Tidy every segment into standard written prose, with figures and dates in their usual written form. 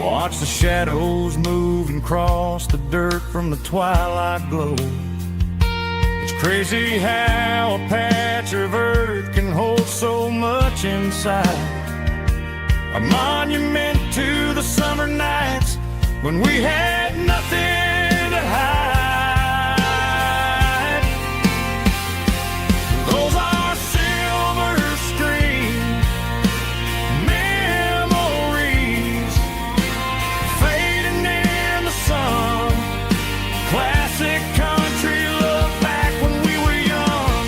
Watch the shadows move and cross the dirt from the twilight glow. It's crazy how a patch of earth can hold so much inside. A monument to the summer nights when we had nothing to hide. Those are silver screen memories fading in the sun. Classic country look back when we were young.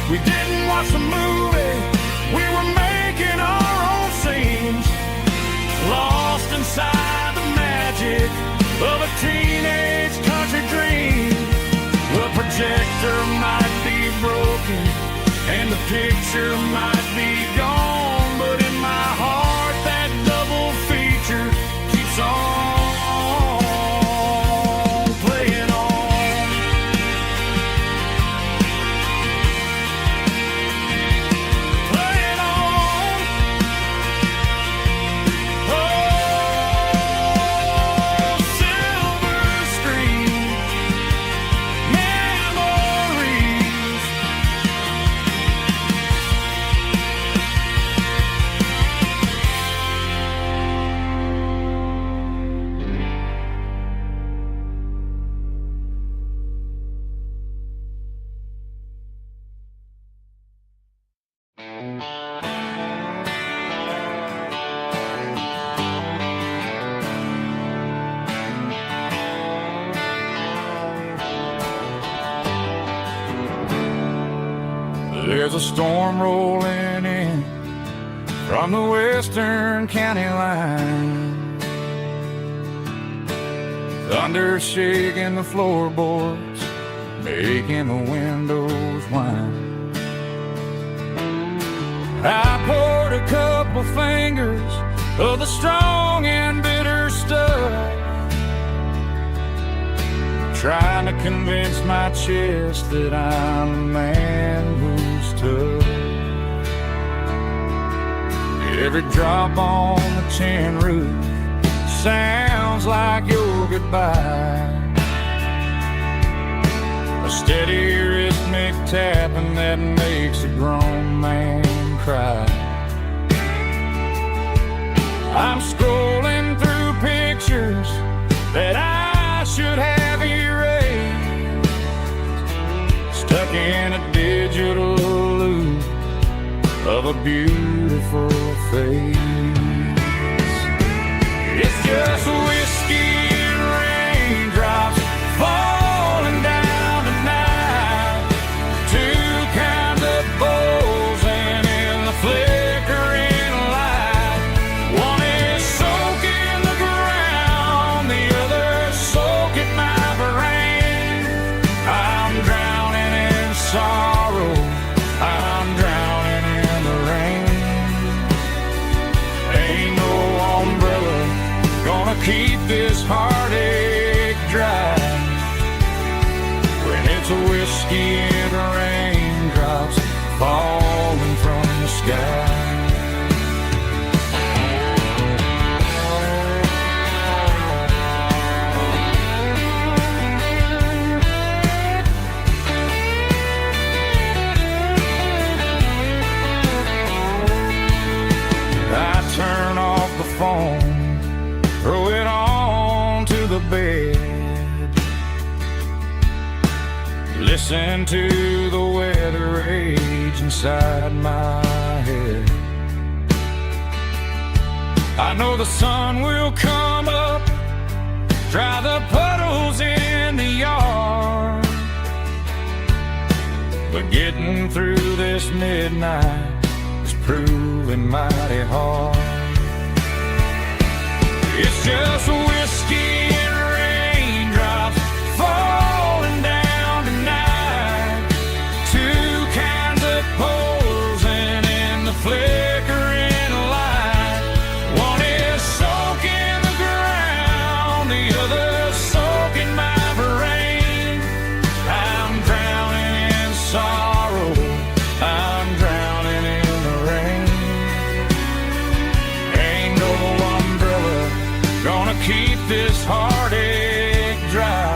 We didn't watch the movie, we were making our own scenes, lost inside the magic of a teenage country dream. The projector might be broken and the picture might be gone, but in my heart that double feature keeps on playing on. Playing on. Oh, silver screen memories. There's a storm rolling in from the western county line. Thunder shaking the floorboards, making the windows whine. I poured a couple fingers of the strong and bitter stuff, trying to convince my chest that I'm a man who's tough. Every drop on the tin roof sounds like your goodbye, a steady rhythmic tapping that makes a grown man cry. I'm scrolling through pictures that I should have erased, stuck in a digital loop of a beautiful face. It's just whiskey and raindrops falling down tonight, two kinds of bowls and in the flickering light. One is soaking the ground, the other soaking my brain. I'm drowning in sorrow, I'm drowning in the rain. Ain't no umbrella gonna keep this heartache dry when it's a whiskey and raindrops falling from the sky. I turn off the phone, throw it on to the bed, listen to the weather rage inside my head. I know the sun will come up, dry the puddles in the yard, but getting through this midnight is proving mighty hard. It's just whiskey and raindrops falling down tonight, two kinds of poles and in the flickering light. One is soaking the ground, the other soaking my brain. I'm drowning in sorrow, I'm drowning in the rain. Ain't no umbrella gonna this heartache dry.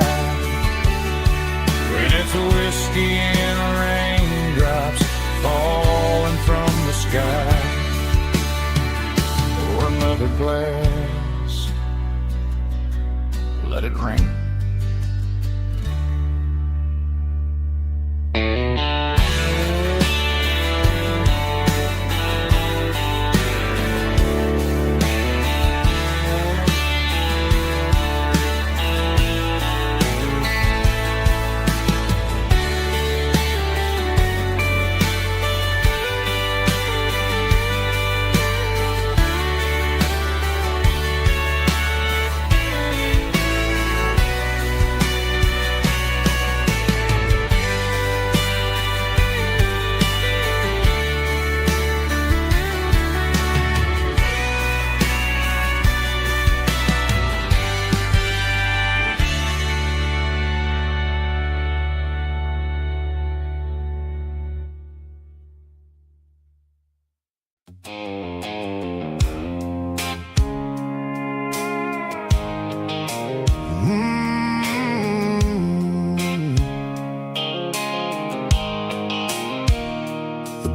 When it's whiskey and raindrops falling from the sky. Pour another glass, let it rain.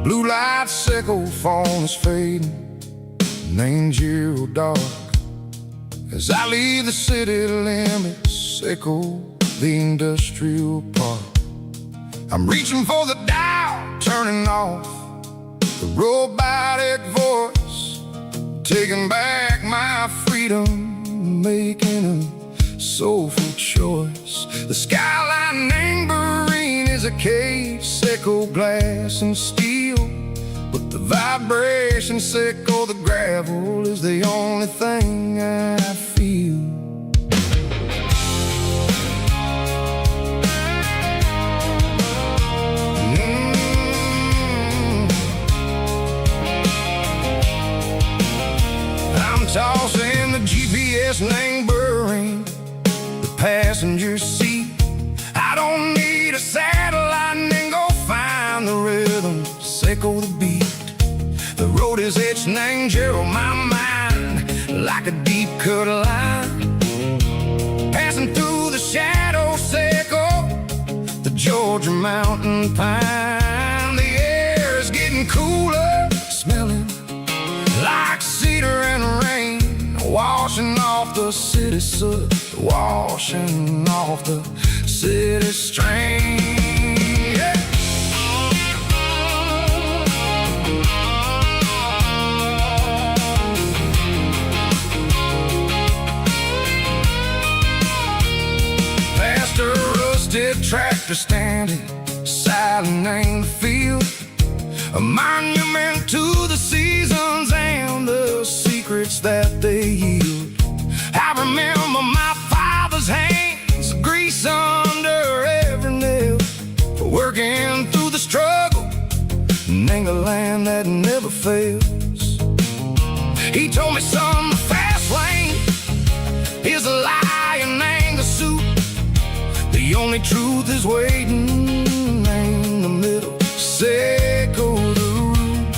Blue light sickle phone is fading, named Giro dark. As I leave the city limits, sickle the industrial park. I'm reaching for the dial, turning off the robotic voice, taking back my freedom, making a soulful choice. The skyline named Evergreen is a cave, sickle glass and steel, but the vibration sickle the gravel is the only thing I feel. I'm tossing the GPS named Evergreen, the passenger seat. I don't need a satellite and go find the rhythm, sickle the beat. The road is etched named Gerald, my mind, like a deep cut line. Passing through the shadow sickle, the Georgia mountain pine. The air is getting cooler, smelling like cedar and rain, washing off the city soot, washing off the city strain. Yeah. Past a rusted tractor standing silent in the field, a monument to the seasons and the secrets that they yield. I remember my father's hands, grease under every nail, working through the struggle, ain't a land that never fails. He told me, son, the fast lane is a lie and ain't a suit. The only truth is waiting in the middle, sickle the root.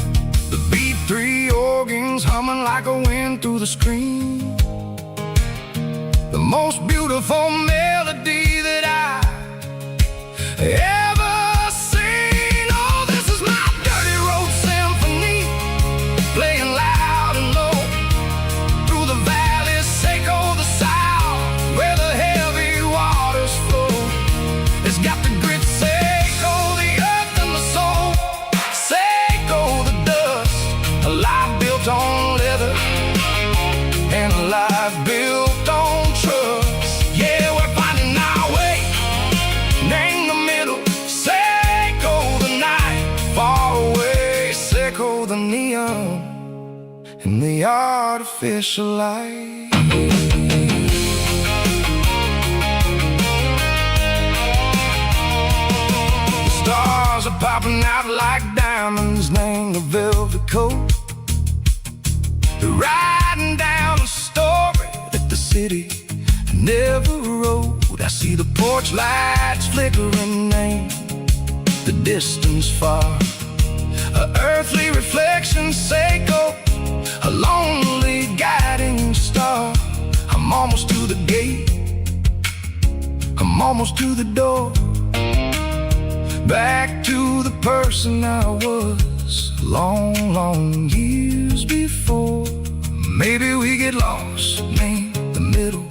The beat three organs humming like a wind through the screen, the most beautiful melody that I ever seen. Oh, this is my dirty road symphony, playing loud and low through the valleys, sickle the south, where the heavy waters flow. It's got the grit, sickle the earth and the soul, sickle the dust, a life built on leather and a life built on trust. Yeah, we're finding our way, name the middle, sickle the night, far away, sickle the neon and the artificial light. The stars are popping out like diamonds, named the velvet coat. They're riding down the story that the city never wrote. I see the porch lights flickering, named the distance far, a earthly reflection, sickle, a lonely guiding star. I'm almost to the gate. I'm almost to the door, back to the person I was long, long years before. Maybe we get lost, name the middle,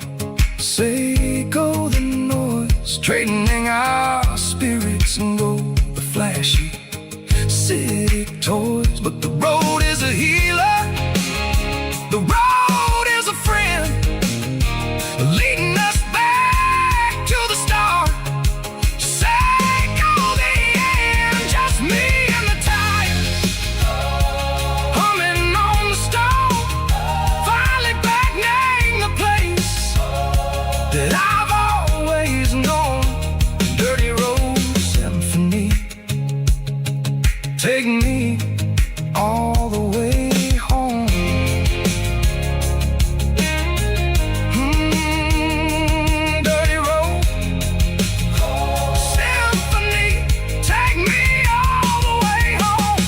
say go the noise, trading our spirits and go the flashy city toys. But the road is a healer, the road is a friend, leading us back to the start. Say go the end, just me and the tires, humming on the stove, finally back name the place that I've always known. Dirty road symphony, take me all the way home. Dirty road symphony, take me all the way home.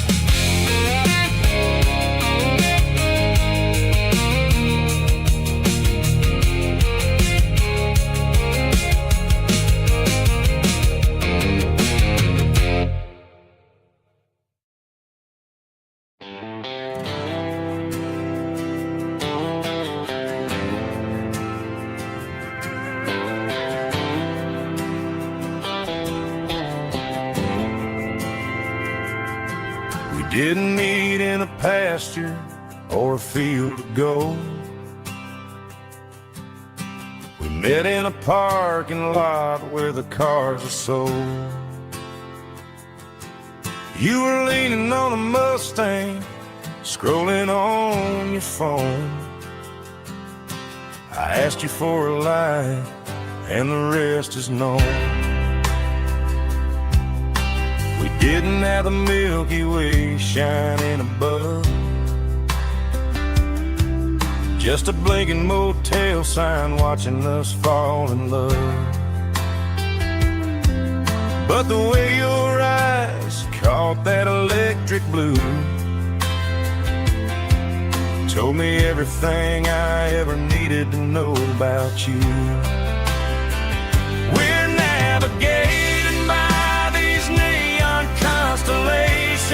We didn't meet in a pasture or a field of gold. We met in a parking lot where the cars are sold. You were leaning on a Mustang, scrolling on your phone. I asked you for a light, and the rest is known. We didn't have the Milky Way shining above, just a blinking motel sign watching us fall in love. But the way your eyes caught that electric blue told me everything I ever needed to know about you. We're navigating by these neon constellations,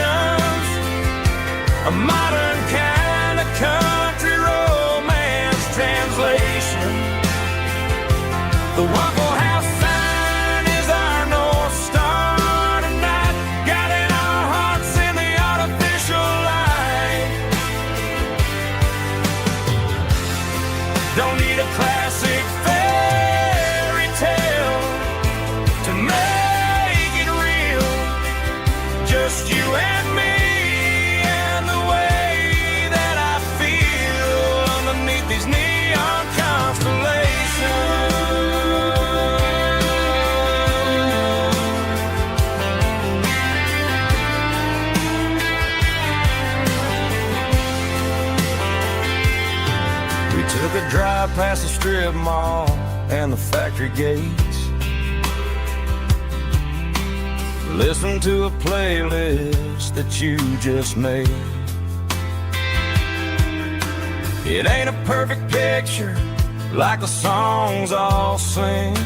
a modern kind of country romance translation. The Waffle House sign is our North Star tonight, guiding our hearts in the artificial light. Don't need a classic fairy tale to make it real, just you and me and the way that I feel underneath these neon constellations. We took a drive past the strip mall and the factory gates, listened to a playlist that you just made. It ain't a perfect picture like the songs all sing,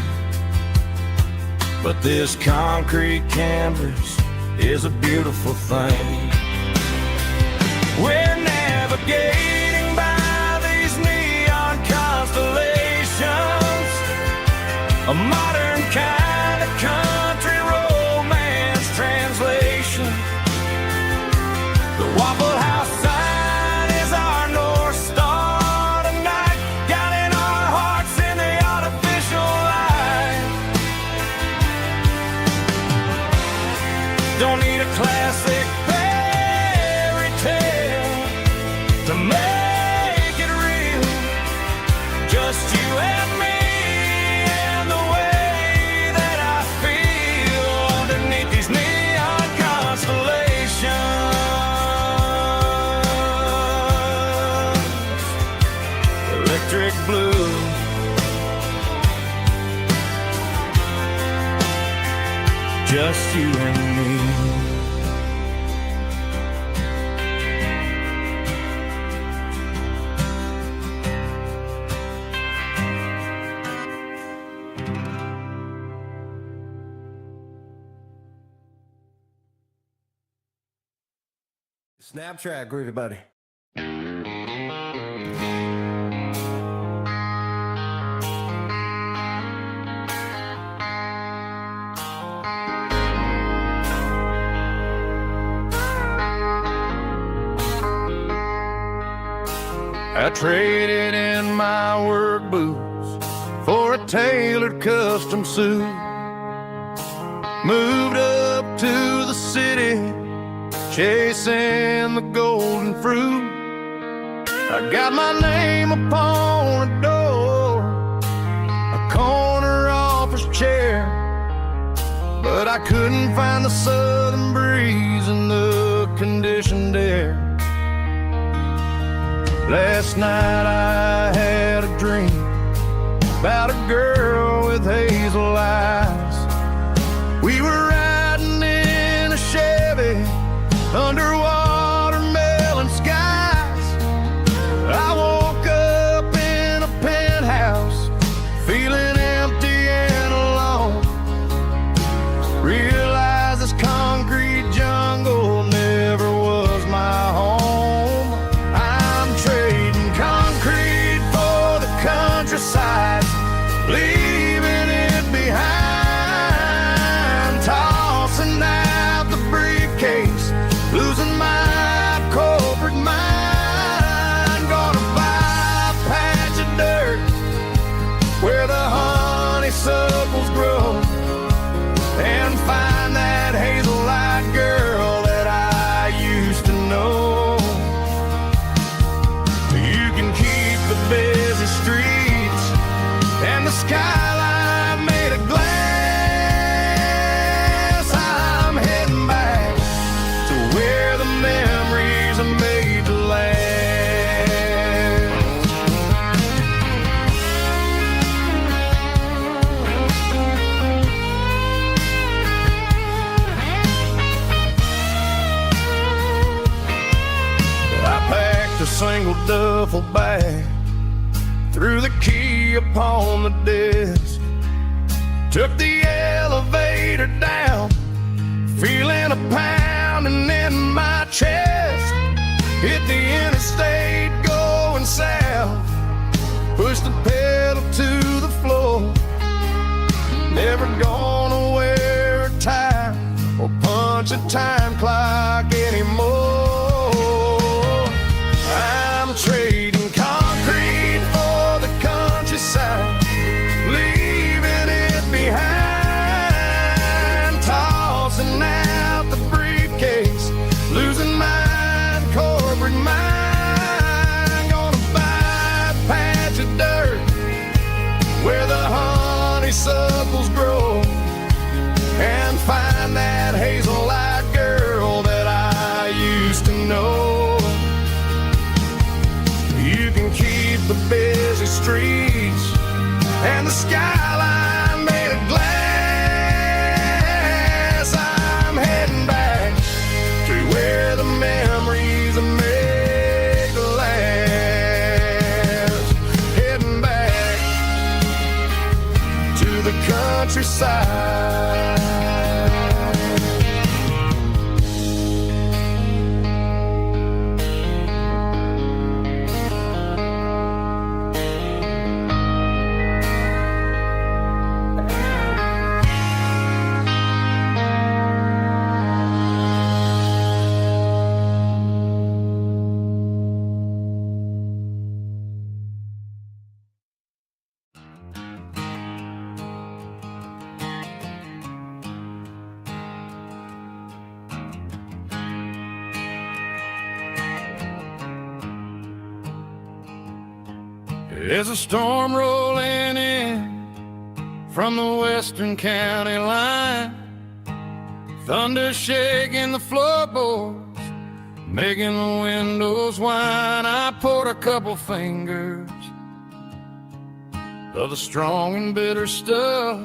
but this concrete canvas is a beautiful thing. We're navigating by these neon constellations, a modern kind of country romance translation. The Waffle House sign is our North Star tonight, guiding our hearts in the artificial light. Don't need a classic fairy tale to make it real, just you and me and the way that I feel underneath these neon constellations. Electric blue, just you and me. Snap track, groovy buddy. I traded in my work boots for a tailored custom suit. Moved up to the city, chasing the golden fruit. I got my name upon a door, a corner office chair, but I couldn't find the southern breeze in the conditioned air. Last night I had a dream about a girl with hazel eyes. We were riding in a Chevy under watermelon skies. I woke up in a penthouse, feeling empty and alone. Realized this concrete jungle never was my home. I'm trading concrete for the countryside, leaving it behind. Tossing out the briefcase, losing my corporate mind. Gonna buy a patch of dirt where the honeysuckles grow, and find that hazel-eyed girl that I used to know. You can keep the busy streets and the skyline made of glass. I'm heading back to where the memories are made to last. I packed a single duffel bag, threw the key upon the desk, took the elevator down, feeling a pounding in my chest. Hit the interstate going south, pushed the pedal to the floor. Never gonna wear a tie or punch a time clock anymore. I'm trading concrete for the countryside, leaving it behind. Tossing out the briefcase, losing my corporate mind. Gonna buy a patch of dirt where the honeysuckles grow, and find that hazel-eyed girl that I used to know. You can keep the busy streets and the skyline made of glass. I'm heading back to where the memories are made to last. Heading back to the countryside. There's a storm rolling in from the western county line, thunder shaking the floorboards, making the windows whine. I poured a couple fingers of the strong and bitter stuff,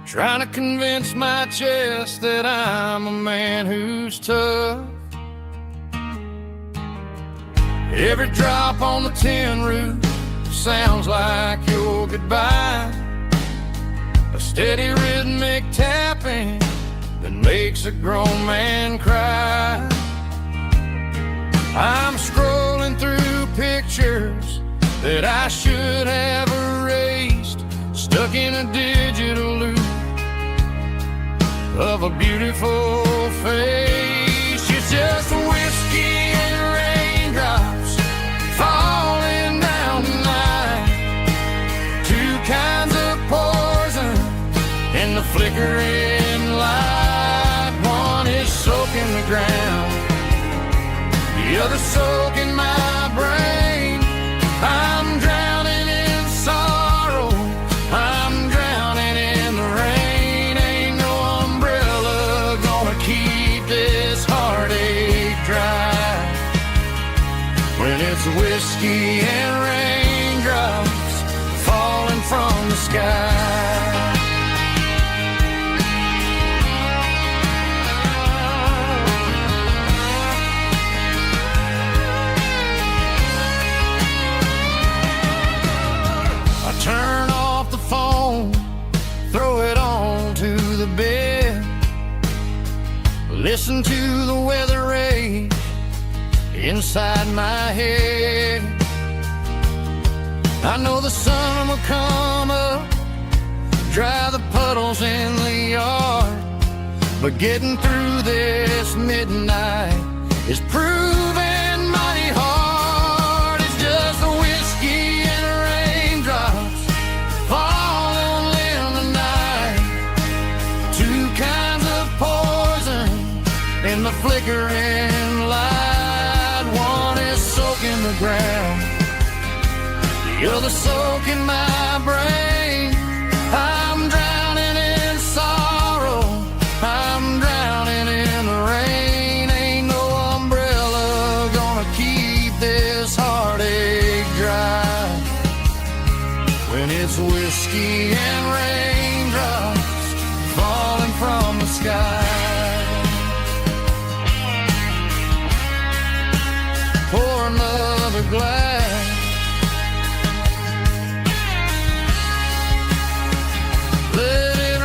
trying to convince my chest that I'm a man who's tough. Every drop on the tin roof sounds like your goodbye, a steady rhythmic tapping that makes a grown man cry. I'm scrolling through pictures that I should have erased, stuck in a digital loop of a beautiful face. It's just whiskey and raindrops falling down tonight, two kinds of poison in the flickering light. One is soaking the ground, the other soaking my brain. I'm drowning in sorrow, I'm drowning in the rain. Ain't no umbrella gonna keep this heartache dry when it's whiskey and raindrops falling from the sky. Turn off the phone, throw it on to the bed, listen to the weather rage inside my head. I know the sun will come up, dry the puddles in the yard, but getting through this midnight is proving mighty hard. It's just a whiskey and raindrops falling in the night, two kinds of poison in the flickering light. One is soaking the ground, the other soaking my brain. I'm drowning in sorrow, I'm drowning in the rain. Ain't no umbrella gonna keep this heartache dry when it's whiskey and raindrops falling from the sky. Pour another glass, let it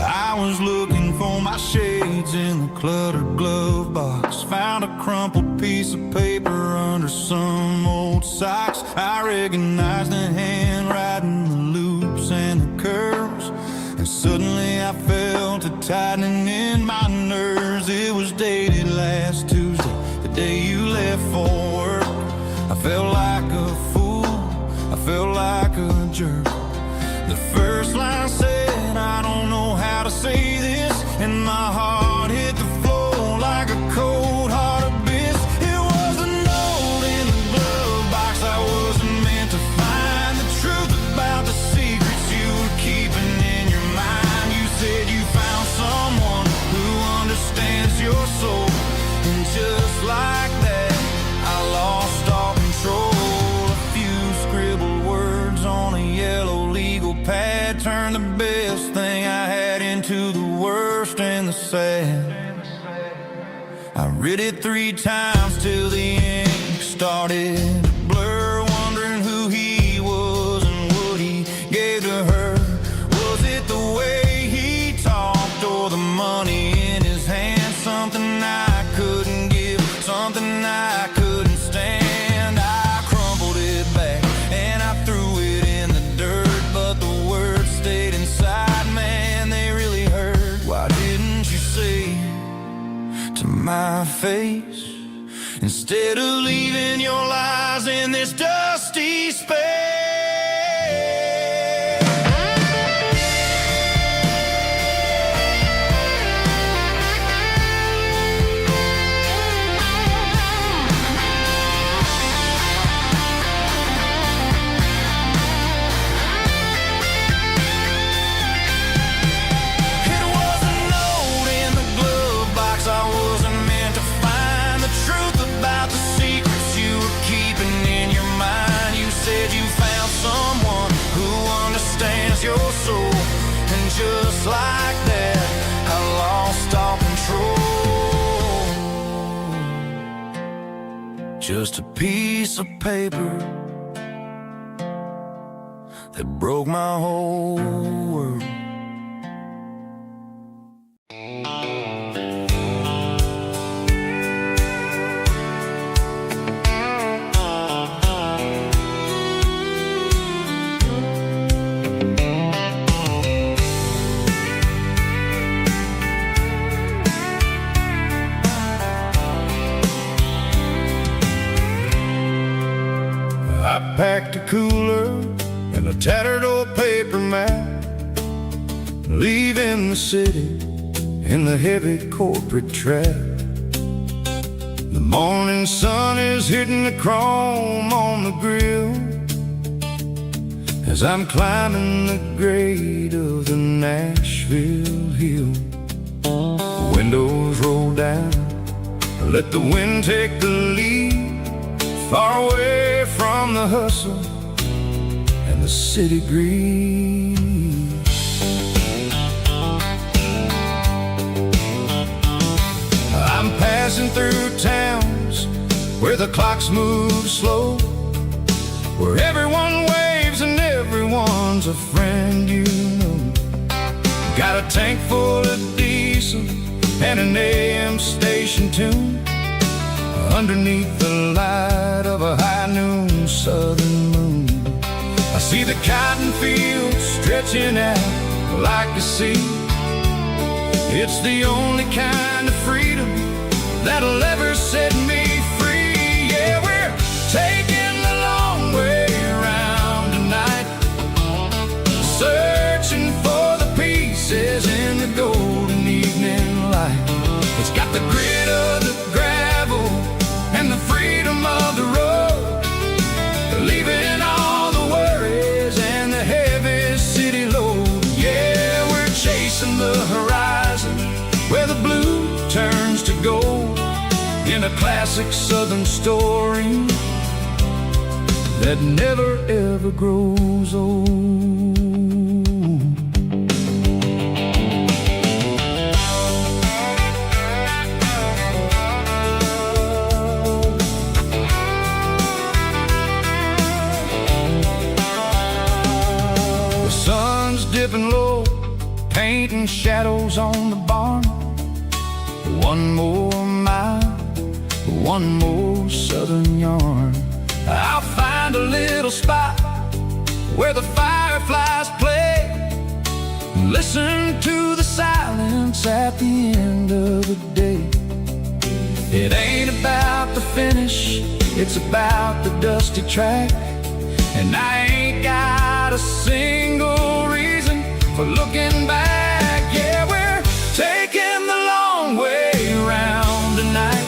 I was looking for my shades in the cluttered glove box, found a crumpled piece of paper under some old socks. I recognized the handwriting, the loops and the curves, and suddenly I felt a tightening in my nerves. It was dated last Tuesday, the day you left for work. I felt like a fool, I felt like a jerk. The first line said, I don't know how to say this, and my heart hit the floor like a cold heart abyss. It was a note in the glove box I wasn't meant to find, the truth about the secrets you were keeping in your mind. You said you found someone who understands your soul, and just like that I lost all control. A few scribbled words on a yellow legal pad turned the best thing I had into the worst and the sad. I read it 3 times till the ink started to blur, wondering who he was and what he gave to her. Was it the way he talked or the money in his hand? Something I couldn't give, something I couldn't stand. I crumpled it back and I threw it in the dirt, but the words stayed inside. Man, they really hurt. Why didn't you say to my face instead of leaving your lies in this dusty space. Your soul, and just like that, I lost all control. Just a piece of paper that broke my whole world. I packed a cooler and a tattered old paper map, leaving the city in the heavy corporate trap. The morning sun is hitting the chrome on the grill as I'm climbing the grade of the Nashville hill. The windows roll down, let the wind take the lead, far away from the hustle and the city greed. I'm passing through towns where the clocks move slow, where everyone waves and everyone's a friend you know. Got a tank full of diesel and an AM station tune underneath the light of a high noon southern moon. I see the cotton fields stretching out like a sea. It's the only kind of freedom that'll ever set me free. Yeah, we're taking the long way around tonight, searching for the pieces in the golden evening light. It's got the grit of the gravel and the freedom of the road, leaving all the worries and the heavy city load. Yeah, we're chasing the horizon where the blue turns to gold, in a classic southern story that never ever grows old. Dipping low, painting shadows on the barn. One more mile, one more southern yarn. I'll find a little spot where the fireflies play, listen to the silence at the end of the day. It ain't about the finish, it's about the dusty track. And I ain't got a single reason for looking back. Yeah, we're taking the long way around tonight,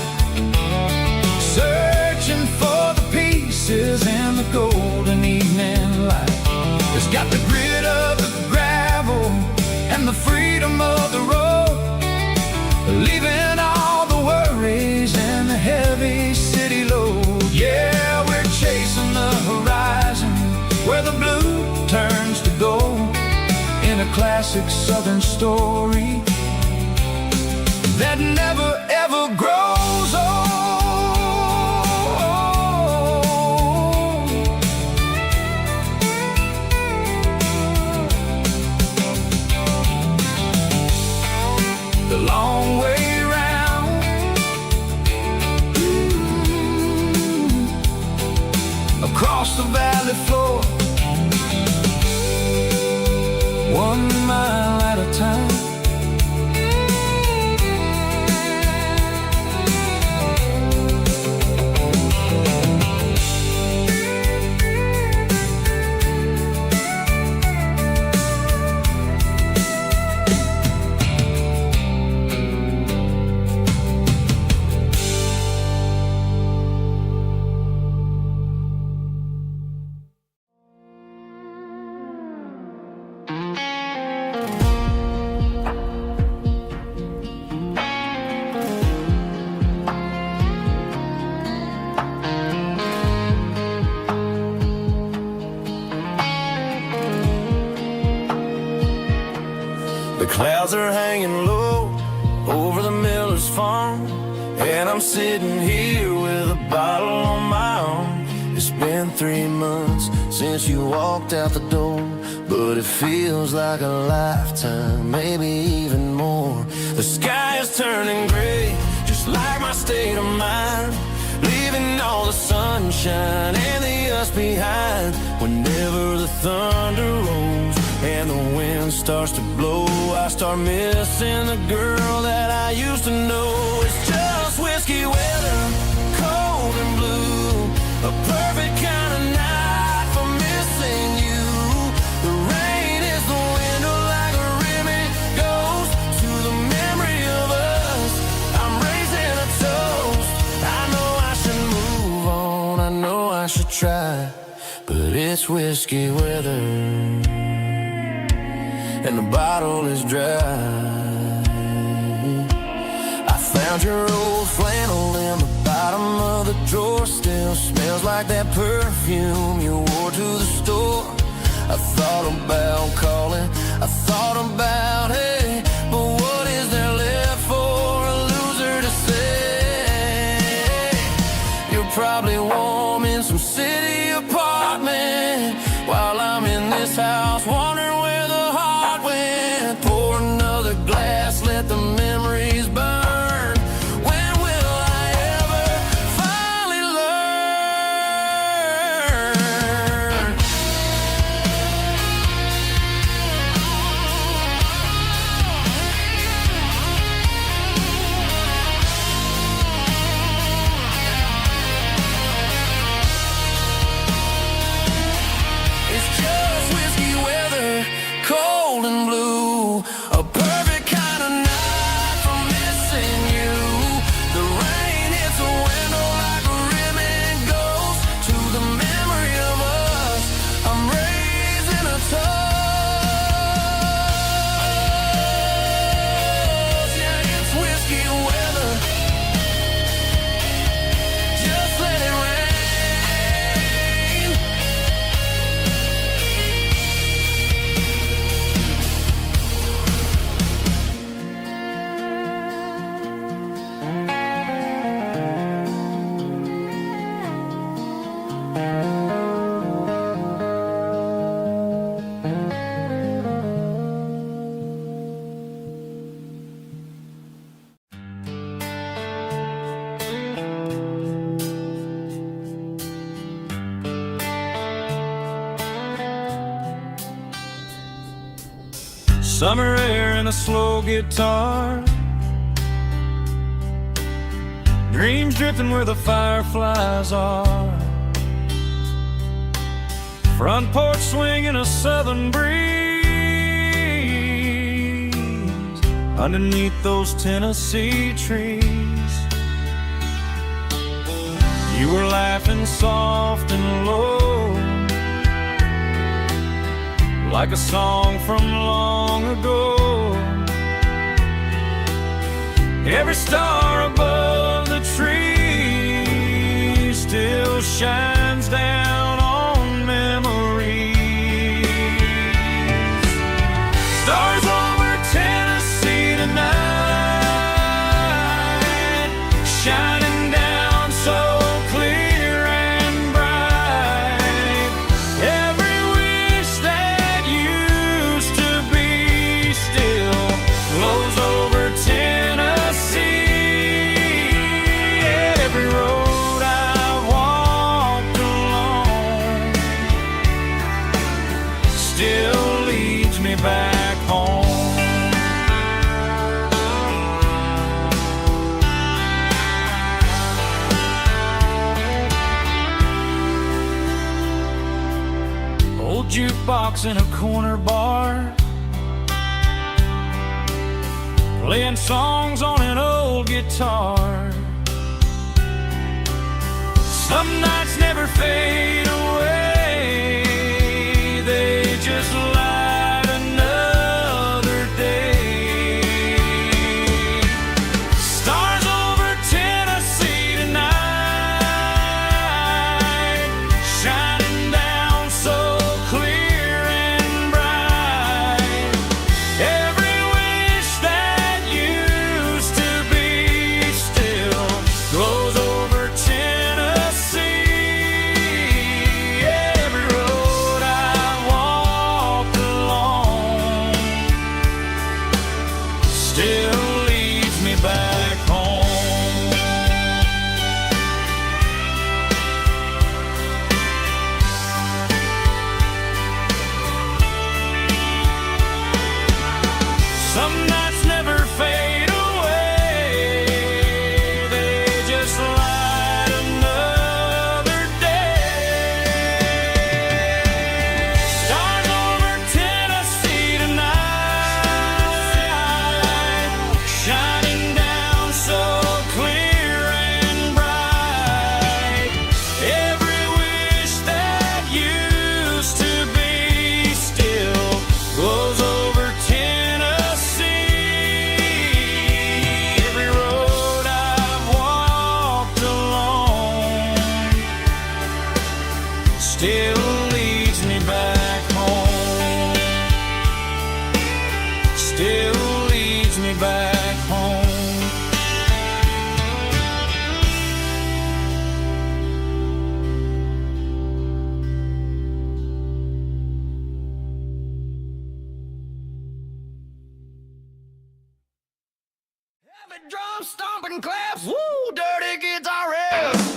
searching for the pieces in the golden evening light. It's got the grit of the gravel and the freedom of the road, leaving all the worries and the heavy city load. Yeah, we're chasing the horizon where the blue turns to gold, in a classic southern story that never ever grows old. The long way round, across the valley floor, 1 mile at a time. Clouds are hanging low over the miller's farm, and I'm sitting here with a bottle on my arm. It's been 3 months since you walked out the door, but it feels like a lifetime, maybe even more. The sky is turning gray, just like my state of mind, leaving all the sunshine and the us behind. Whenever the thunder rolls and the wind starts to blow, I start missing the girl that I used to know. It's just whiskey weather, cold and blue, a perfect kind of night for missing you. The rain is the window like a ribbon goes to the memory of us. I'm raising a toast. I know I should move on, I know I should try, but it's whiskey weather and the bottle is dry. I found your old flannel in the bottom of the drawer, still smells like that perfume you wore to the store. I thought about calling, I thought about, hey, but what is there left for a loser to say? You're probably warm in some city apartment, while I'm in this house wondering where the heart went. Pour another glass, let the memories burn. When will I ever finally learn? It's just whiskey weather, cold and blue, a perfect kind of night for missing you. The rain hits a window like a ribbon goes to the memory of us. I'm raising a toast. Yeah, it's whiskey weather, just let it rain. Summer air and a slow guitar, dreams drifting where the fireflies are. Front porch swinging a southern breeze underneath those Tennessee trees. You were laughing soft and low, like a song from long ago. Every star above the tree still shines down on memories. Stars over Tennessee tonight, shining down so clear and bright. Every wish that used to be still flows over Tennessee. Every road I've walked along still leads me back home. Old jukebox in a corner bar, playing songs on an old guitar. Some nights never fade away, they just light another day. Stars over Tennessee tonight, shining down so clear and bright. Every still leads me back home. Still leads me back home. Heavy drum stomping claps, woo, dirty guitar riffs.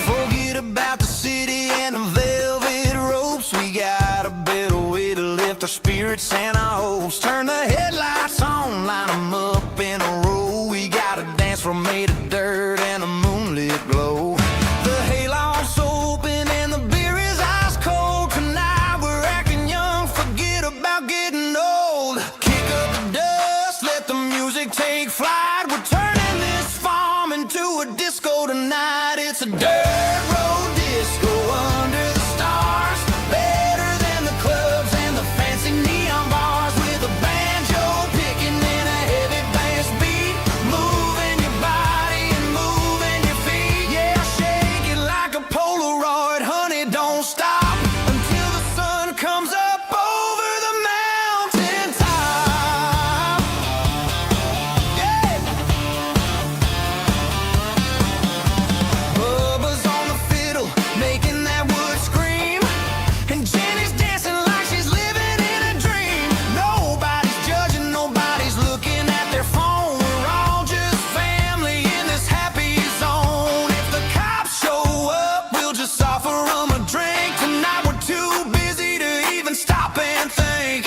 Forget about the city and the velvet ropes. We got a better way to lift our spirits and our hopes. Turn the headlights on, line them up in a row. We got a dance floor made of dirt and a moonlit glow. The hayloft's open and the beer is ice cold. Tonight we're acting young, forget about getting old. Kick up the dust, let the music take flight. We're turning this farm into a disco tonight. It's a dirt road disco under the stars. Better than the clubs and the fancy neon bars. With a banjo picking and a heavy bass beat. Moving your body and moving your feet. Yeah, shake it like a Polaroid, honey, don't stop until the sun comes up over the mountain top. Yeah. Bubba's on the fiddle, making that wood scream. And Jenny's dancing like she's living in a dream. Nobody's judging, nobody's looking at their phone. We're all just family in this happy zone. If the cops show up, we'll just offer them a drink. Tonight we're too busy to even stop and think.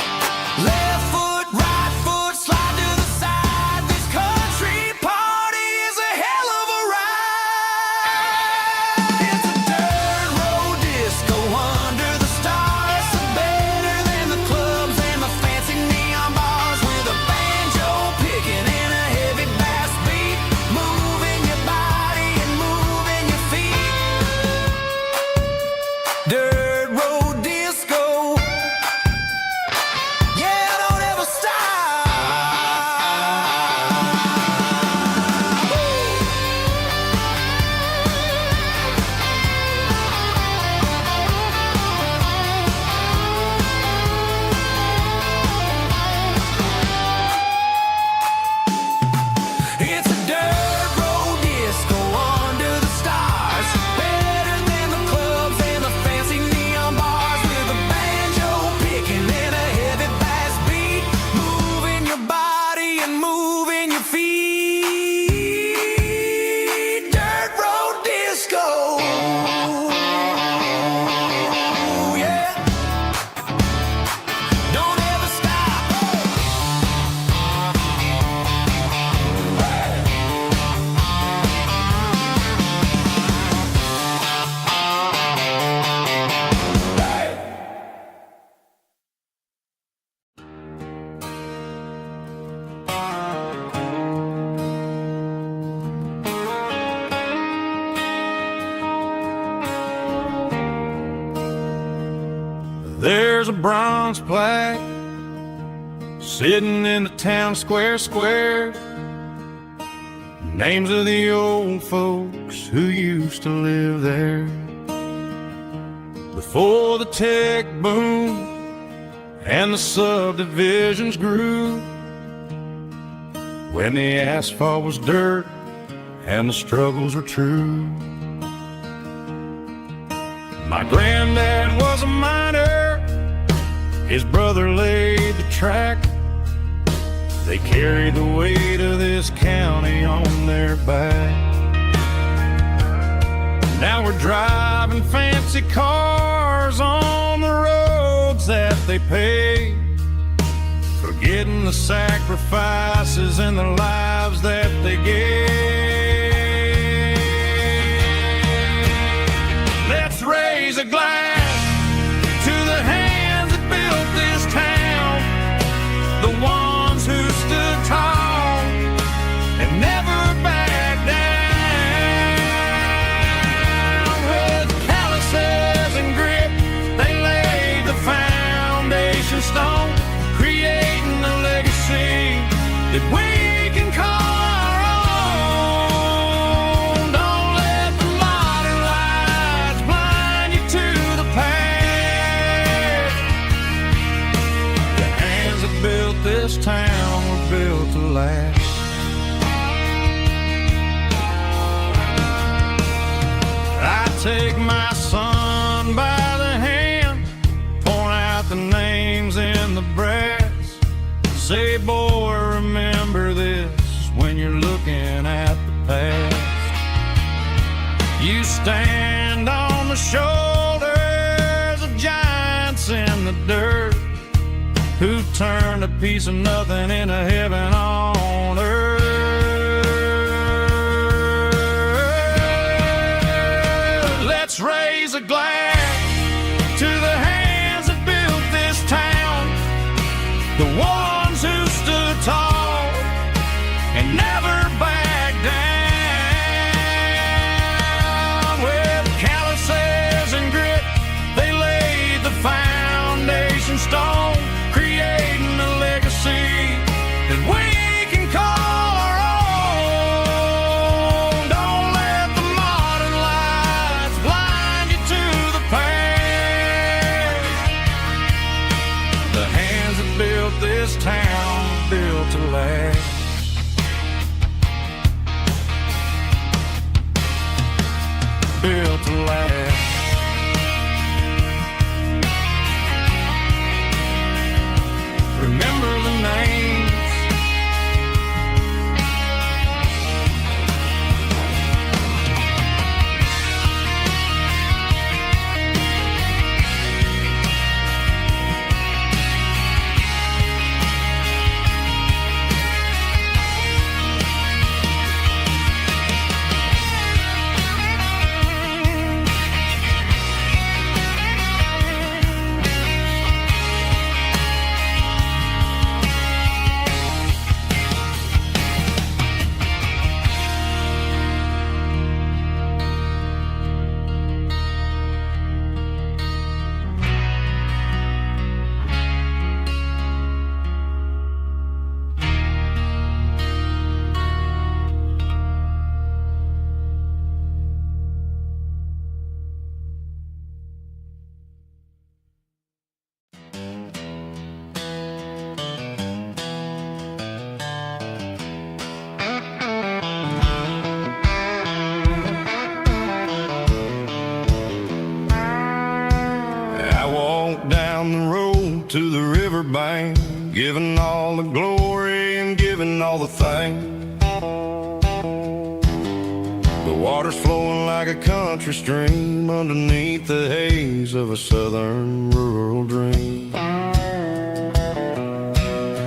Left foot, right foot, slide to the side. This country party is a hell of a ride. It's a dirt road disco under the stars. Better than the clubs and the fancy neon bars. With a banjo picking and a heavy bass beat. Moving your body and moving your feet. Dirt road disco. Yeah, don't ever stop. It's a dirt road disco under the stars. Better than the clubs and the fancy neon bars. With a banjo picking and a heavy bass beat. Moving your body and moving your feet. Dirt road disco. Yeah. Don't ever stop. There's a bronze plaque sitting in the town square. Names of the old folks who used to live there. Before the tech boom and the subdivisions grew. When the asphalt was dirt and the struggles were true. My granddad was a miner, his brother laid the track. They carried the weight of this county on their back. Now we're driving fancy cars on the roads that they paved, forgetting the sacrifices and the lives that they gave. Let's raise a glass to the hands that built this town, the ones who stood tall and never backed down. With calluses and grit, they laid last. I take my son by the hand, point out the names in the brass. Say, boy, remember this when you're looking at the past. You stand on the shoulders of giants in the dirt, who turned a piece of nothing into heaven on earth. Let's raise a glass to the hands that built this town, the ones who stood tall and never backed down. With calluses and grit, they laid the foundation stone, creating a legacy that we can call our own. Don't let the modern lights blind you to the past. The hands that built this town built to last. Built to last. Remember the names. Down the road to the riverbank, giving all the glory and giving all the thanks. The water's flowing like a country stream underneath the haze of a southern rural dream.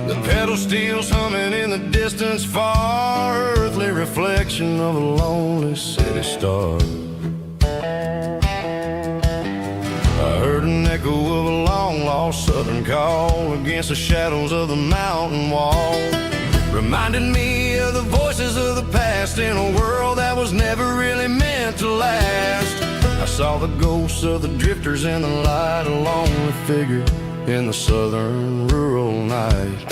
The pedal steel's humming in the distance far, earthly reflection of a lonely city star. I heard an echo of a long-lost southern call against the shadows of the mountain wall, reminded me of the voices of the past in a world that was never really meant to last. I saw the ghosts of the drifters in the light, a lonely figure in the southern rural night.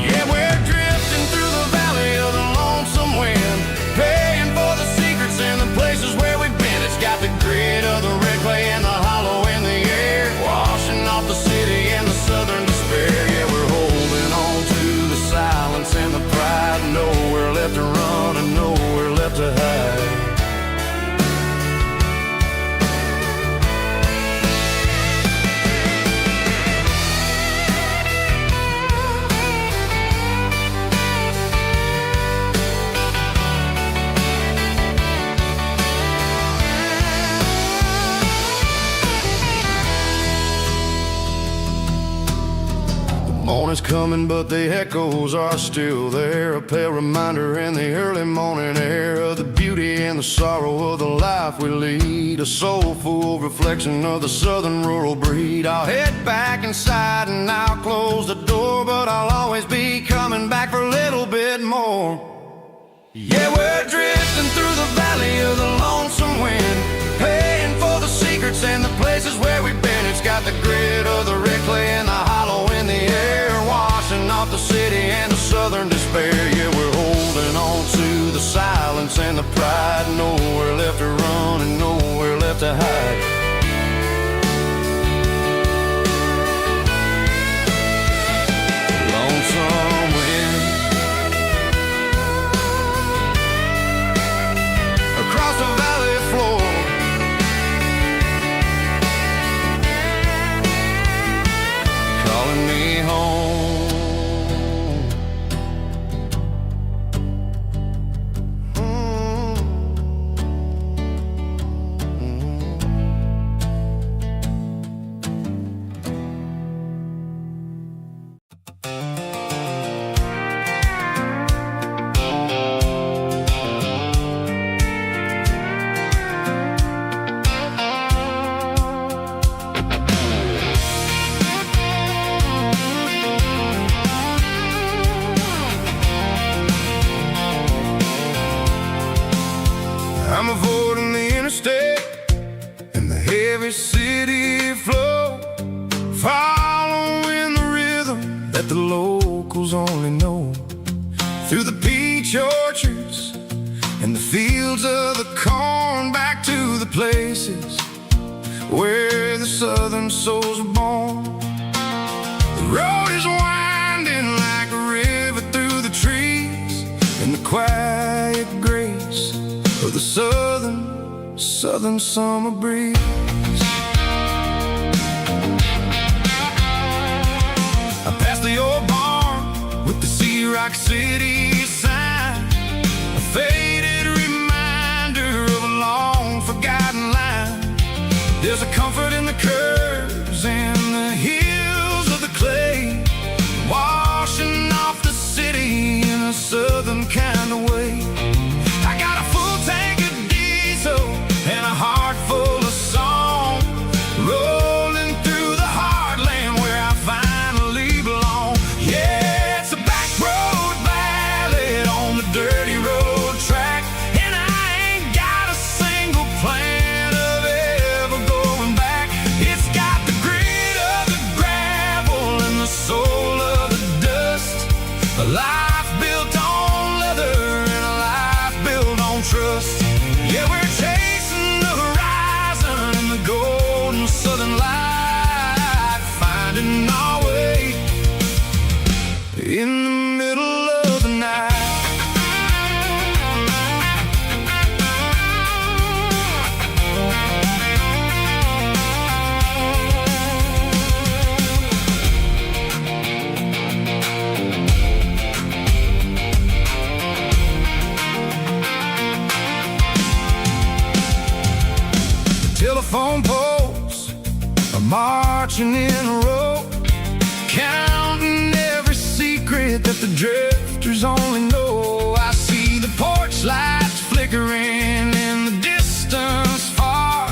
Yeah, we're drifting through the valley of the lonesome wind, paying for the secrets and the places where we've been. It's got the grit of the red clay and the hollow in the air, washing off the city and the southern despair. Yeah, we're holding on to the silence and the pride, nowhere left to run and nowhere left to hide. Morning's coming, but the echoes are still there, a pale reminder in the early morning air of the beauty and the sorrow of the life we lead, a soulful reflection of the southern rural breed. I'll head back inside and I'll close the door, but I'll always be coming back for a little bit more. Yeah, we're drifting through the valley of the lonesome wind, paying for the secrets and the places where we've been. It's got the grit of the red clay and the hollow in the air, washing off the city and the southern despair. Yeah, we're holding on to the silence and the pride, nowhere left to run and nowhere left to hide. Lonesome wind. every city flow, following the rhythm that the locals only know. Through the peach orchards and the fields of the corn, back to the places where the southern souls were born. The road is winding like a river through the trees, in the quiet grace of the southern summer breeze. I passed the old barn with the Rock City sign, a faded reminder of a long forgotten line. There's a comfort in the curves and the hills of the clay, washing off the city in a southern kind of way. I got a full tank of diesel and a heart full of song, rolling through the heartland where I finally belong. Yeah, it's a back road ballad on the dirty road track, and I ain't got a single plan of ever going back. It's got the grit of the gravel and the soul of the dust, a life built on leather and a life built on trust. Yeah, we're chasing the horizon in the golden southern light, finding our way in the middle of the night. Telephone poles are marching in a row, counting every secret that the drifters only know. I see the porch lights flickering in the distance far,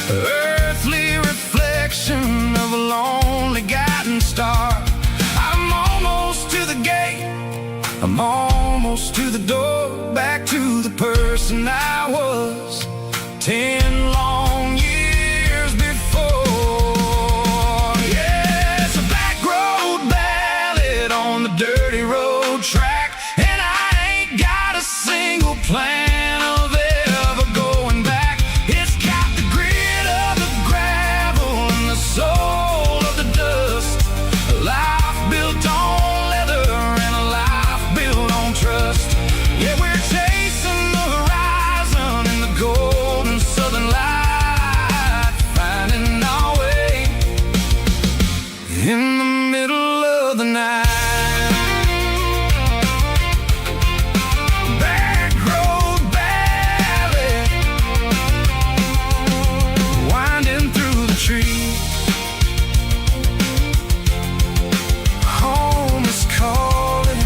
earthly reflection of a lonely guiding star. I'm almost to the gate, I'm almost to the door, back to the person I was 10 long years before. Yeah, it's a back road ballad on the dirty road track, and I ain't got a single plan of ever going back. It's got the grit of the gravel and the soul of the dust, a life built on leather and a life built on trust. Yeah, we're chasing the horizon in the golden southern light, finding our way in the middle of the night. Back road ballad, winding through the trees. Home is calling.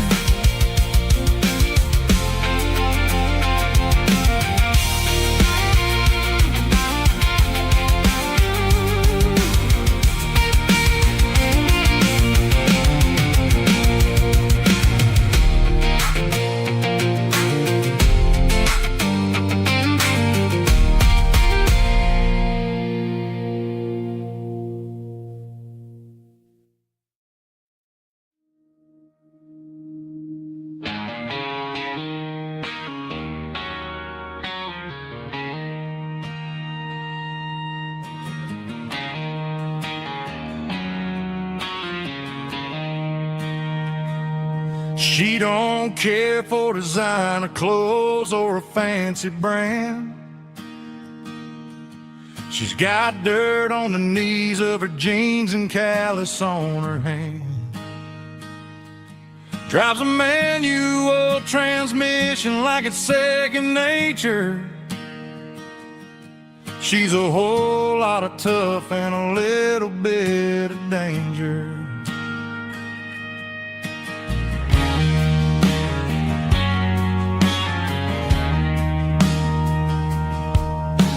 She don't care for designer clothes or a fancy brand. She's got dirt on the knees of her jeans and callus on her hand. Drives a manual transmission like it's second nature. She's a whole lot of tough and a little bit of danger.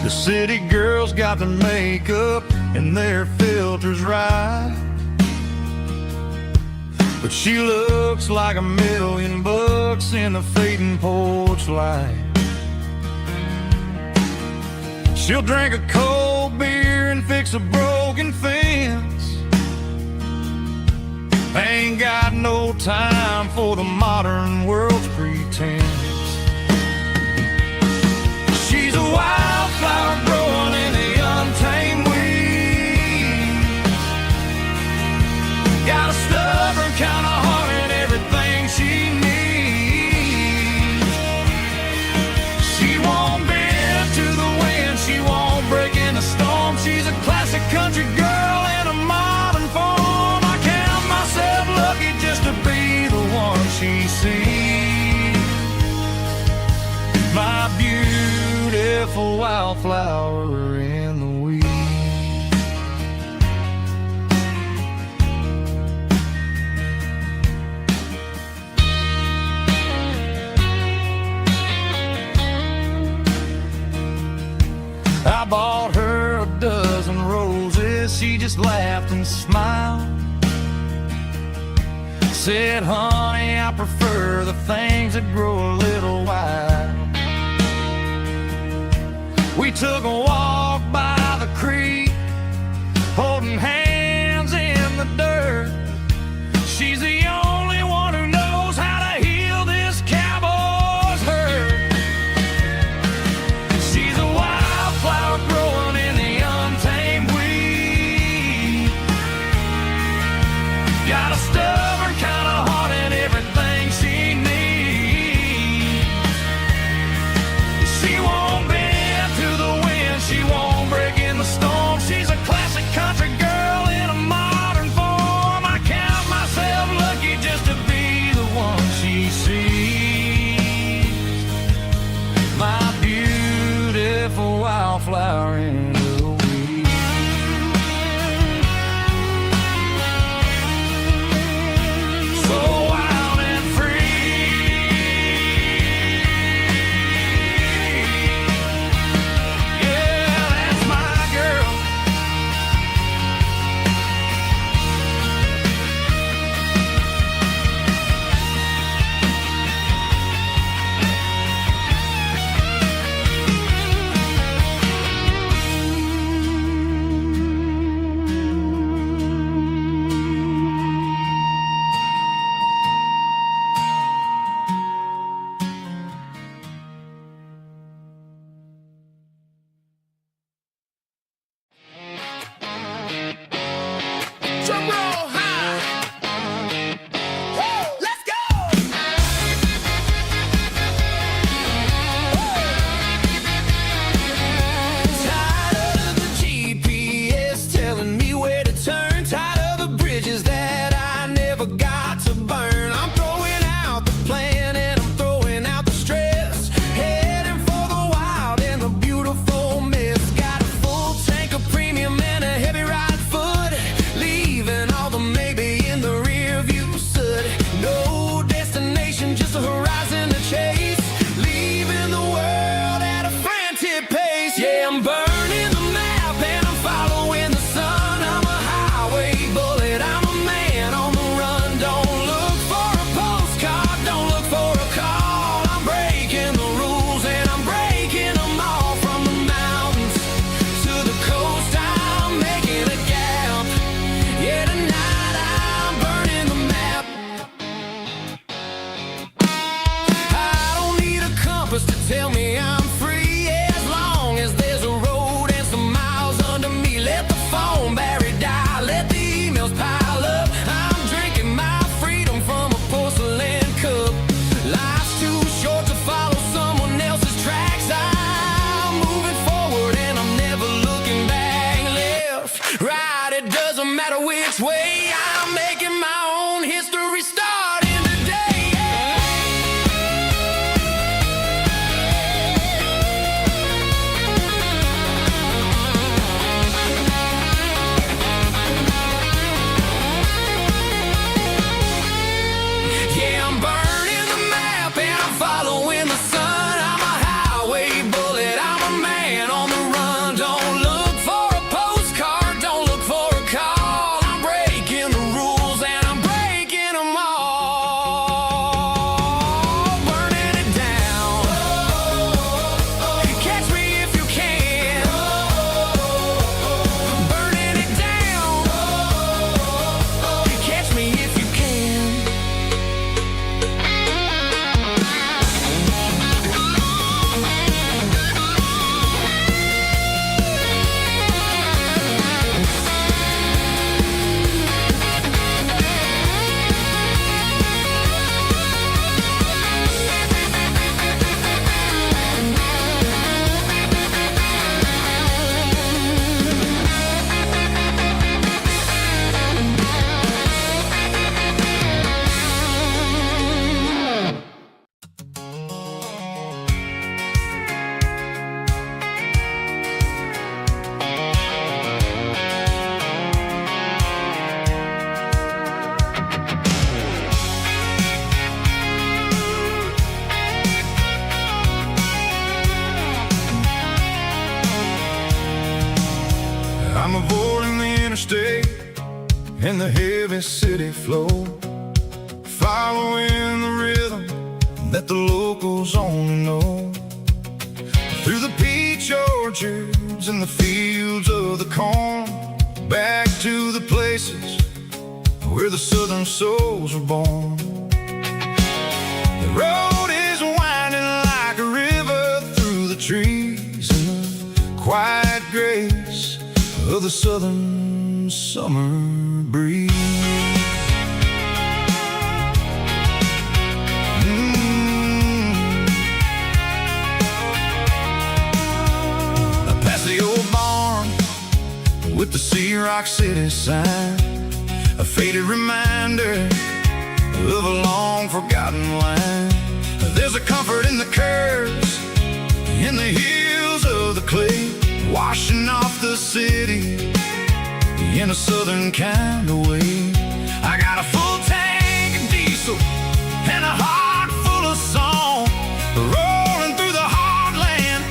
The city girls got their makeup and their filters right, but she looks like $1,000,000 in the fading porch light. She'll drink a cold beer and fix a broken fence. Ain't got no time for the modern world's pretense. She's a wildflower growing in the untamed weeds. Got a stubborn kind of heart and everything she needs. She won't bend to the wind, she won't break in a storm. She's a classic country girl in a modern form. I count myself lucky just to be the one she sees. My beautiful wildflower in the weeds. I bought her a dozen roses, she just laughed and smiled. Said, honey, I prefer the things that grow a little wild. We took a walk by the creek, holding hands in the dirt. She's the only one who knows how to heal this cowboy's hurt. She's a wildflower growing in the untamed weed. Got a stubborn kind of heart and everything she needs. She won't bend to the wind, she won't break in the storm. She's a classic country girl in a modern form. I count myself lucky just to be the one she sees. My beautiful wildflower in the weeds. So wild and free. Yeah, that's my girl. Drum roll high. Woo, let's go. Tired of the GPS telling me where to turn. Tired of the bridges that I never got to burn. I'm throwing out the plan and I'm throwing out the stress. Heading for the wild and the beautiful mess. Got a full tank of premium and a heavy right foot. Leaving all the maybe in the rear view soot. No destination, just a horizon to chase. Leaving the world at a frantic pace. Yeah, I'm burning the map and I'm following the sun. I'm a highway bullet, I'm a man on the run. Don't look for a postcard, don't look for a call. I'm breaking the rules and I'm breaking them all. From the mountains to the coast, I'm making a gap. Yeah, tonight I'm burning the map. I don't need a compass to tell me I'm free. As long as there's a road and some miles under me. Let the phone battery die, let the emails pile up. I'm drinking my freedom from a porcelain cup. Life's too short to follow someone else's tracks. I'm moving forward and I'm never looking back. Left, right, it doesn't matter which way. I'm making my own history starting today. Yeah, I'm burning the map and I'm following the sun. I'm a highway bullet, I'm a man on the run. Don't look for a postcard, don't look for a call. I'm breaking I'm avoiding the interstate and the heavy city flow, following the rhythm that the locals only know. Through the peach orchards and the fields of the corn, back to the places where the southern souls were born. The road is winding like a river through the trees in the quiet grace of the southern summer breeze. Past the old barn with the Sea Rock City sign, a faded reminder of a long forgotten line. There's a comfort in the curves, in the hills of the clay, washing off the city in a southern kind of way. I got a full tank of diesel and a heart full of song, rolling through the heartland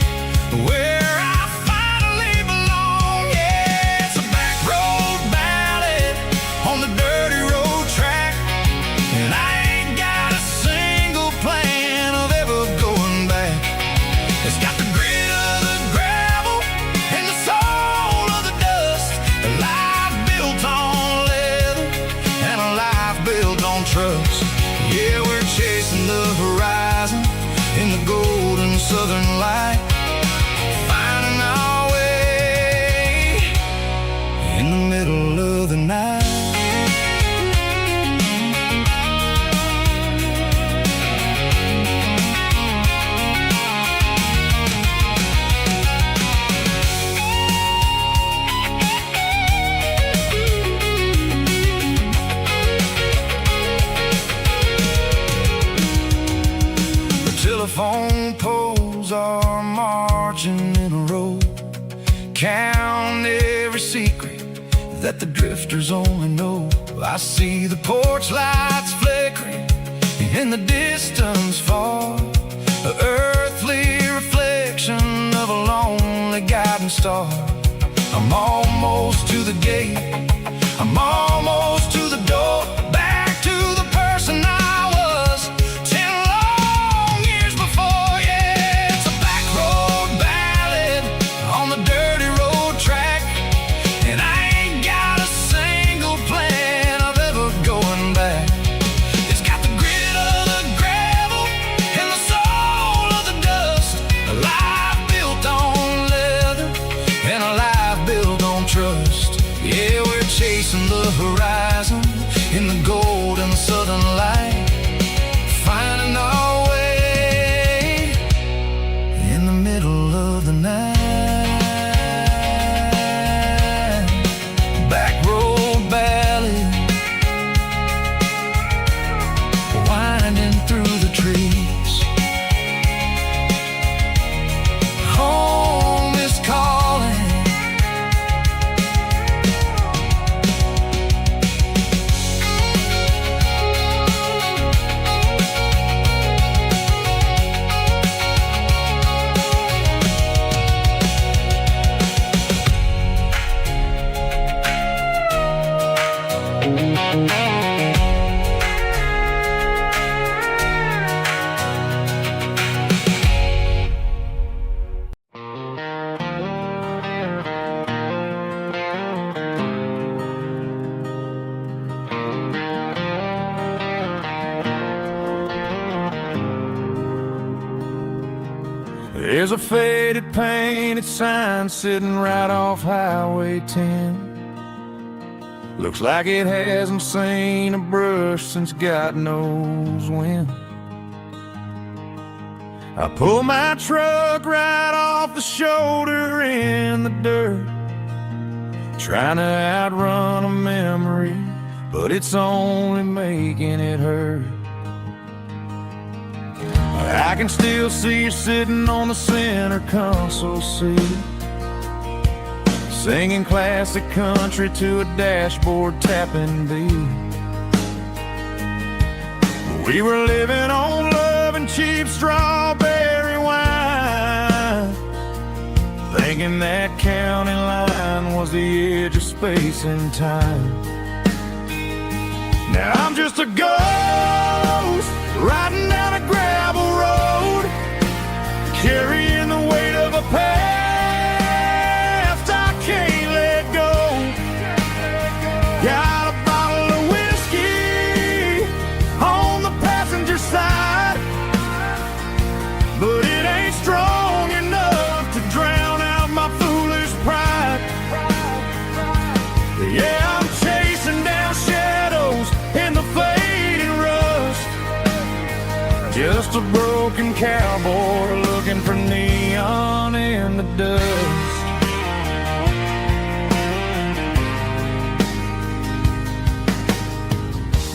where I finally belong. Yeah, it's a back road ballad on the dirty road track, and I ain't got a single plan of ever going back. It's got the grit of the gravel and the soul of the dust, a life built on leather and a life built on trust. Yeah, we're chasing the horizon in the golden southern light, finding our way in the middle of the night. Telephone poles are marching in a row, count every secret that the drifters only know. I see the porch lights flickering in the distance far, an earthly reflection of a lonely guiding star. I'm almost to the gate, I'm almost to the door, back to the person I was 10 long years before. Yeah, it's a back road ballad on the dirty road track, and I ain't got a single plan of ever going back. It's got the grit of the gravel and the soul of the dust, a life built on leather and a life built on trust. Yeah, we're chasing the horizon in the golden southern light, finding our way in the middle of the night. Back road ballad, winding through the trees. Home is calling. There's a faded painted sign sitting right off Highway 10. Looks like it hasn't seen a brush since God knows when. I pull my truck right off the shoulder in the dirt, trying to outrun a memory, but it's only making it hurt. I can still see you sitting on the center console seat, singing classic country to a dashboard tapping beat. We were living on love and cheap strawberry wine, thinking that county line was was the edge of space and time. Now I'm just a ghost riding down a gravel road, carrying the weight of a past I can't let go. Got a bottle of whiskey on the passenger side, but it ain't strong enough to drown out my foolish pride. Yeah, I'm chasing down shadows in the fading rust, just a broken cowboy looking for neon in the dust.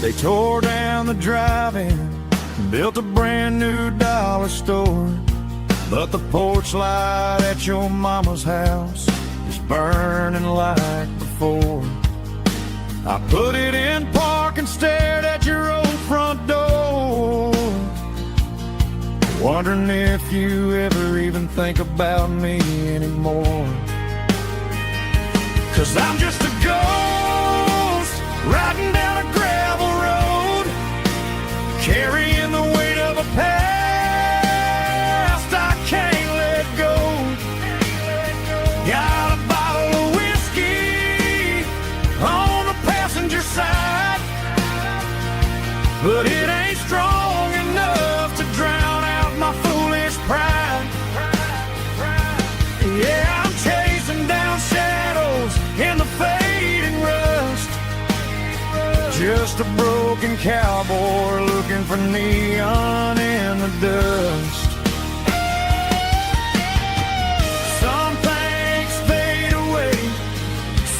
They tore down the drive-in, built a brand new dollar store, but the porch light at your mama's house is burning like before. I put it in park and stared at your old front door, wondering if you ever even think about me anymore. 'Cause I'm just a ghost riding down a gravel road, carrying the weight of a past I can't let go. Got a bottle of whiskey on the passenger side, but it ain't strong enough to drown out my foolish pride. Yeah, I'm chasing down shadows in the fading rust, just a broken cowboy looking for neon in the dust. Some things fade away,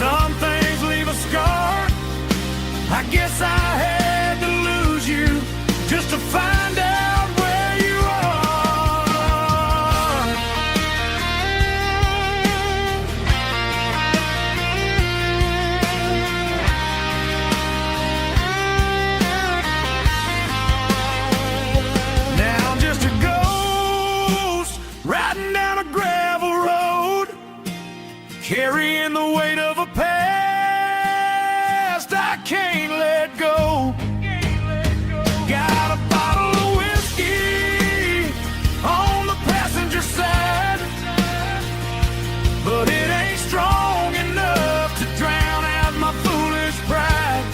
some things leave a scar. I guess I had to lose you just to find out where you are. Now I'm just a ghost riding down a gravel road, carrying the weight of a past I can't let go. Got a bottle of whiskey on the passenger side, but it ain't strong enough to drown out my foolish pride.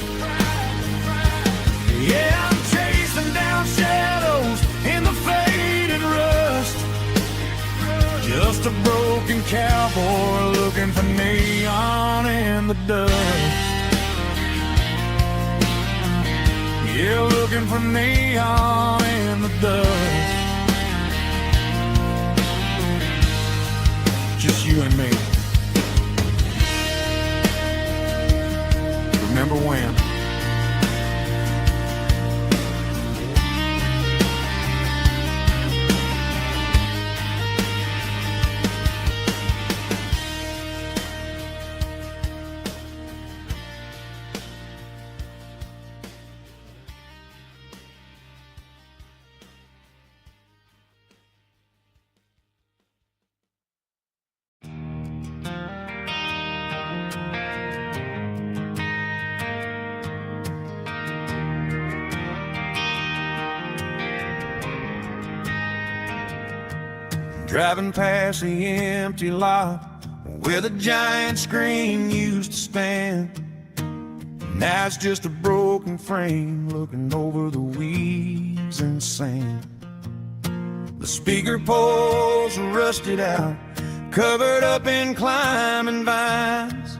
Yeah, I'm chasing down shadows in the fading rust, just a broken cowboy looking for neon in the dust. Yeah, looking for neon in the dust. Just you and me. Remember when? Driving past the empty lot where the giant screen used to stand. Now it's just a broken frame looking over the weeds and sand. The speaker poles are rusted out, covered up in climbing vines.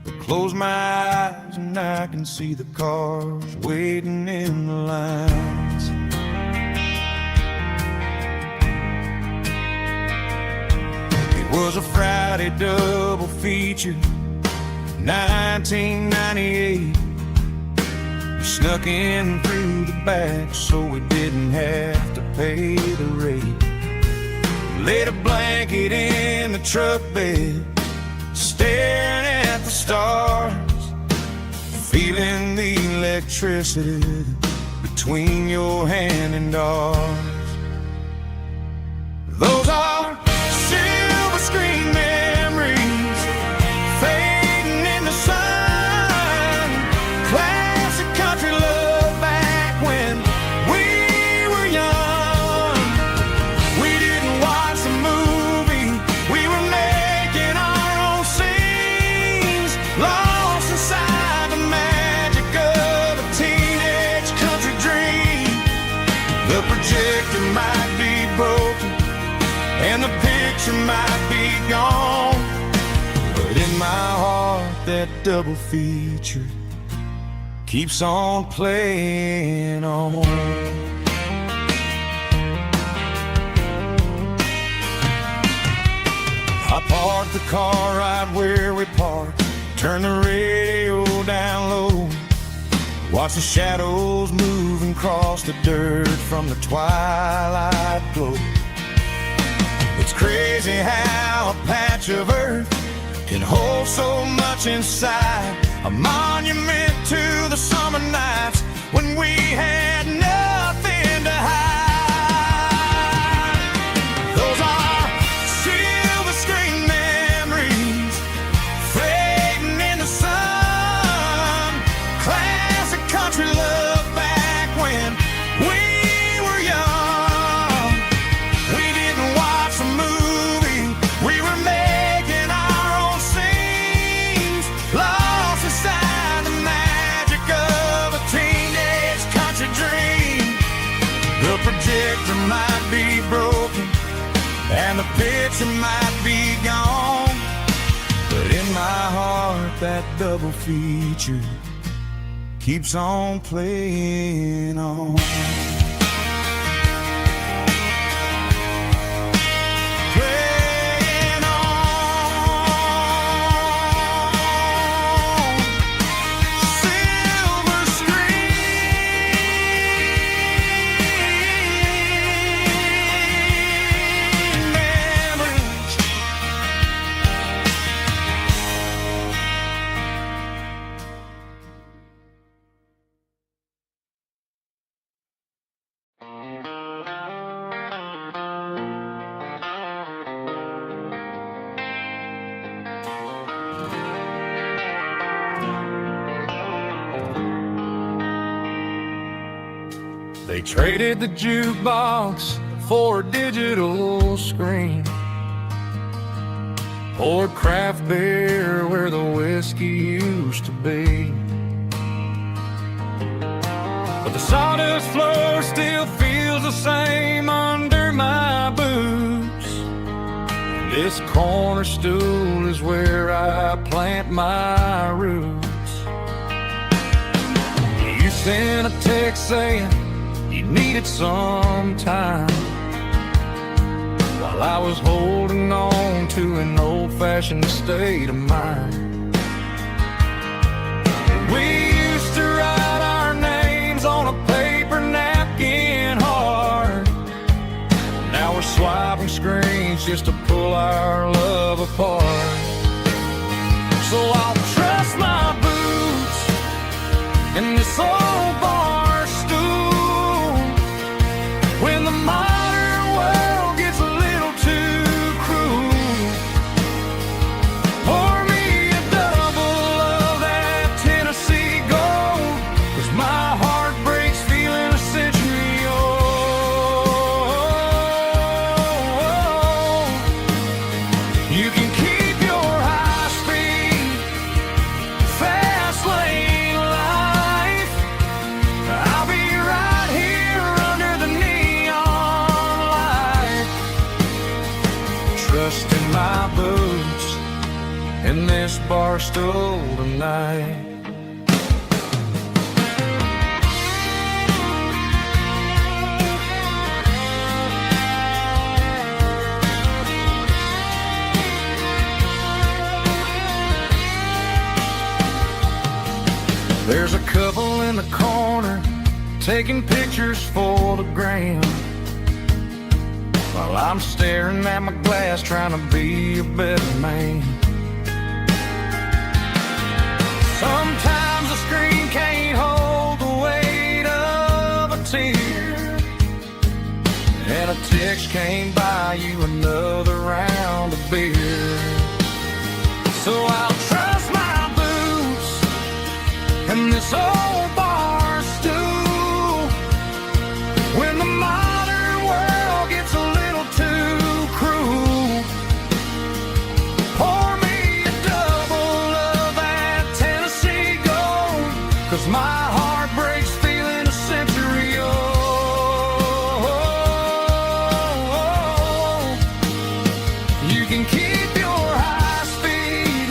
I close my eyes and I can see the cars waiting in the lines. It was a Friday double feature, 1998. We snuck in through the back so we didn't have to pay the rate. Laid a blanket in the truck bed, staring at the stars, feeling the electricity between your hand and ours. Those are silver screen memories, fade lost inside the magic of a teenage country dream. The projector might be broken and the picture might be gone, but in my heart that double feature keeps on playing on. I parked the car right where we parked, turn the radio down low, watch the shadows moving across the dirt from the twilight glow. It's crazy how a patch of earth can hold so much inside, a monument to the summer nights when we had nothing to hide. Those are silver screen memories fading in the sun, classic country love back when we were young. We didn't watch a movie, we were making our own scenes, lost inside the magic of a teenage country dream. The projector might be broken and the picture might be gone, but in my heart that double feature keeps on playing on. Playing on. Silver screen memories. They traded the jukebox for a digital screen, poured craft beer where the whiskey used to be. But the sawdust floor still feels the same under my boots. This corner stool is where I plant my roots. You sent a text saying you needed some time, while I was holding on to an old-fashioned state of mind. We used to write our names on a paper napkin hard. Now we're swiping screens just to pull our love apart. So I'll trust my boots and this old bar stool when the modern world gets a little too cruel. Pour me a double of that Tennessee Gold, 'cause my heart breaks feeling a century old. You can keep your high-speed, fast lane life. I'll be right here under the neon light, trusting my boots in this bar stool tonight. There's a couple in the corner taking pictures for the gram, while I'm staring at my glass trying to be a better man. Sometimes the screen can't hold the weight of a tear, and a text can't buy you another round of beer. So I'll trust my boots and this old bar stool when the modern world gets a little too cruel. Pour me a double of that 'cause my heart breaks feeling a century old. You can keep your high speed,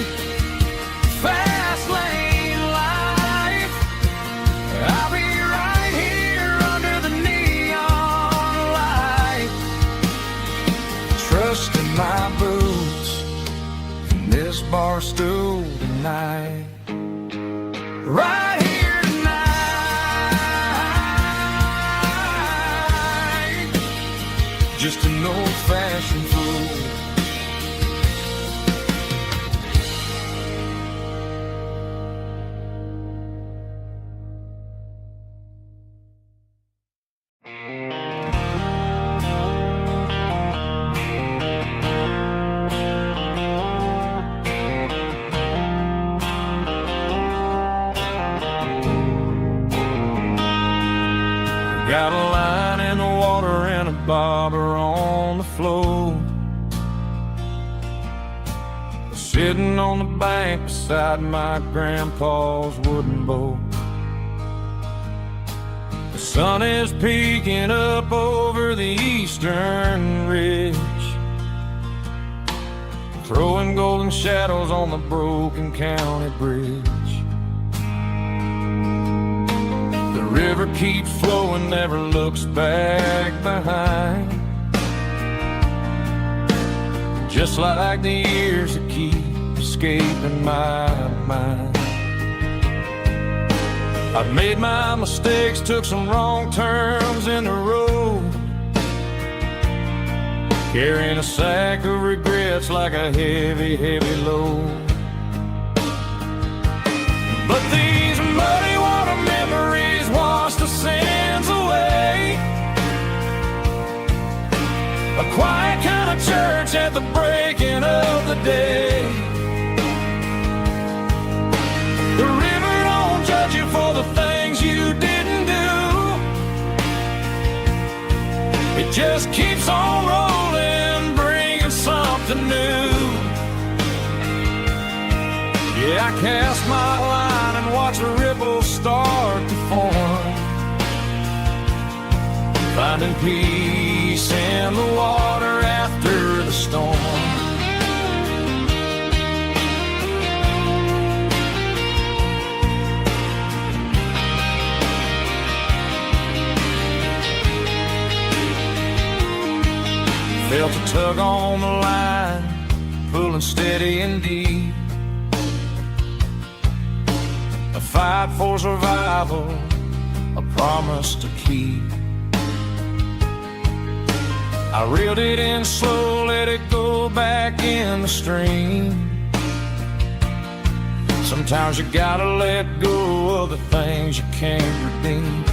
fast lane life. I'll be right here under the neon light, trusting my boots in this bar stool tonight. Right here tonight, just an old-fashioned fool. Got a line in the water and a bobber on the floor, sitting on the bank beside my grandpa's wooden boat. The sun is peeking up over the eastern ridge, throwing golden shadows on the broken county bridge. The river keeps flowing, never looks back behind, just like the years that keep escaping my mind. I've made my mistakes, took some wrong turns in the road, carrying a sack of regrets like a heavy, heavy load. But these muddy water memories wash the sins away. A quiet kind of church at the breaking of the day. The river don't judge you for the things you didn't do. It just keeps on rolling, bringing something new. Yeah, I cast my line and watch a ripple start to form, finding peace in the water after the storm. Felt a tug on the line, pulling steady and deep. A fight for survival, a promise to keep. I reeled it in slow, let it go back in the stream. Sometimes you gotta let go of the things you can't redeem.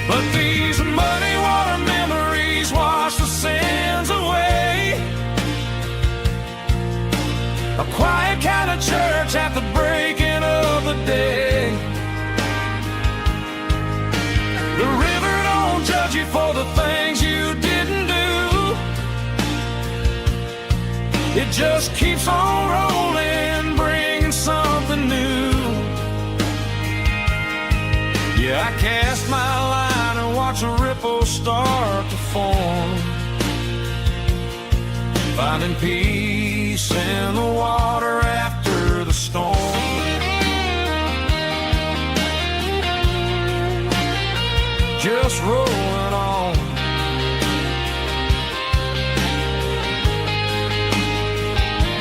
But these muddy water memories wash the sins away. A quiet kind of church at the breaking of the day. The river don't judge you for the things you didn't do. It just keeps on rolling, bringing something new. Yeah, I cast my line and watch a ripple start to form, finding peace in the water after the storm. Just rolling on.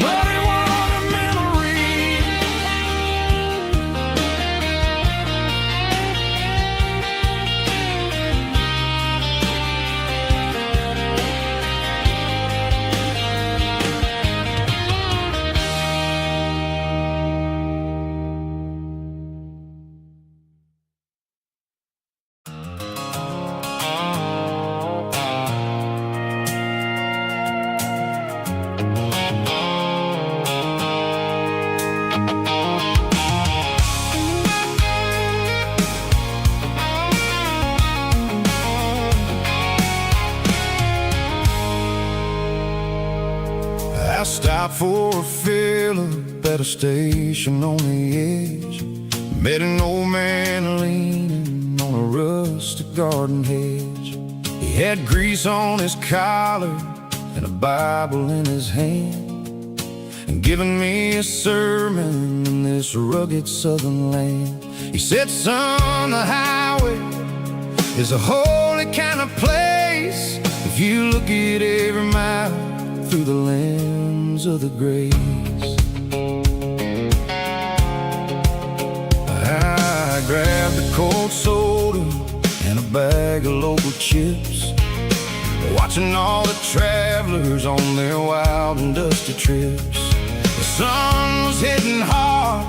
Muddy water memories. I stopped for a fill of at a station on the edge. Met an old man leaning on a rustic garden hedge. He had grease on his collar and a Bible in his hand, and giving me a sermon in this rugged southern land. He said, son, the highway is a holy kind of place if you look at every mile through the lens of the grace. I grabbed a cold soda and a bag of local chips, watching all the travelers on their wild and dusty trips. The sun was hitting hard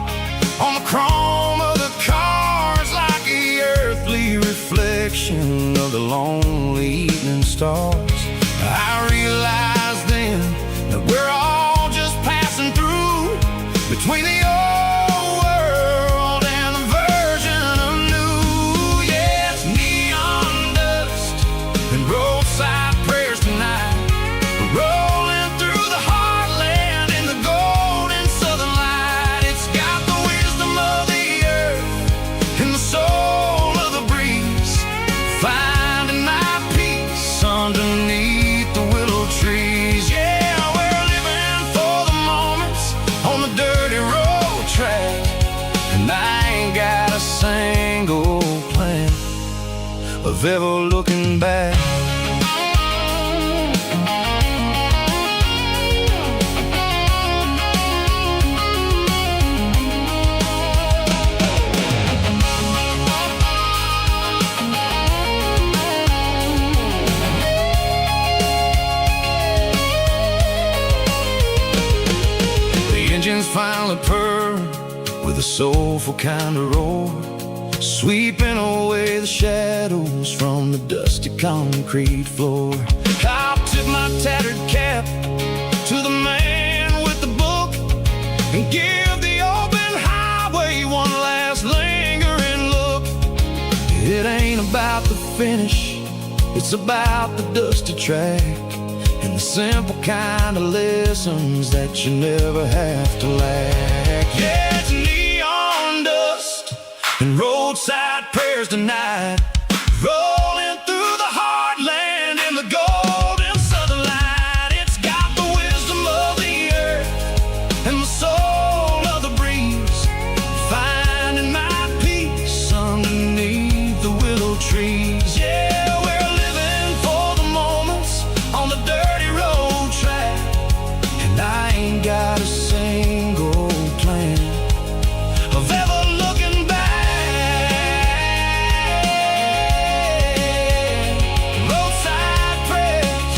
on the chrome of the cars, like the earthly reflection of the lonely evening stars. I realized then that we're all just passing through between the old world and the version of new. Yeah, it's neon dust and roadside prayers tonight. We're rolling through the heartland in the golden southern light. It's got the wisdom of the earth and the soul of the breeze, finding my peace underneath the willow trees. Yeah, we're living for the moments on the dirty road track, and I ain't got a single plan of ever looking back. Engines finally purr with a soulful kind of roar, sweeping away the shadows from the dusty concrete floor. I'll tip my tattered cap to the man with the book and give the open highway one last lingering look. It ain't about the finish, it's about the dusty track and the simple kind of lessons that you never have to lack. Yeah, it's neon dust and roadside prayers tonight, rolling through the heartland in the golden southern light. It's got the wisdom of the earth and the soul of the breeze, finding my peace underneath the willow trees. Yeah, we're living for the moments on the dirty road track, and I ain't got a single plan of ever looking back. Roadside prayers,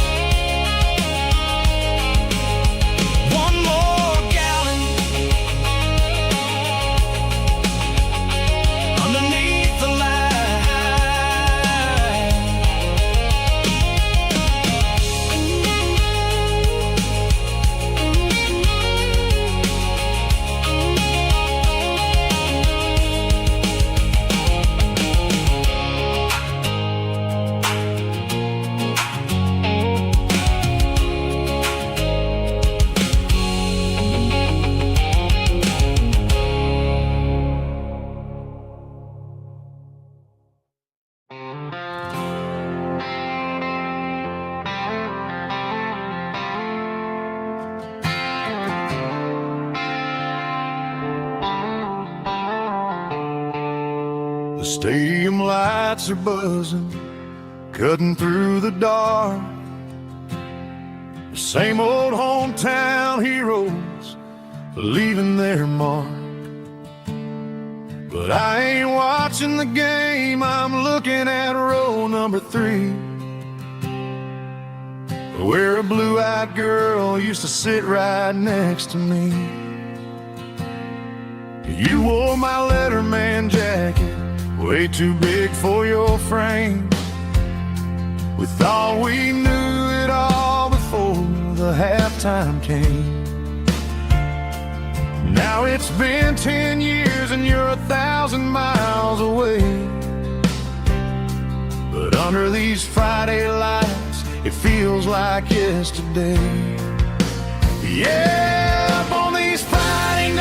one more gallon underneath the light. The stadium lights are buzzing, cutting through the dark. The same old hometown heroes leaving their mark. But I ain't watching the game, I'm looking at row number 3, where a blue-eyed girl used to sit right next to me. You wore my Letterman jacket, way too big for your frame. We thought we knew it all before the halftime came. Now it's been 10 years and you're 1,000 miles away. But under these Friday lights, it feels like yesterday. Yeah, up on these Friday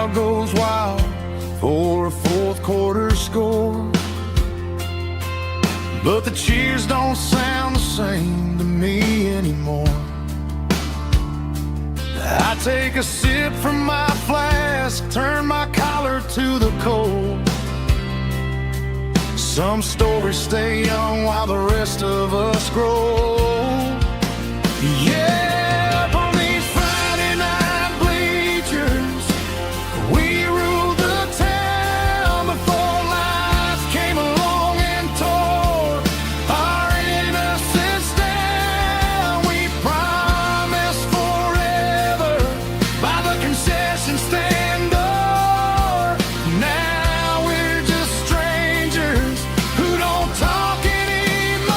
crowd goes wild for a fourth quarter score. But the cheers don't sound the same to me anymore. I take a sip from my flask, turn my collar to the cold. Some stories stay young while the rest of us grow. Yeah, up on these Friday night bleachers, we ruled the town before life came along and tore our innocence down. We promised forever by the concession stand door. Now we're just strangers who don't talk anymore.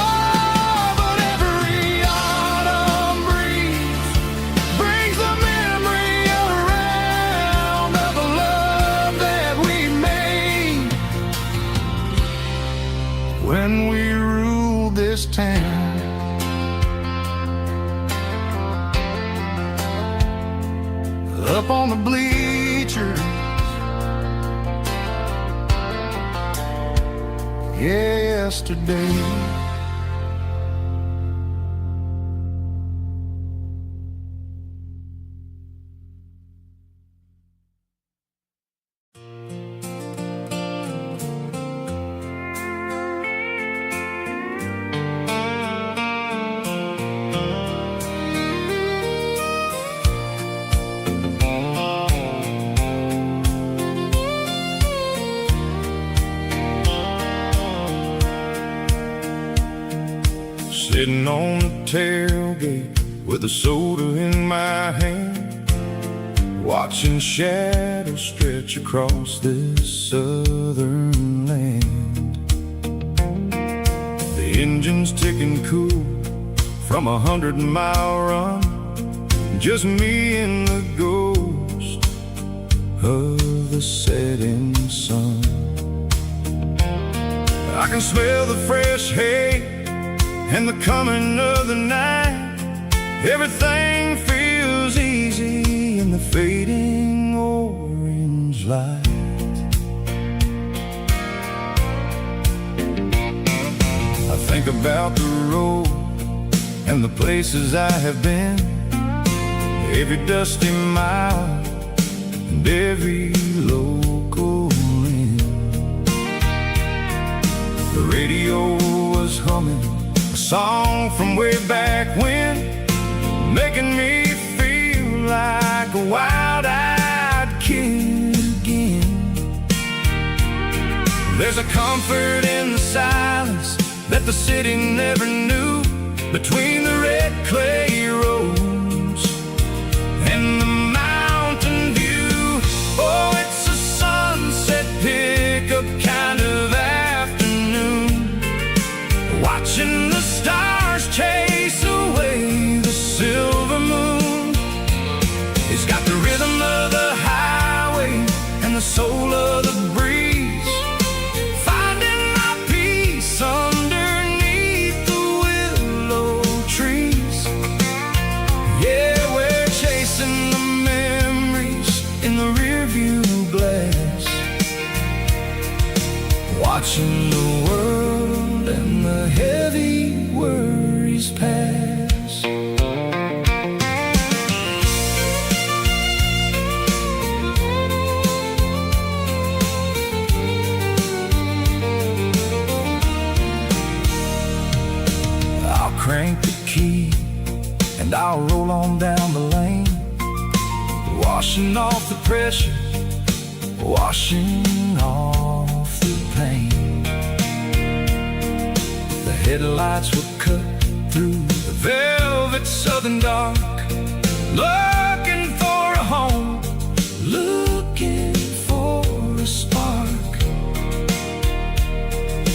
But every autumn breeze brings the memory around of the love that we made when we ruled this town. Up on the bleachers, yesterday. Sitting on the tailgate with a soda in my hand, watching shadows stretch across this southern land. The engine's ticking cool from 100-mile run, just me and the ghost of the setting sun. I can smell the fresh hay and the coming of the night. Everything feels easy in the fading orange light. I think about the road and the places I have been, every dusty mile and every local inn. The radio was humming a song from way back when, making me feel like a wild-eyed kid again. There's a comfort in the silence that the city never knew, between the red clay roads and the mountain view. Oh, it's a sunset pickup kind of afternoon, watching the stars chase away the silver moon. It's got the rhythm of the highway and the soul of the breeze, finding my peace underneath the willow trees. Yeah, we're chasing the memories in the rearview glass, watching the world and the heavy worries pass. I'll crank the key and I'll roll on down the lane, washing off the pressure, washing off the pain. The headlights were cut through the velvet southern dark, looking for a home, looking for a spark.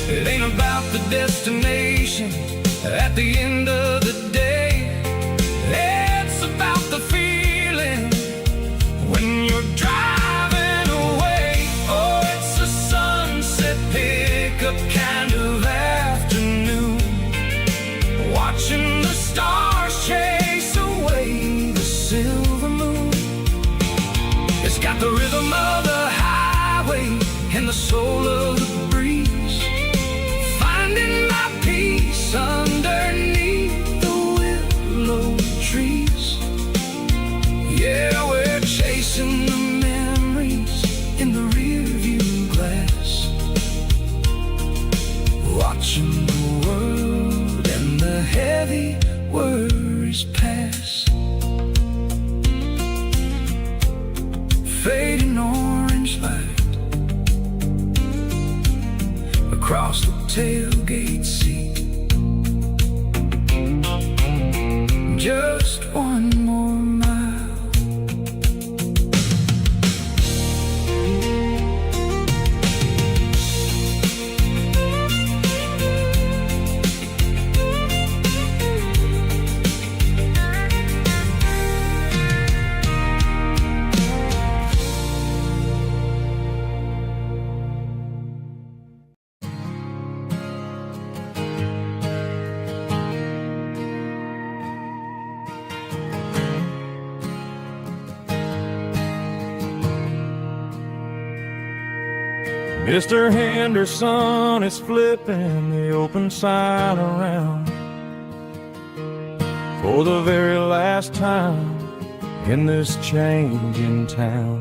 It ain't about the destination at the end of the day, it's about the feeling when you're driving away. Oh, it's a sunset pickup kind of afternoon, watching the stars chase away the silver moon. It's Got the rhythm of the highway and the soul of the breeze, finding my peace underneath the willow trees. Yeah, we're chasing the memories in the rearview glass, watching the world and the heavy worries pass. Fading orange light across the tailgate seat. Just one more mile. Mr. Henderson is flipping the open sign around for the very last time in this changing town.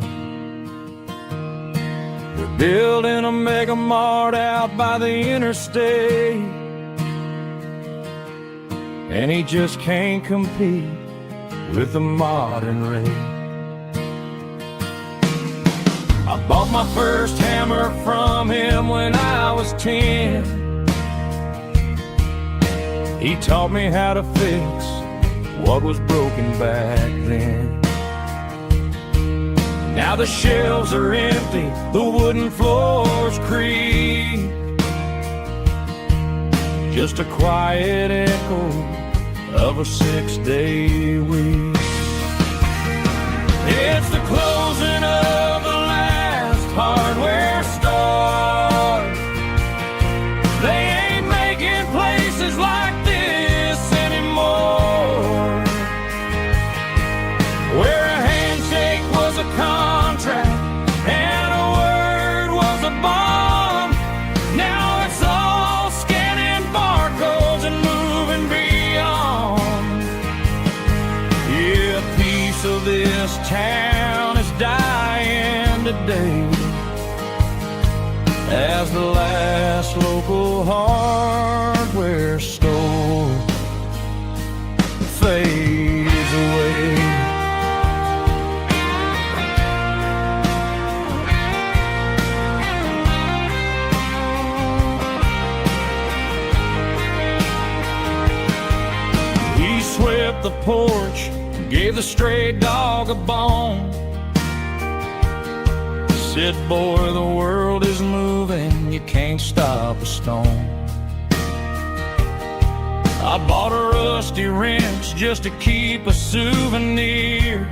They're building a mega mart out by the interstate, and he just can't compete with the modern rate. I bought my first hammer from him when I was 10. He taught me how to fix what was broken back then. Now the shelves are empty, the wooden floors creak, just a quiet echo of a 6-day week. It's the closing of the hardware store. They ain't making places like this anymore, where a handshake was a contract and a word was a bond. Now it's all scanning barcodes and moving beyond. Yeah, a piece of this town is dying today as the last local hardware store fades away. He swept the porch, gave the stray dog a bone, said, boy, the world is moving, you can't stop a stone. I bought a rusty wrench just to keep a souvenir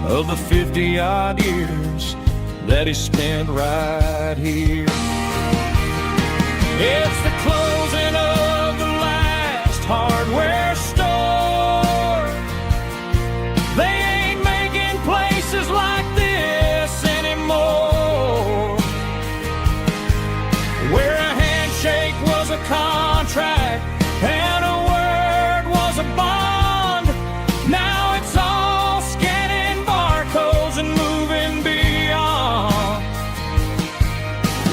of the 50-odd years that he spent right here. It's the closing of the last hardware store. They ain't making places like this anymore, where a handshake was a contract and a word was a bond. Now it's all scanning barcodes and moving beyond.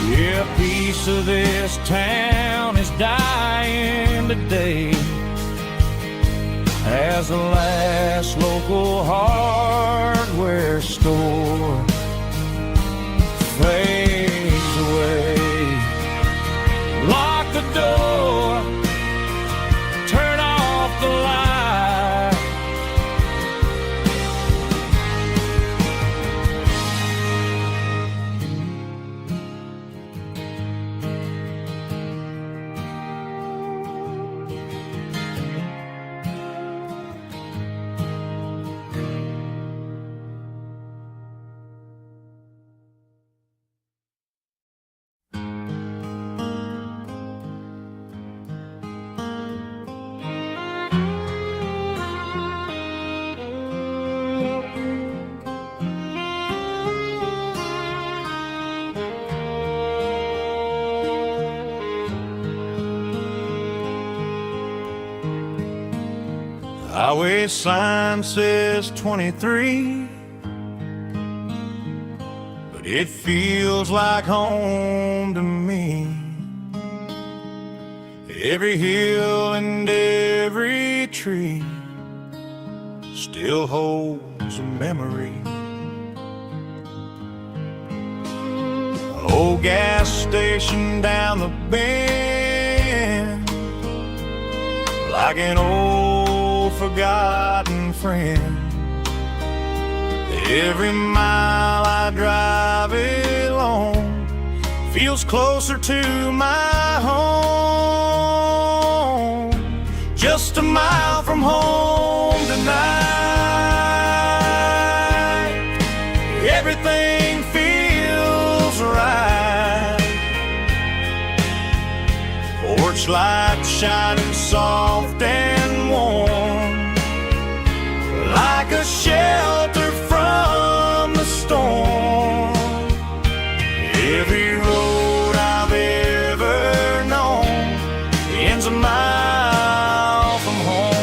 Yeah, a piece of this town is dying today as the last local hardware store fades away. Lock the door, turn off the light. highway sign says 23, but it feels like home to me. Every hill and every tree still holds a memory. Old gas station down the bend, like an old forgotten friend. Every mile I drive it alone feels closer to my home. Just a mile from home tonight, everything feels right. Porch light shining soft and warm, like a shelter from the storm. Every road I've ever known ends a mile from home.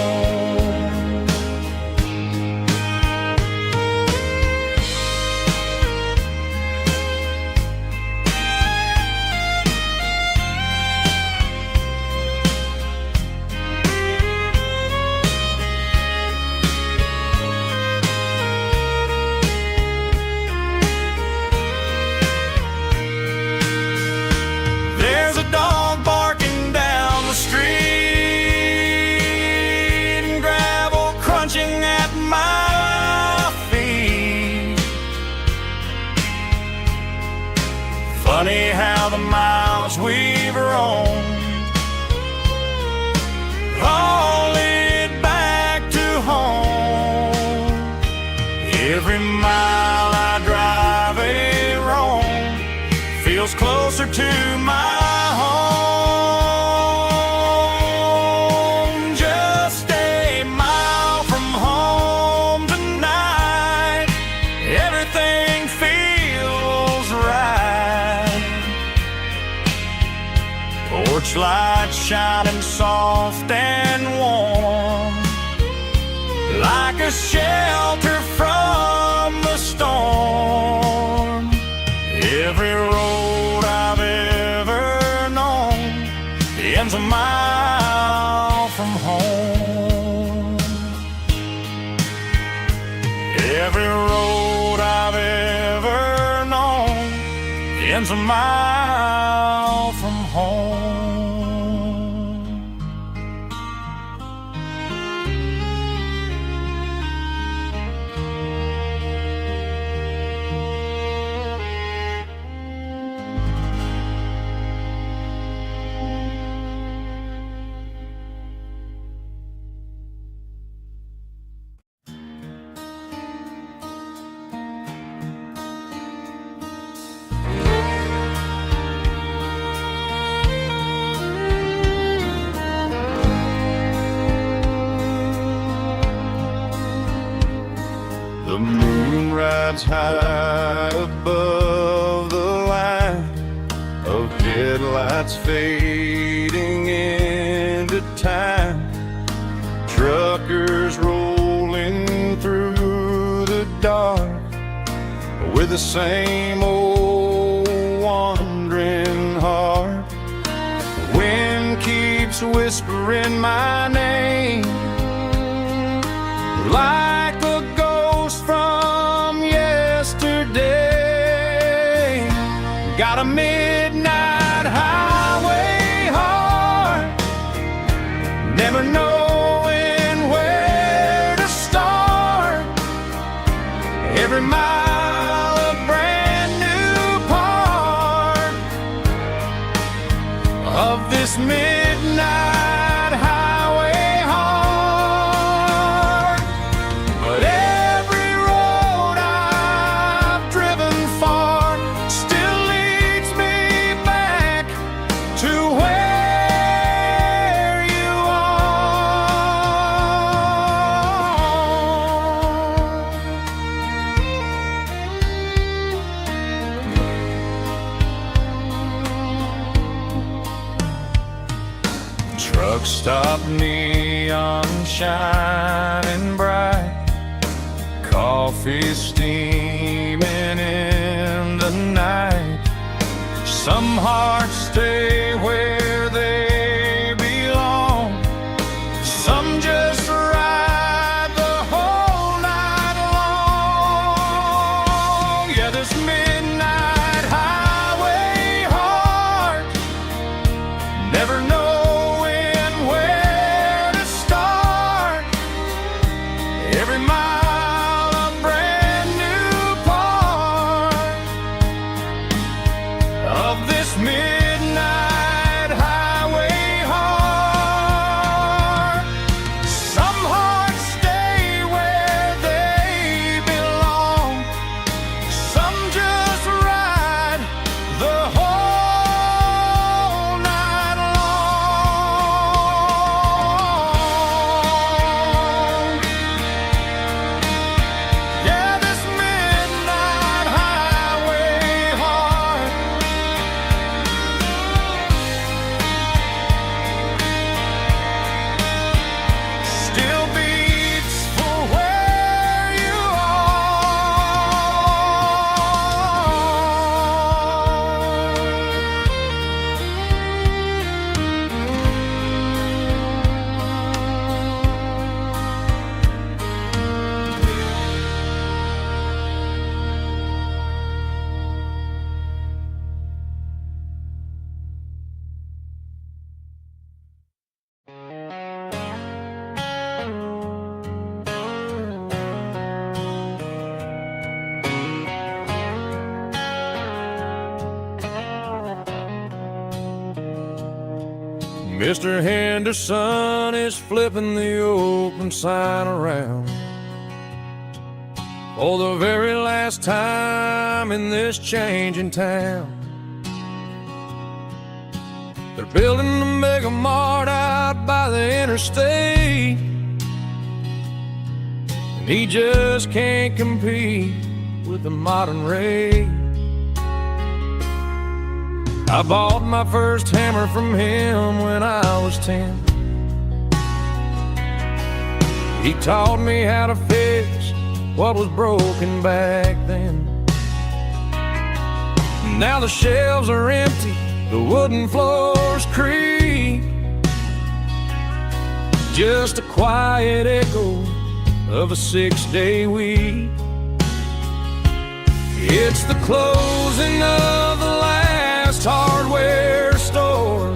There's a dog barking down the street, and gravel crunching at my feet. Funny how the miles we've roamed all lead back to home. Every mile I drive a roam feels closer to my home. Just a mile from home tonight, everything feels right. Porch light shining soft and warm, like a shelter from the storm. Every road I've ever known ends a mile from home. Every road I've ever known ends a mile from home. The moon rides high above the line of headlights fading into time. Truckers rolling through the dark with the same old wandering heart. The wind keeps whispering my name like a ghost from yesterday. Got a midnight highway heart, never knowing where to start. Every mile a brand new part of this midnight highway heart. But every road I've driven far still leads me back to where you are. Truck stop, neon sun shining bright, coffee steaming in the night. Some hearts stay where they belong, some just ride the whole night long. Yeah, this midnight highway heart, never knowing where to start. Every mile a brand new part of this midnight highway heart. Some hearts stay where they belong, some just ride the whole night long. Yeah, this midnight highway heart still beats for where you Mr. Henderson is flipping the open sign around for the very last time in this changing town. They're building a mega mart out by the interstate, and he just can't compete with the modern rate. I bought my first hammer from him when I was 10. He taught me how to fix what was broken back then. Now the shelves are empty, the wooden floors creak, just a quiet echo of a 6-day week. It's the closing of the last hardware store.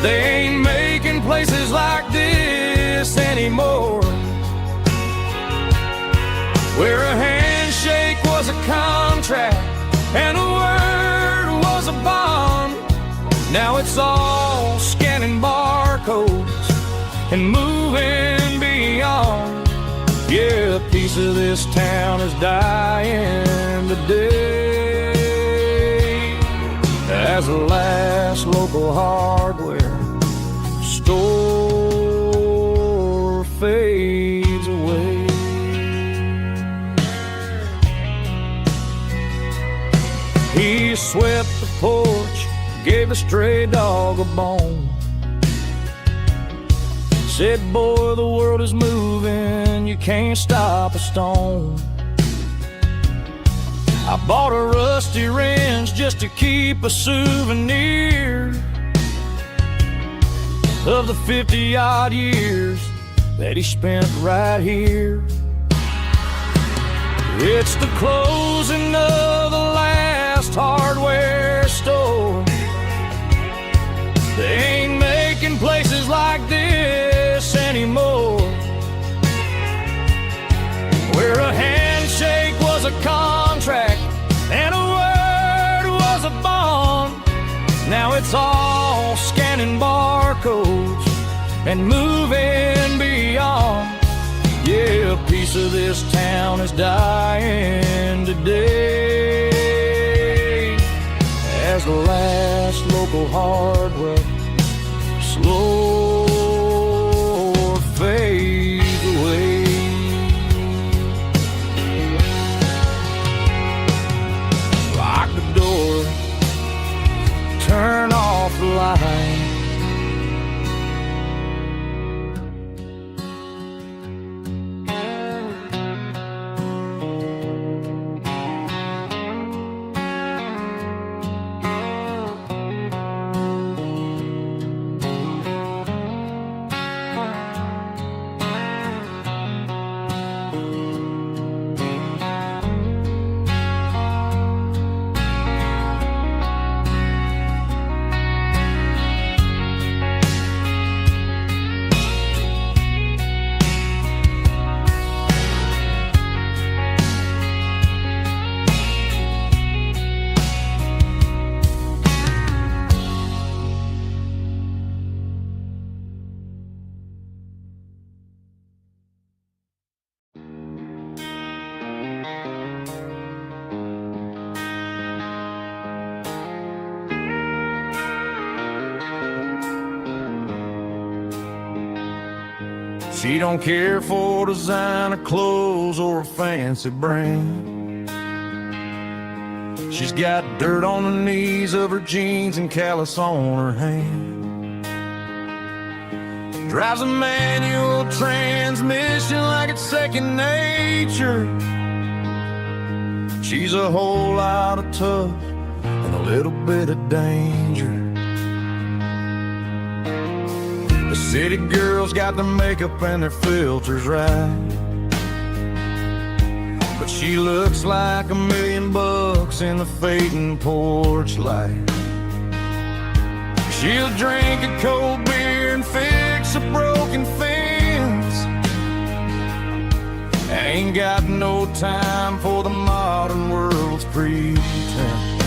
They ain't making places like this anymore, where a handshake was a contract and a word was a bond. Now it's all scanning barcodes and moving beyond. Yeah, a piece of this town is dying today as the last local hardware store fades away. He swept the porch, gave a stray dog a bone, said, boy, the world is moving, you can't stop a stone. I bought a rusty wrench just to keep a souvenir of the 50-odd years that he spent right here. It's the closing of the last hardware store. They ain't making places like this anymore, where a handshake was a contract and a word was a bond. Now it's all scanning barcodes and moving beyond. Yeah, a piece of this town is dying today as the last local hardware slow fades away. Lock the door, turn off the light, She don't care for designer clothes or a fancy brand. She's got dirt on the knees of her jeans and callus on her hand. Drives a manual transmission like it's second nature. She's a whole lot of tough and a little bit of danger. The city girls got their makeup and their filters right, but she looks like $1,000,000 in the fading porch light. She'll drink a cold beer and fix a broken fence. Ain't got no time for the modern world's pretense.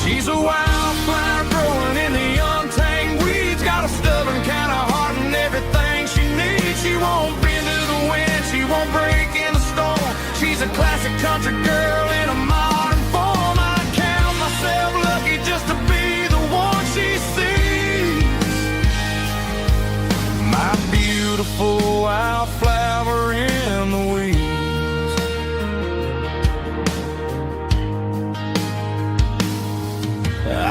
She's a wildflower growing in the untamed weeds. Got a stubborn kind of heart and everything she needs. She won't bend to the wind, she won't break in the storm. She's a classic country girl in a modern form. I count myself lucky just to be the one she sees. My beautiful wildflower in the weeds.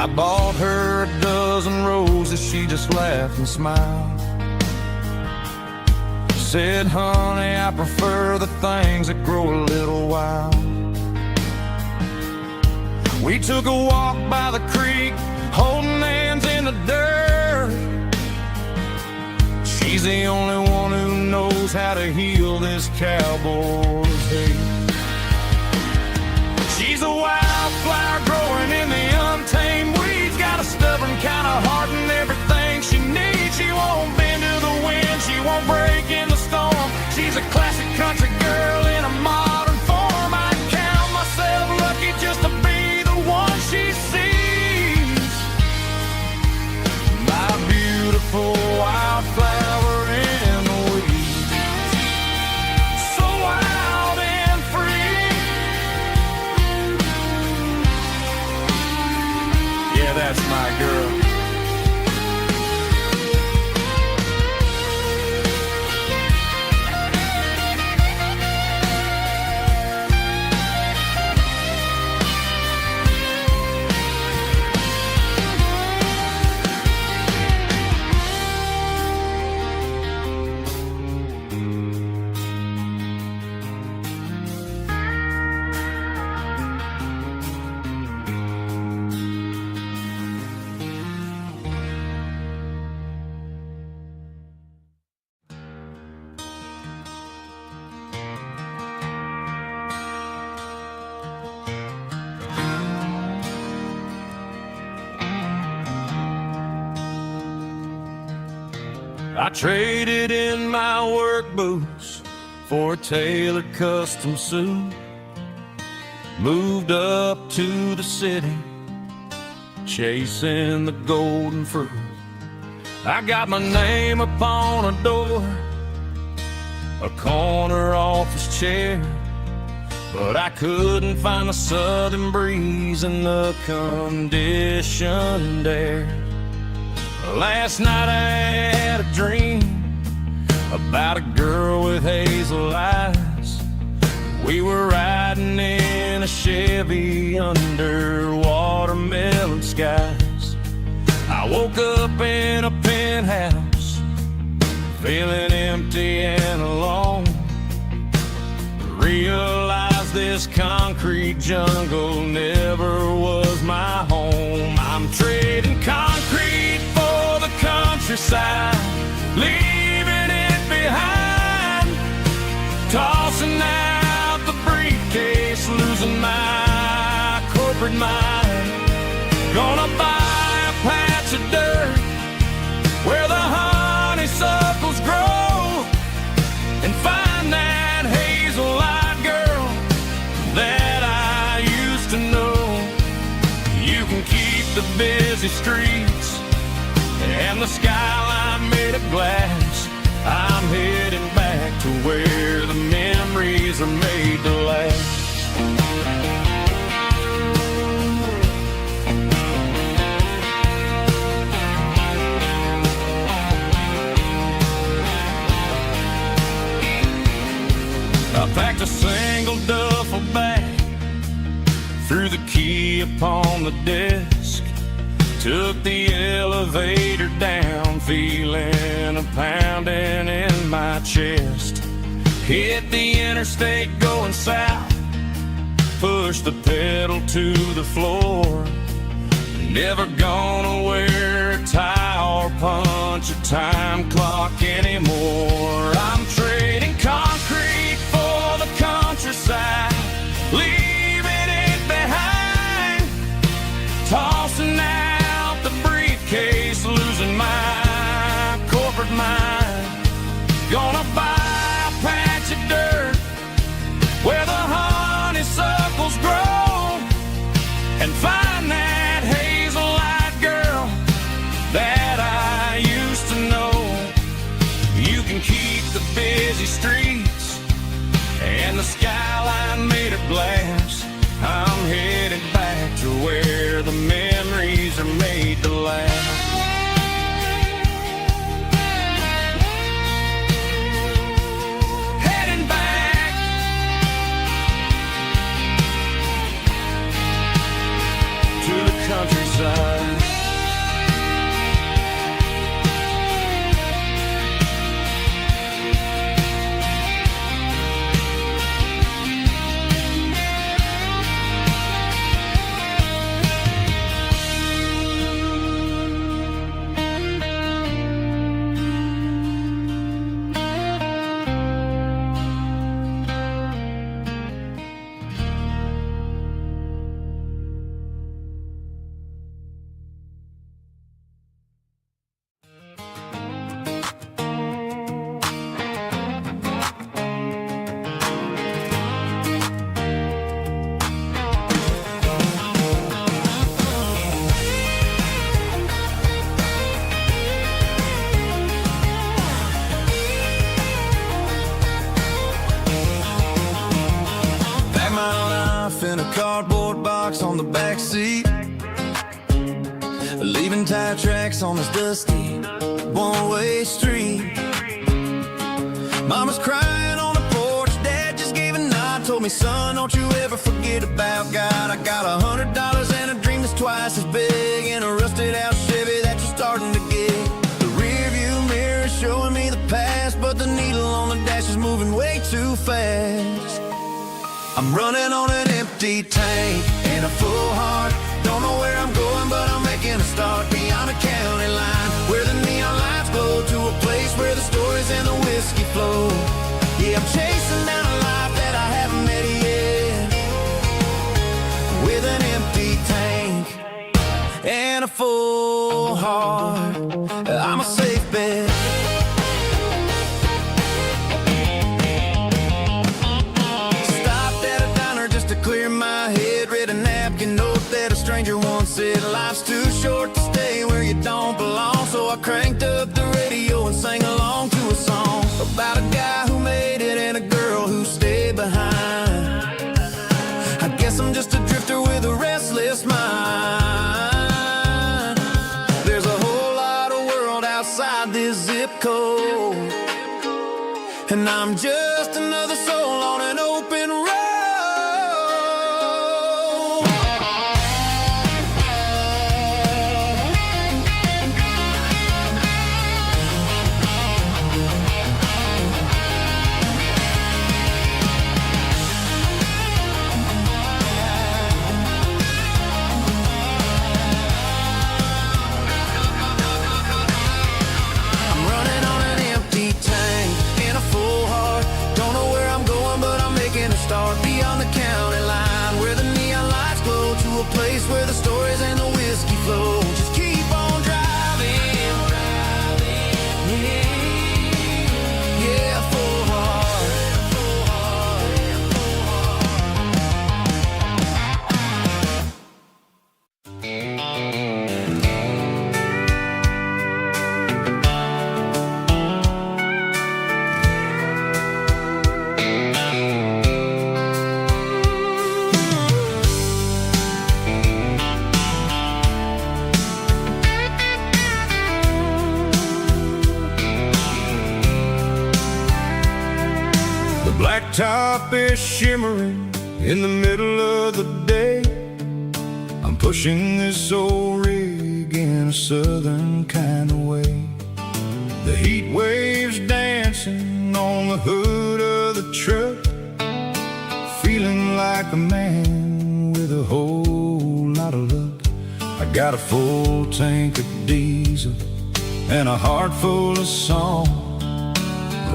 I bought her a dozen roses, she just laughed and smiled. Said, honey, I prefer the things that grow a little wild. We took a walk by the creek, holding hands in the dirt. She's the only one who knows how to heal this cowboy's hate. She's a wildflower growing in the untamed weeds. Got a stubborn kind of heart and everything she needs. She won't bend to the wind, she won't break in the storm. She's a classic country girl in a modern form. I count myself lucky just to be the one she sees. My beautiful wildflower in the weeds. So wild and free. Yeah, that's my girl. I traded in my work boots for a tailored custom suit. Moved up to the city, chasing the golden fruit. I got my name upon a door, a corner office chair, but I couldn't find the southern breeze in the conditioned air. Last night I had a dream about a girl with hazel eyes. We were riding in a Chevy under watermelon skies. I woke up in a penthouse, feeling empty and alone. Realized this concrete jungle never was my home. I'm trading concrete for the countryside, leaving it behind. Tossing out the briefcase, losing my corporate mind. Gonna buy a patch of dirt where the honeysuckles grow, and find that hazel-eyed girl that I used to know. You can keep the busy streets and the skyline made of glass. I'm heading back to where the memories are made to last. packed a single duffel bag, threw the key upon the desk, took the elevator down, feeling a pounding in my chest. Hit the interstate going south, pushed the pedal to the floor. Never gonna wear a tie or punch a time clock anymore. I'm trading concrete for the countryside, leaving it behind, tossing out the briefcase, losing my corporate mind. Gonna buy a patch of dirt where the honeysuckles grow and find that hazel-eyed girl that I used to know. You can keep the busy streets and the skyline made of glass. I'm headed back to where the memories are made to last. Heading back to the countryside. In a cardboard box on the back seat, leaving tire tracks on this dusty one-way street. Mama's crying on the porch, Dad just gave a nod, told me, son, don't you ever forget about God. I got $100 and a dream that's twice as big, in a rusted out Chevy that you're starting to get. The rear view mirror is showing me the past, but the needle on the dash is moving way too fast. I'm running on an empty tank and a full heart. Don't know where I'm going, but I'm making a start beyond a county line, where the neon lights glow, to a place where the stories and the whiskey flow. Yeah, I'm chasing down a life that I haven't met yet, with an empty tank and a full heart. I'm a safe bet. Clear my head, read a napkin note that a stranger once said, life's too short to stay where you don't belong. So I cranked up the radio and sang along to a song about a guy who made it and a girl who stayed behind. I guess I'm just a drifter with a restless mind. There's a whole lot of world outside this zip code, and I'm just another soul on an open road. I'm running on an empty tank and a full heart. Don't know where I'm going, blacktop is shimmering in the middle of the day. I'm pushing this old rig in a southern kind of way. The heat waves dancing on the hood of the truck, feeling like a man with a whole lot of luck. I got a full tank of diesel and a heart full of song,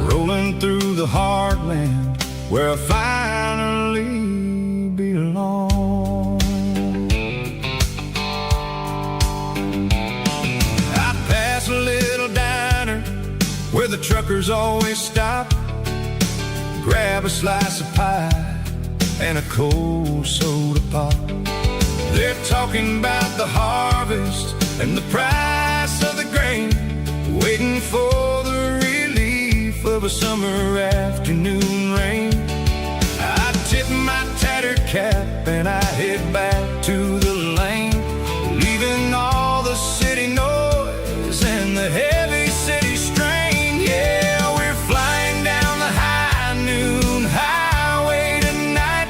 rolling through the heartland where I finally belong. I pass a little diner where the truckers always stop, grab a slice of pie and a cold soda pop. They're talking about the harvest and the price of the grain, waiting for the relief of a summer afternoon rain. I tip my tattered cap and I head back to the lane, leaving all the city noise and the heavy city strain. Yeah, we're flying down the high noon highway tonight,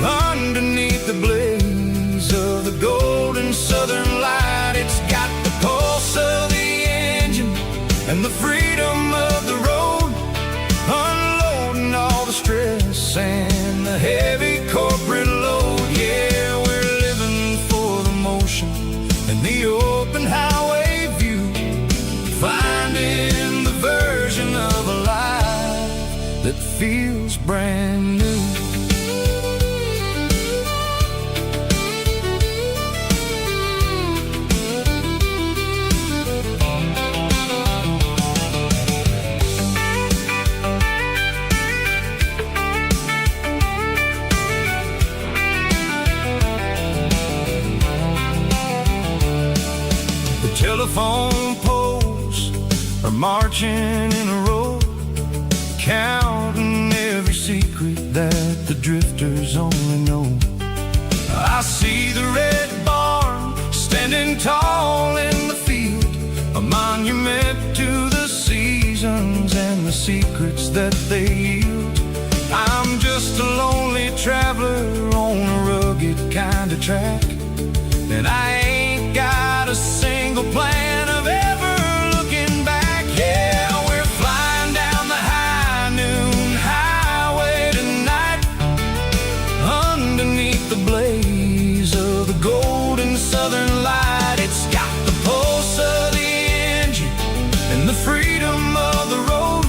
underneath the blaze of the golden southern light. It's got the pulse of the engine and the freedom of the road, unloading all the stress and the heavy corporate load. Yeah, we're living for the motion and the open highway view, finding the version of a life that feels brand new. Telephone poles are marching in a row, counting every secret that the drifters only know. I see the red barn standing tall in the field, a monument to the seasons and the secrets that they yield. I'm just a lonely traveler on a rugged kind of track, and I ain't got a single plan of ever looking back. Yeah, we're flying down the high noon highway tonight, underneath the blaze of the golden southern light. It's got the pulse of the engine and the freedom of the road,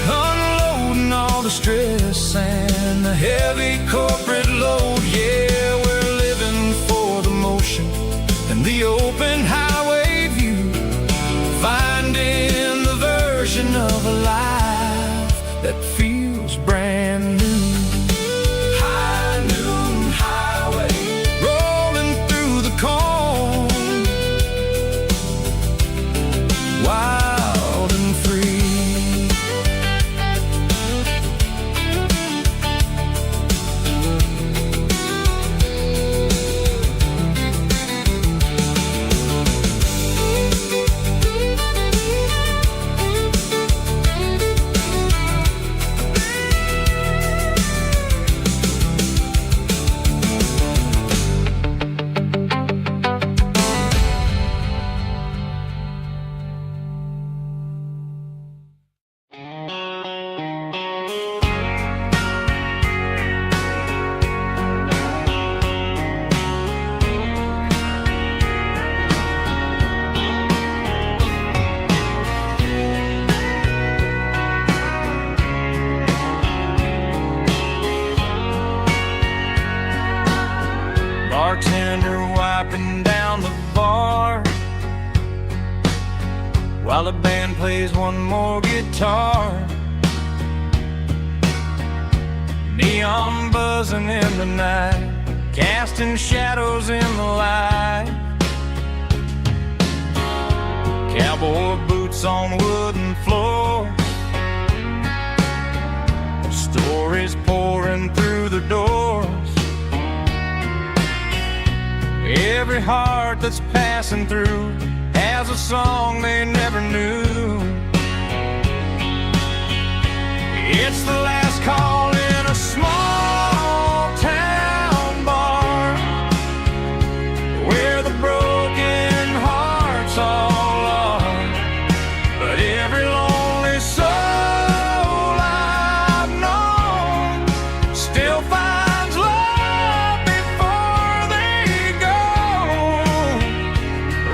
unloading all the stress and the heavy corporate load. Yeah, we're living for the motion and the open highway view, finding the version of a life that feels brand new. High noon highway, rolling through the corn, wild and free. Bartender wiping down the bar while the band plays one more guitar. Neon buzzing in the night, casting shadows in the light. Cowboy boots on wooden floors, stories pouring through the doors. Every heart that's passing through has a song they never knew. It's the last call in a small town bar where the broken hearts all are. But every lonely soul I've known still finds love before they go.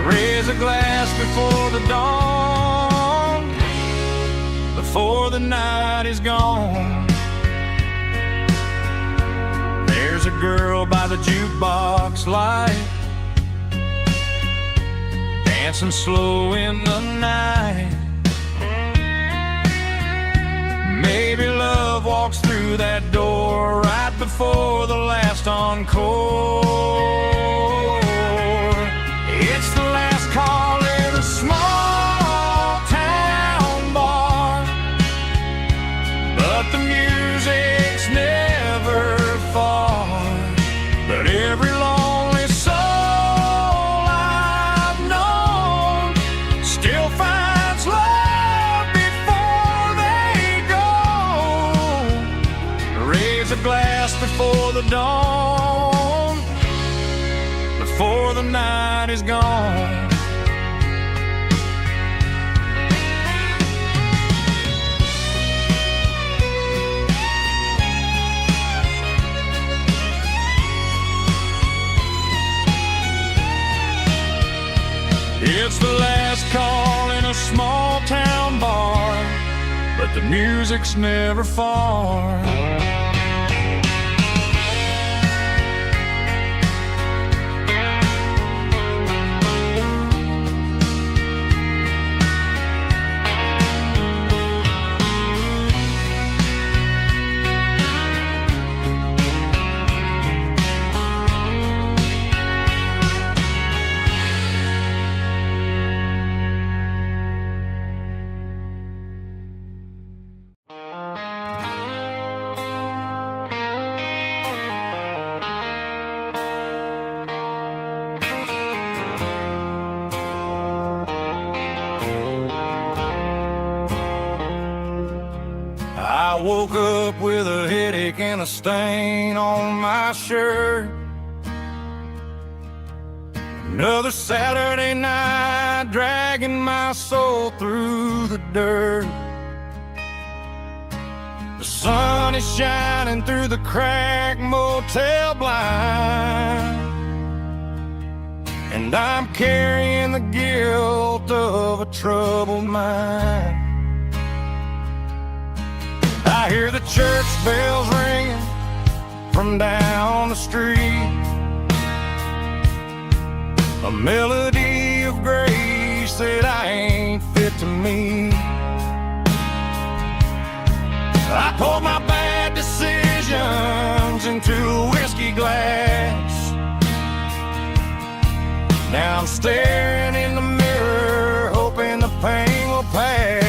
Raise a glass before the dawn, before the night is gone. There's a girl by the jukebox light, dancing slow in the night. Maybe love walks through that door right before the last encore. It's the last call in a small town bar, but the music's never far. But every lonely soul I've known still finds love before they go. Raise a glass before the dawn, before the night is gone. It's the last call in a small town bar, but the music's never far. I woke up with a headache and a stain on my shirt. Another Saturday night dragging my soul through the dirt. The sun is shining through the cracked motel blind, and I'm carrying the guilt of a troubled mind. I hear the church bells ringing from down the street, a melody of grace that I ain't fit to meet. I poured my bad decisions into a whiskey glass. Now I'm staring in the mirror, hoping the pain will pass.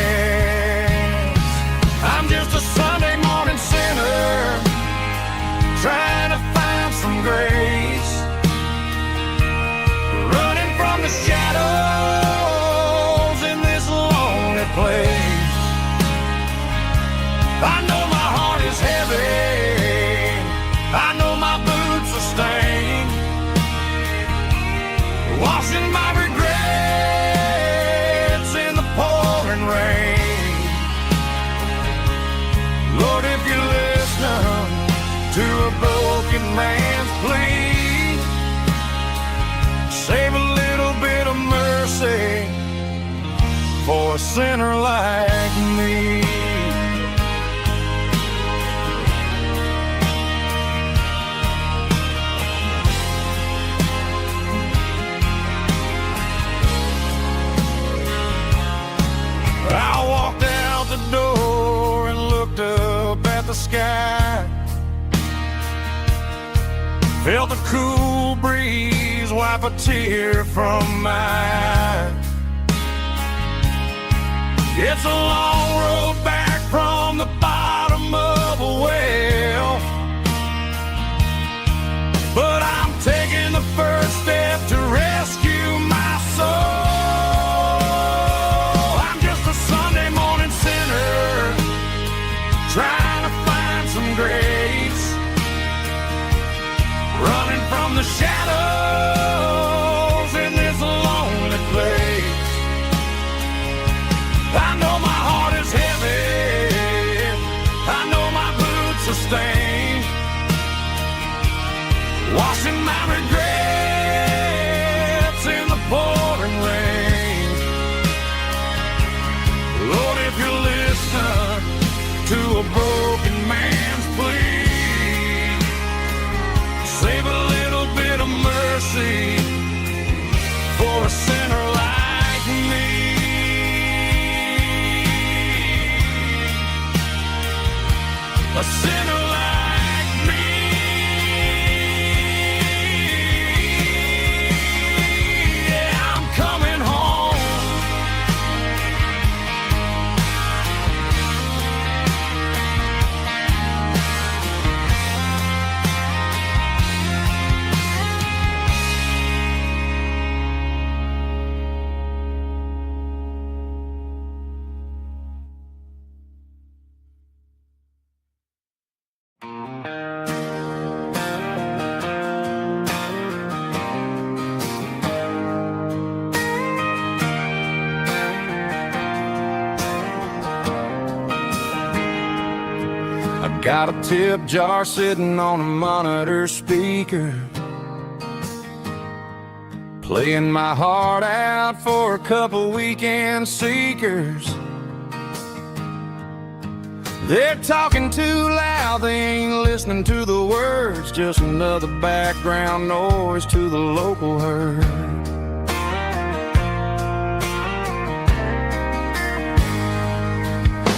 I'm just a Sunday morning sinner, trying to find some grace, running from the shadows in this lonely place. I know my heart is heavy, I know my boots are stained, washing my regrets in the pouring rain. Lord, if you're listening to a broken man's plea, save a little bit of mercy for a sinner like me. I walked out the door and looked up at the sky, felt the cool breeze wipe a tear from my eye. It's a long road back from the bottom of a well, but I'm taking the first step to rescue my soul. I'm just a Sunday morning sinner, trying running from the shadows in this lonely place. I know my heart is heavy, I know my boots are stained, washing my regrets in the pouring rain. Lord, if you listen to a broken man's plea, save a little bit of mercy for a sinner like me. A sinner like me. Yeah, I'm coming home. Got a tip jar sitting on a monitor speaker, playing my heart out for a couple weekend seekers. They're talking too loud, they ain't listening to the words, just another background noise to the local herd.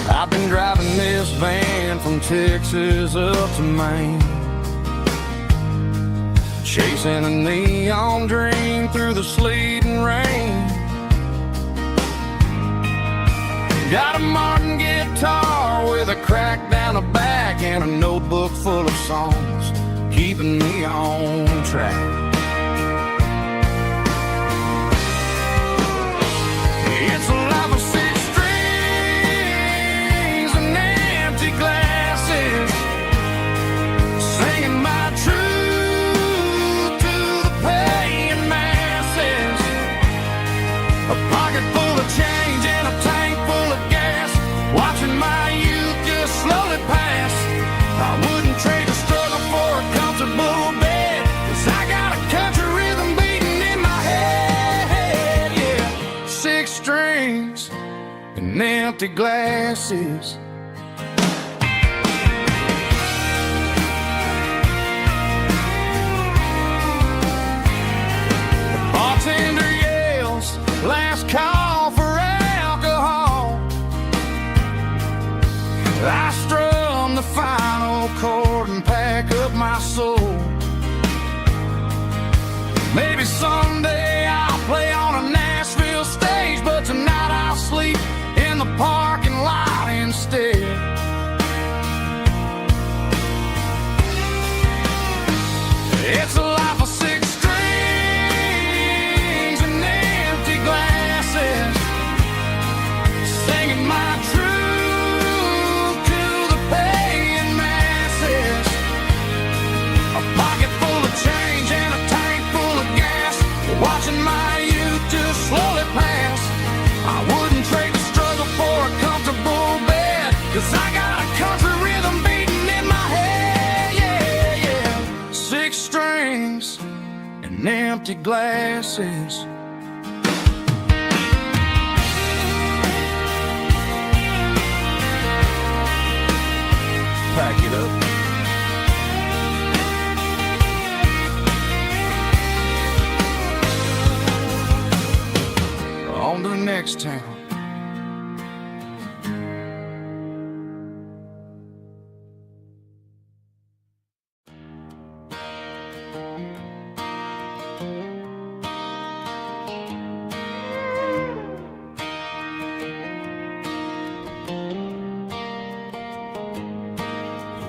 I've been driving this van from Texas up to Maine, chasing a neon dream through the sleet and rain. Got a Martin guitar with a crack down the back and a notebook full of songs, keeping me on track. It's a life of six strings and empty glasses, singing my truth to the paying masses. A pocket full of change and a tank full of gas, watching my youth just slowly pass. I wouldn't trade the struggle for a comfortable bed, 'cause I got a country rhythm beating in my head. Yeah, six strings and empty glasses. The bartender yells, last call for alcohol. I strum the final chord and pack up my soul. Maybe someday I'll play on a Nashville stage, but tonight I'll sleep in the parking lot instead. It's a life of six strings and empty glasses, singing my truth to the paying masses. A pocket full of change and a tank full of gas, watching my youth just slowly pass. I wouldn't trade the struggle for a comfortable bed, 'cause I got a country rhythm beating in my head. Yeah, yeah. Six strings and empty glasses. Pack it up. On to the next town.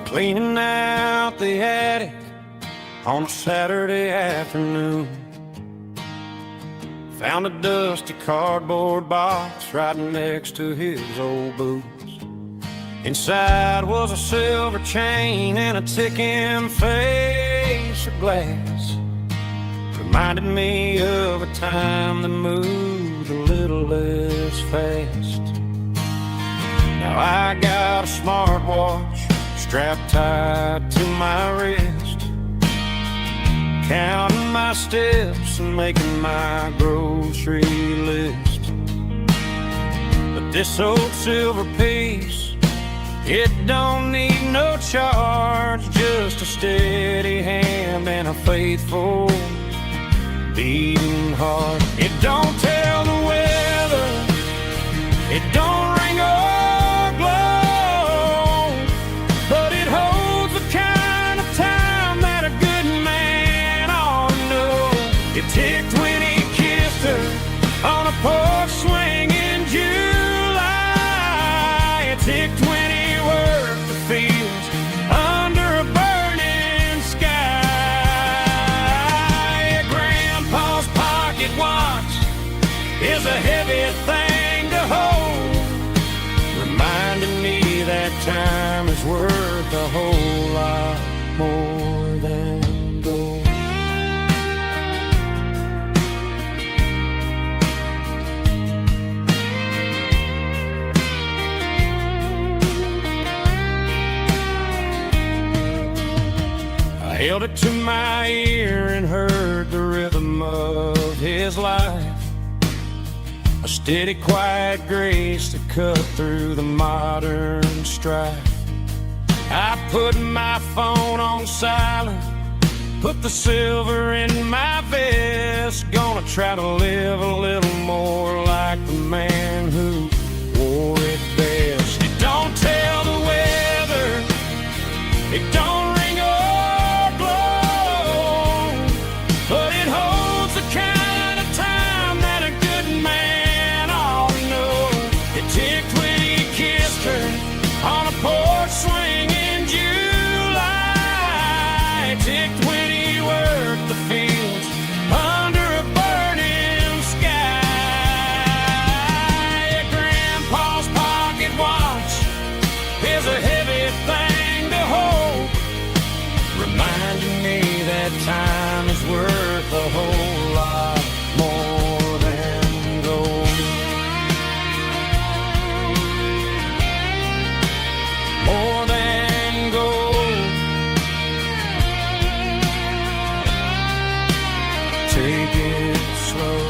Cleaning out the attic on a Saturday afternoon, found a dusty cardboard box right next to his old boots. Inside was a silver chain and a ticking face of glass. Reminded me of a time that moved a little less fast. Now I got a smartwatch strapped tight to my wrist, counting my steps and making my grocery list. But this old silver piece, it don't need no charge, just a steady hand and a faithful beating heart. It don't tell the weather, it don't ring or glow, but it holds the kind of time that a good man ought to know. It ticked when he kissed her on a porch swing in July. It ticked when he worked the fields under a burning sky. Grandpa's pocket watch is a heavy thing to hold, reminding me that time is worth a whole lot more than gold. I held it to my ear and heard the rhythm of his life, a steady, quiet grace that cut through the modern strife. I put my phone on silent, put the silver in my vest. Gonna try to live a little more like the man who wore it best. It don't tell the weather, it don't ring or blow, but it holds the kind of time that a good man ought to know. It ticked when he kissed her on a porch swing in July. It ticked when he worked the fields under a burning sky. Grandpa's pocket watch is a heavy thing to hold, reminding me that time is worth a whole lot more than gold. More than gold. Take it slow.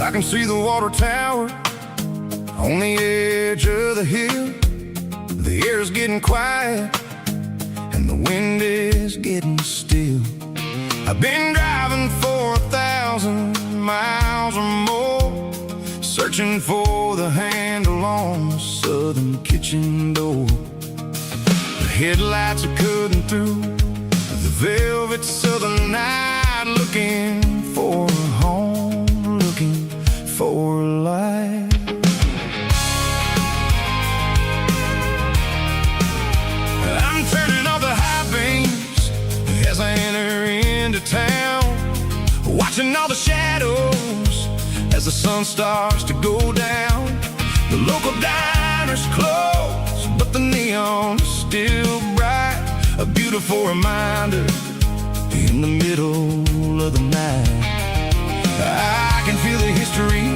I can see the water tower on the edge of the hill. The air's getting quiet and the wind is getting still. I've been driving for 1,000 miles or more, searching for the handle on the southern kitchen door. The headlights are cutting through the velvet southern night, looking for a home, looking for life. I'm turning off the high beams as I enter into town, watching all the shadows as the sun starts to go down. The local diner's closed, but the neon is still bright, a beautiful reminder in the middle of the night. I can feel the history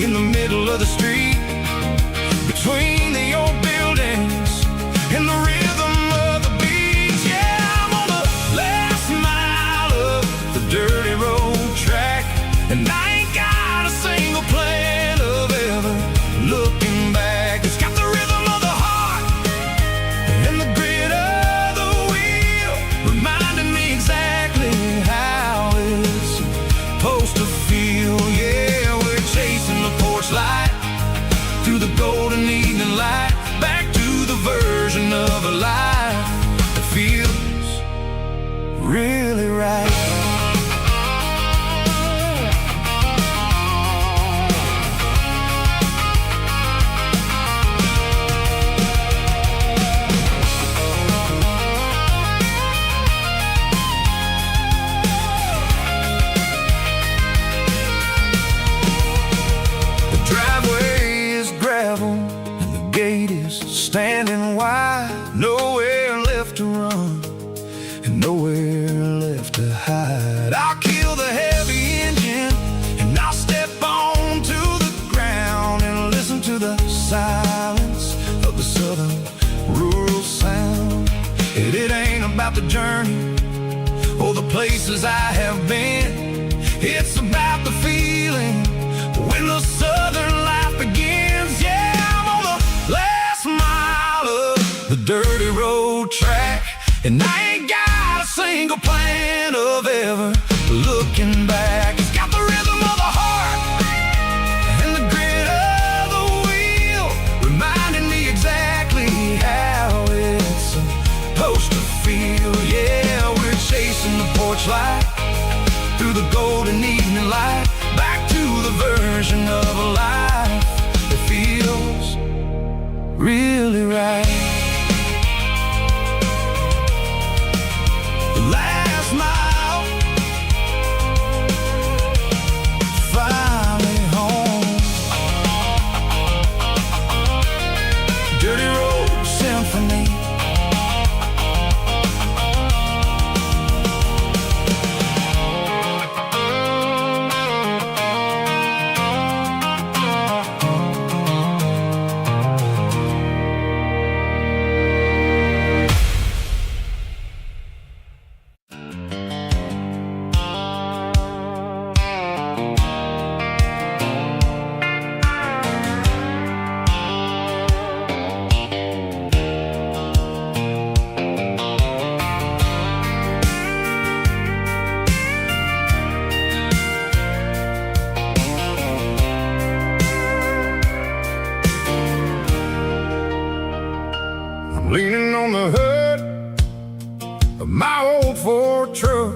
in the middle of the street, between the old buildings and the rhythm of the beats. Yeah, I'm on the last mile of the dirty road track, and I ain't got a single plan of ever looking back. It's got the rhythm of the heart and the grit of the wheel, reminding me exactly gate is standing wide, nowhere left to run and nowhere left to hide. I'll kill the heavy engine and I'll step onto the ground and listen to the silence of the southern rural sound. It ain't about the journey or the places I have been. It's about the feeling when the southern life begins. Yeah, I'm on the last mile of the dirty road track, and I ain't got a single plan of ever looking back. It's got the rhythm of the heart and the grit of the wheel, reminding me exactly how it's supposed to feel. Yeah, we're chasing the porch light through the golden evening light, back to the version of a life that feels really right. The last mile, finally home. Dirty Road Symphony. Leaning on the hood of my old Ford truck,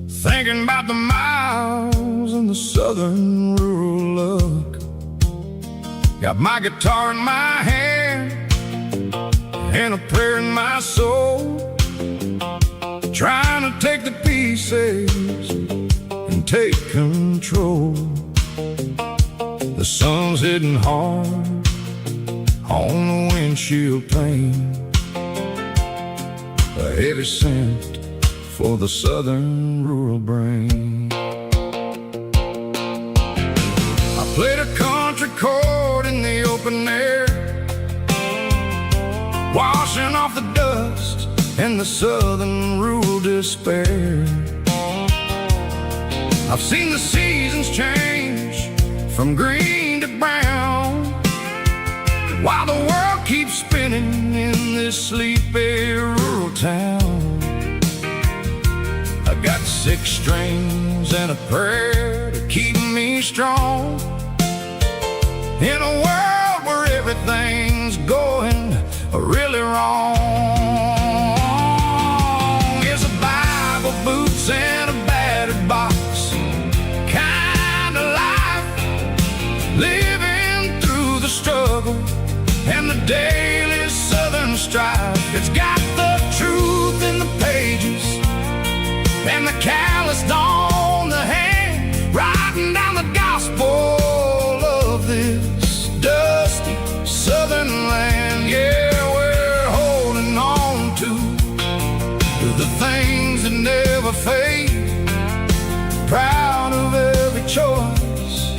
thinking about the miles and the southern rural look. Got my guitar in my hand and a prayer in my soul, trying to take the pieces and take control. The sun's hitting hard on the windshield pane, a heavy scent for the southern rural brain. I played a country chord in the open air, washing off the dust and the southern rural despair. I've seen the seasons change from green to brown, while the world keeps spinning in this sleepy rural town. I got 6 strings and a prayer to keep me strong in a world where everything's going really wrong. It's a Bible, boots, and a battered box kind of life, living through the struggle and the daily southern strife. It's got the truth in the pages and the calloused on the hand, writing down the gospel of this dusty southern land. Yeah, we're holding on to the things that never fade, proud of every choice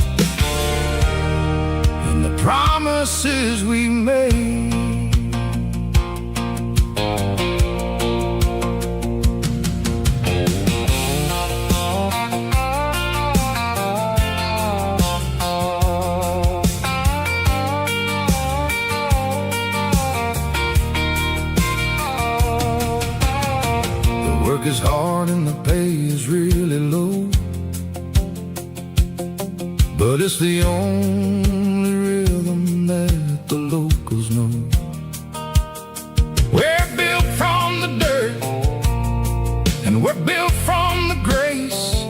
and the promises we made. The work is hard and the pay is really low, but it's the only rhythm that the locals know. We're built from the dirt and we're built from the grace,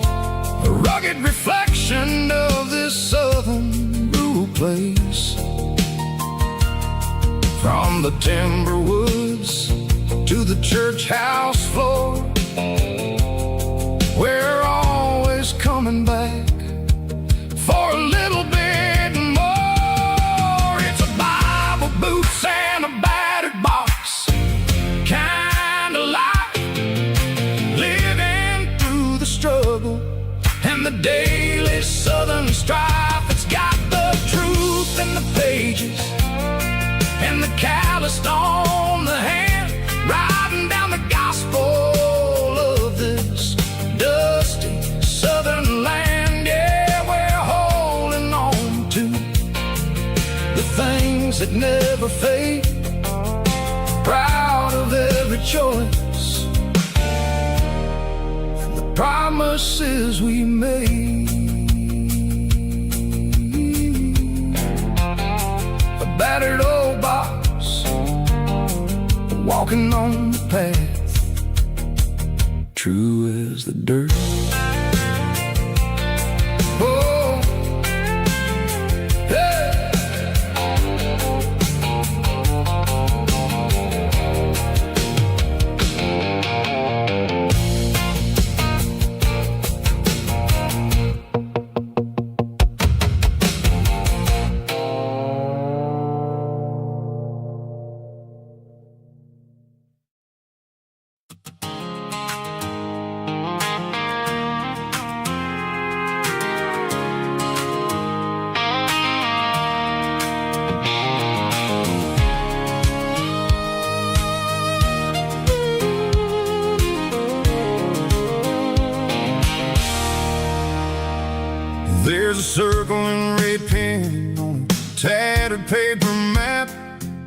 a rugged reflection of this southern rural place. From the timber woods to the church house floor, we're always coming back for a little bit more. It's a struggle and the daily southern strife. It's got the truth in the pages and the calloused on the hand, writing down the gospel of this dusty southern land. Yeah, we're holding on to the things that never fade, proud of every choice and the promises we made. A battered old box, walking on the path, true as the dirt. Oh, hey. There's a circle in red pen on a tattered paper map,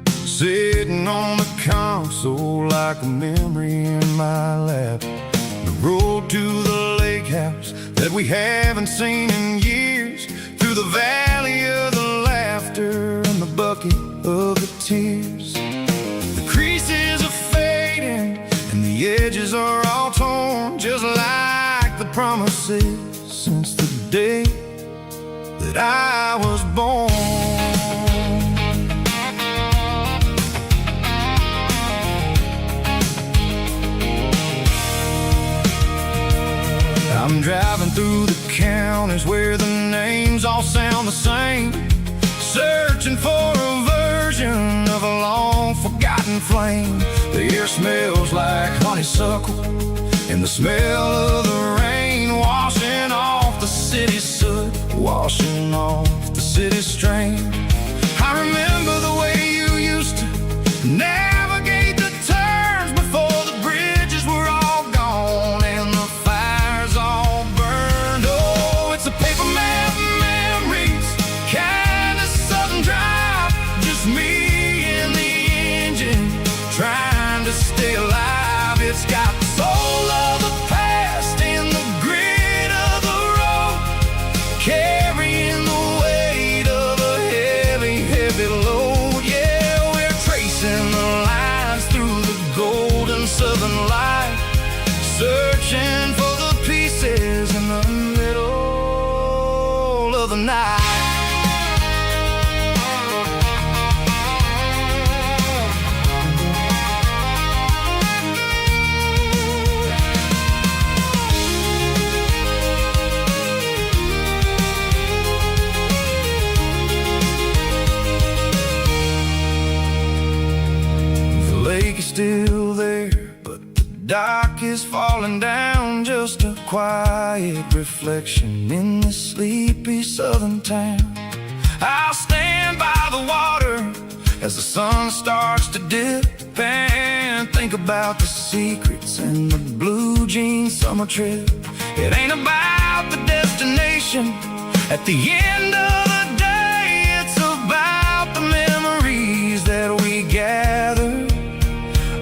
sitting on the console like a memory in my lap. The road to the lake house that we haven't seen in years, through the valley of the laughter and the bucket of the tears. The creases are fading and the edges are all torn, just like the promises since the day that I was born. I'm driving through the counties where the names all sound the same, searching for a version of a long forgotten flame. The air smells like honeysuckle and the smell of the rain, washing off the city's soot, washing off the city's strain. I remember the way you used to navigate the turns before the bridges were all gone and the fires all burned. Oh, it's a paper map memories, kind of southern drive, just me and the engine trying to stay alive. It's got the soul of the past and the grit of the road, carrying the weight of a heavy, heavy load. Yeah, we're tracing the lines through the golden southern light, searching for the pieces in the middle of the night. The lake is still there, but the dock is falling down, just a quiet reflection in this sleepy southern town. I'll stand by the water as the sun starts to dip and think about the secrets and the blue jean summer trip. It ain't about the destination at the end of the day, it's about the memories that we gather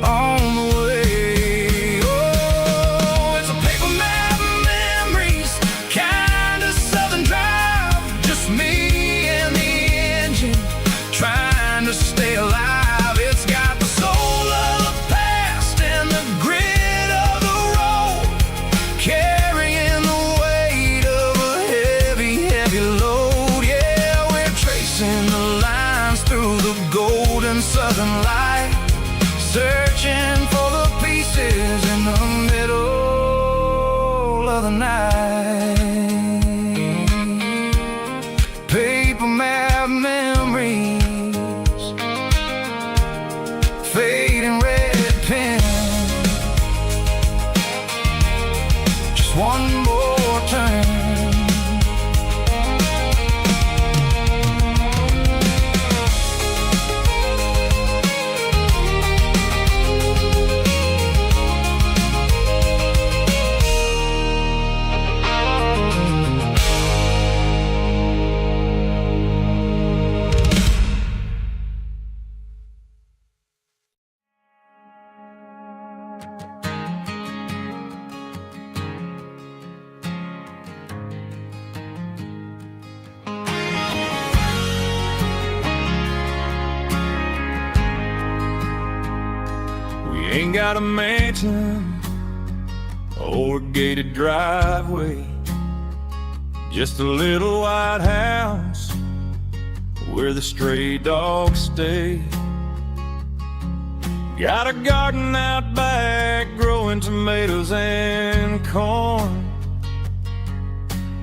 on the way. Oh, it's a paper map memories, kind of southern drive, just me and the engine trying to stay alive. It's got the soul of the past and the grit of the road, carrying the weight of a heavy, heavy load. Yeah, we're tracing the lines through the golden southern light, searching for the pieces in the middle of the night. Paper map memories, fading red pen, just one more ain't got a mansion or a gated driveway, just a little white house where the stray dogs stay. Got a garden out back growing tomatoes and corn,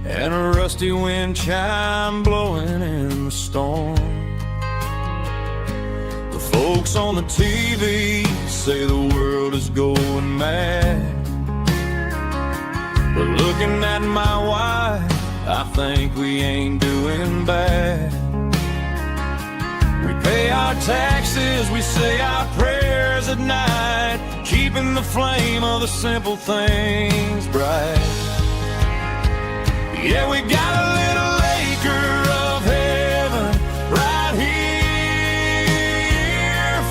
and a rusty wind chime blowing in the storm. The folks on the TV say the world is going mad, but looking at my wife, I think we ain't doing bad. We pay our taxes, we say our prayers at night, keeping the flame of the simple things bright. Yeah, we got a little acre of heaven right here,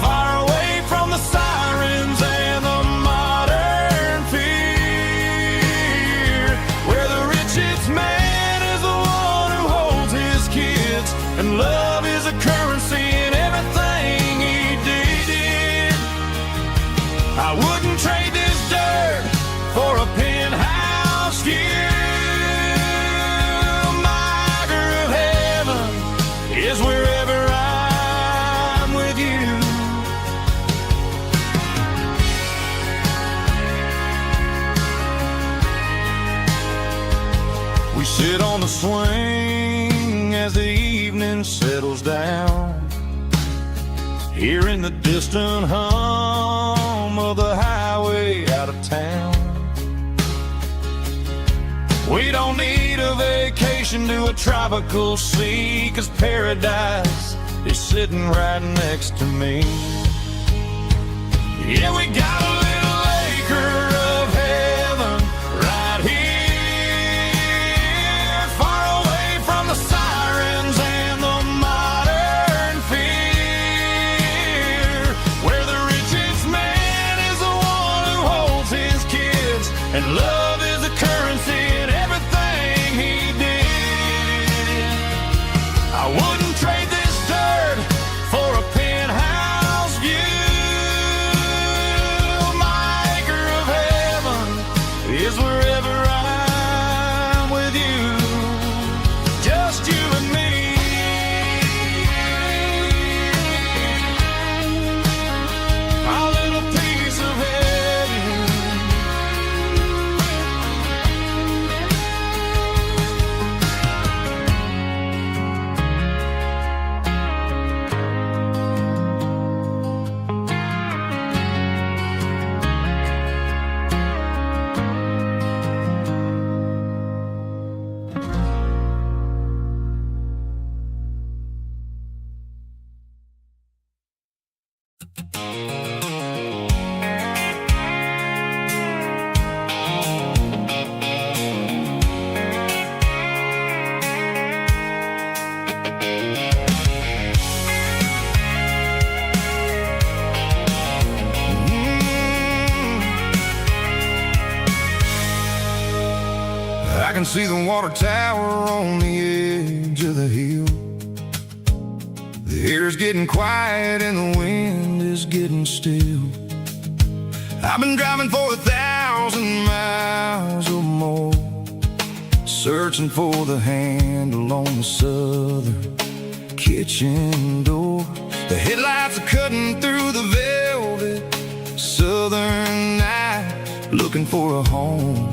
far away from the sirens and the modern fear, where the richest man is the one who holds his kids, and love is a currency in everything he did. I wouldn't trade this dirt for a penthouse view. Is wherever I'm with you. We sit on the swing as the evening settles down, hearing the distant hum of the highway out of town. We don't need a vacation to a tropical sea, 'cause paradise is sitting right next to me. Yeah, we got a little acre of heaven right here, far away from the sirens and the modern fear, where the richest man is the one who holds his kids, and love is a currency in everything he did. I wouldn't trade this dirt for a penthouse view. My acre of heaven is wherever I'm with you, just you and me. Our little piece of heaven. I can see the water tower on the edge of the hill. The air's getting quiet and the wind is getting still. I've been driving for 1,000 miles or more, searching for the handle on the southern kitchen door. The headlights are cutting through the velvet southern night, looking for a home,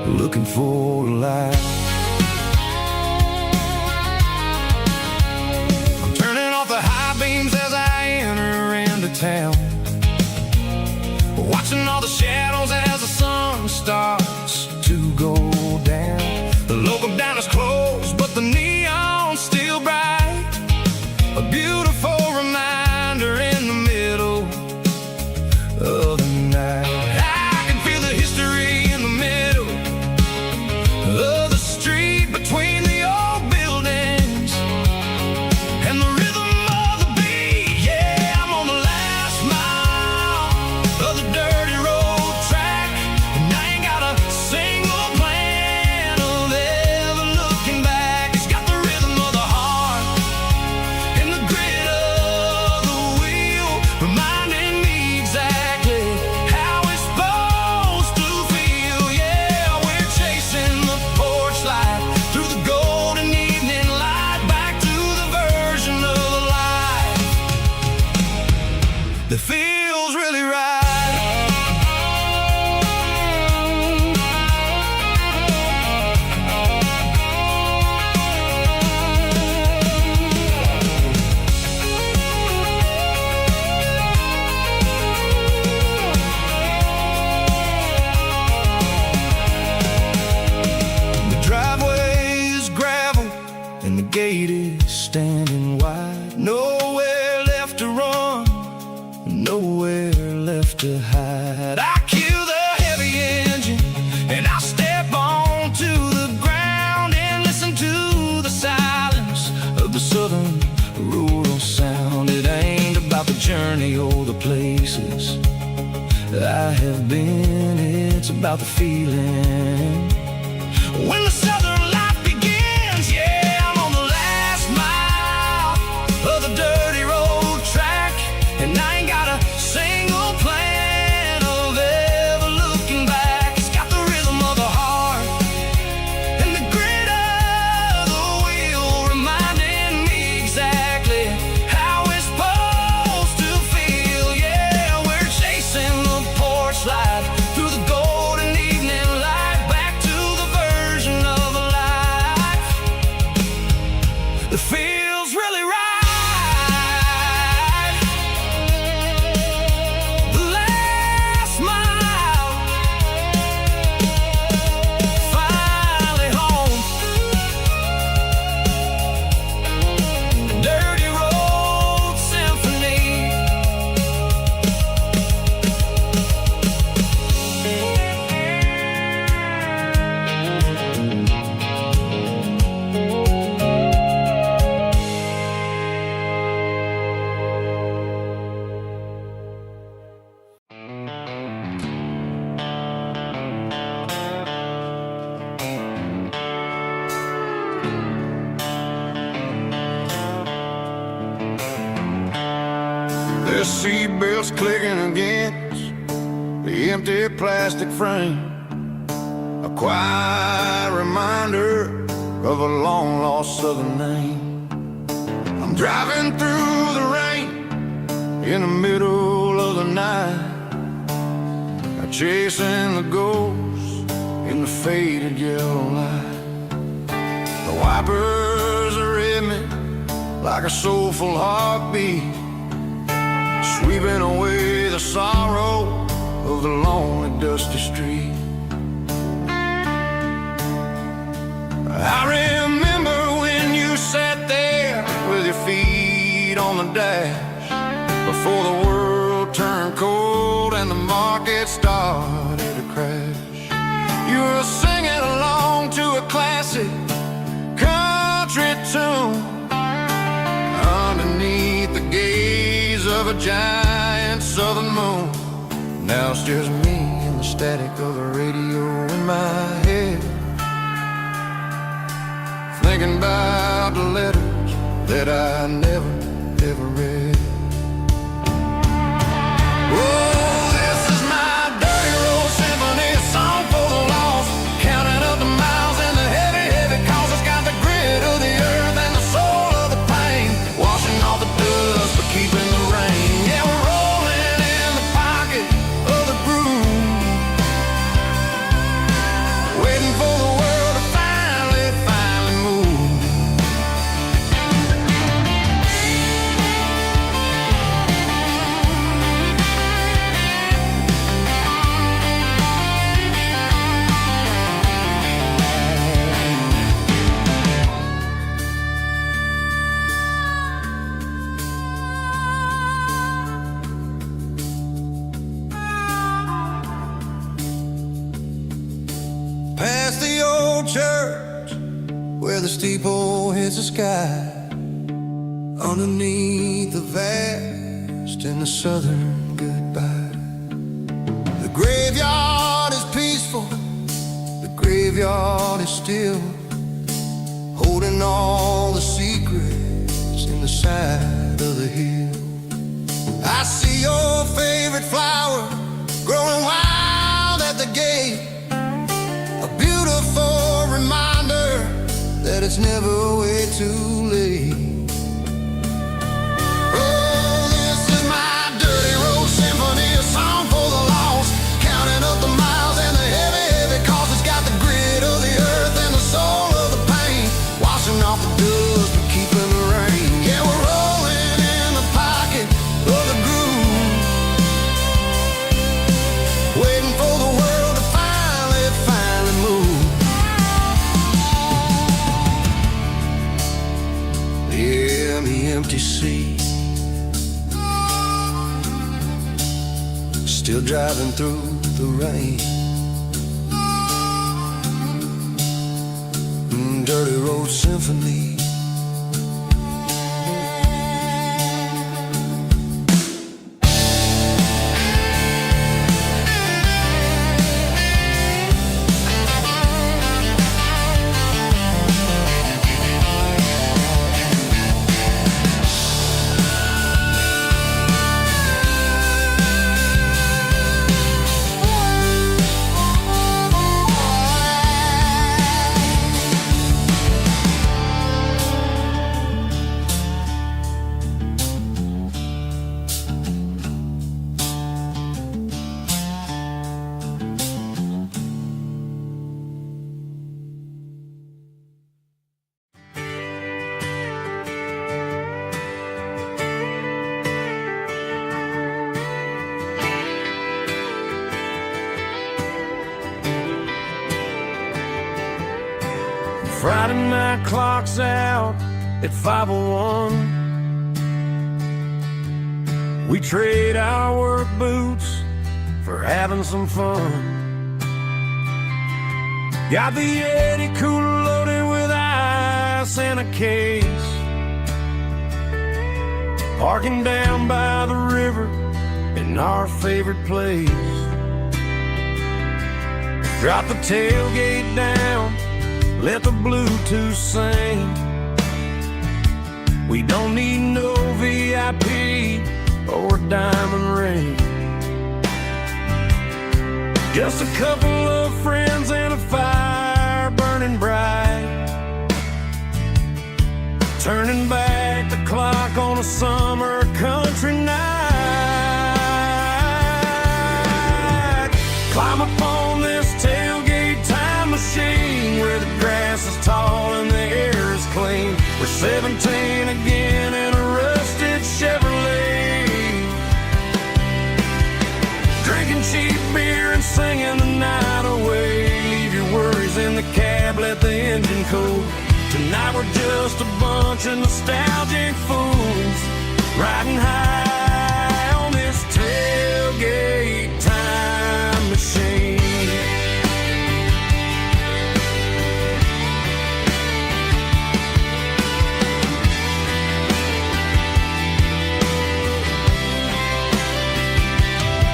looking for a light. I'm turning off the high beams as I enter into town, watching all the shadows as the sun starts to go down. The local diner's closed, but the neon's still bright, a beautiful reminder in the middle of the night. I can feel the history in the middle of the street, between the old buildings and the rhythm of the beat. Yeah, I'm on the last mile of the dirty road track, I have been, it's about the feeling. When the southern life begins, yeah, I'm on the last mile of the dirty road track, and I ain't got a single plan of ever looking back. It's got the rhythm of the heart and the grit of the wheel, reminding me exactly how it's supposed to feel. Yeah, we're chasing the porch light through the golden evening light, back to the version of a life that feels really right. The last mile, finally home. Dirty Road Symphony. The seatbelts clicking against the empty plastic frame, a quiet reminder of a long-lost southern name. I'm driving through the rain in the middle of the night, chasing the ghost in the faded yellow light. The wipers are in me like a soulful heartbeat, sweeping away the sorrow of the lonely, dusty street. I remember when you sat there with your feet on the dash, before the world turned cold and the market started to crash. You were singing along to a classic country tune underneath the gaze of a giant southern moon. Now it's just me and the static of the radio in my head, thinking about the letters that I never, ever read. Oh, this is my dirty road symphony, a song for the lost, counting up the miles and the heavy, heavy calls. It's got the grit of the earth and the soul of the pain, washing off the dust but keeping the rain. Yeah, we're rolling in the pocket of the groove, waiting for the world to finally, finally move. Past the old church where the steeple hits the sky, underneath the vast and the southern goodbye. The graveyard is peaceful, the graveyard is still, holding all the secrets in the side of the hill. I see your favorite flower growing wild at the gate, a beautiful reminder that it's never way too late. Oh, this is my dirty road symphony, a song for the lost, counting up the miles and the heavy, heavy calls. It's got the grit of the earth and the soul of the pain, washing off the dust but keeping the rain. Yeah, we're rolling in the pocket of the groove, waiting for the world to finally, finally move. Yeah, the empty sea, still driving through the rain. Dirty Road Symphony. Friday night clock's out at 5:01. We trade our work boots for having some fun. Got the Yeti cooler loaded with ice in a case, parking down by the river in our favorite place. Drop the tailgate down, let the Bluetooth sing. We don't need no VIP or diamond ring. Just a couple of friends and a fire burning bright, turning back the clock on a summer country night. Climb up on this tailgate time machine where the grass is tall and the air is clean. We're 17 again in a rusted Chevrolet, drinking cheap beer and singing the night away. Leave your worries in the cab, let the engine cool. Tonight we're just a bunch of nostalgic fools, riding high on this tailgate time machine.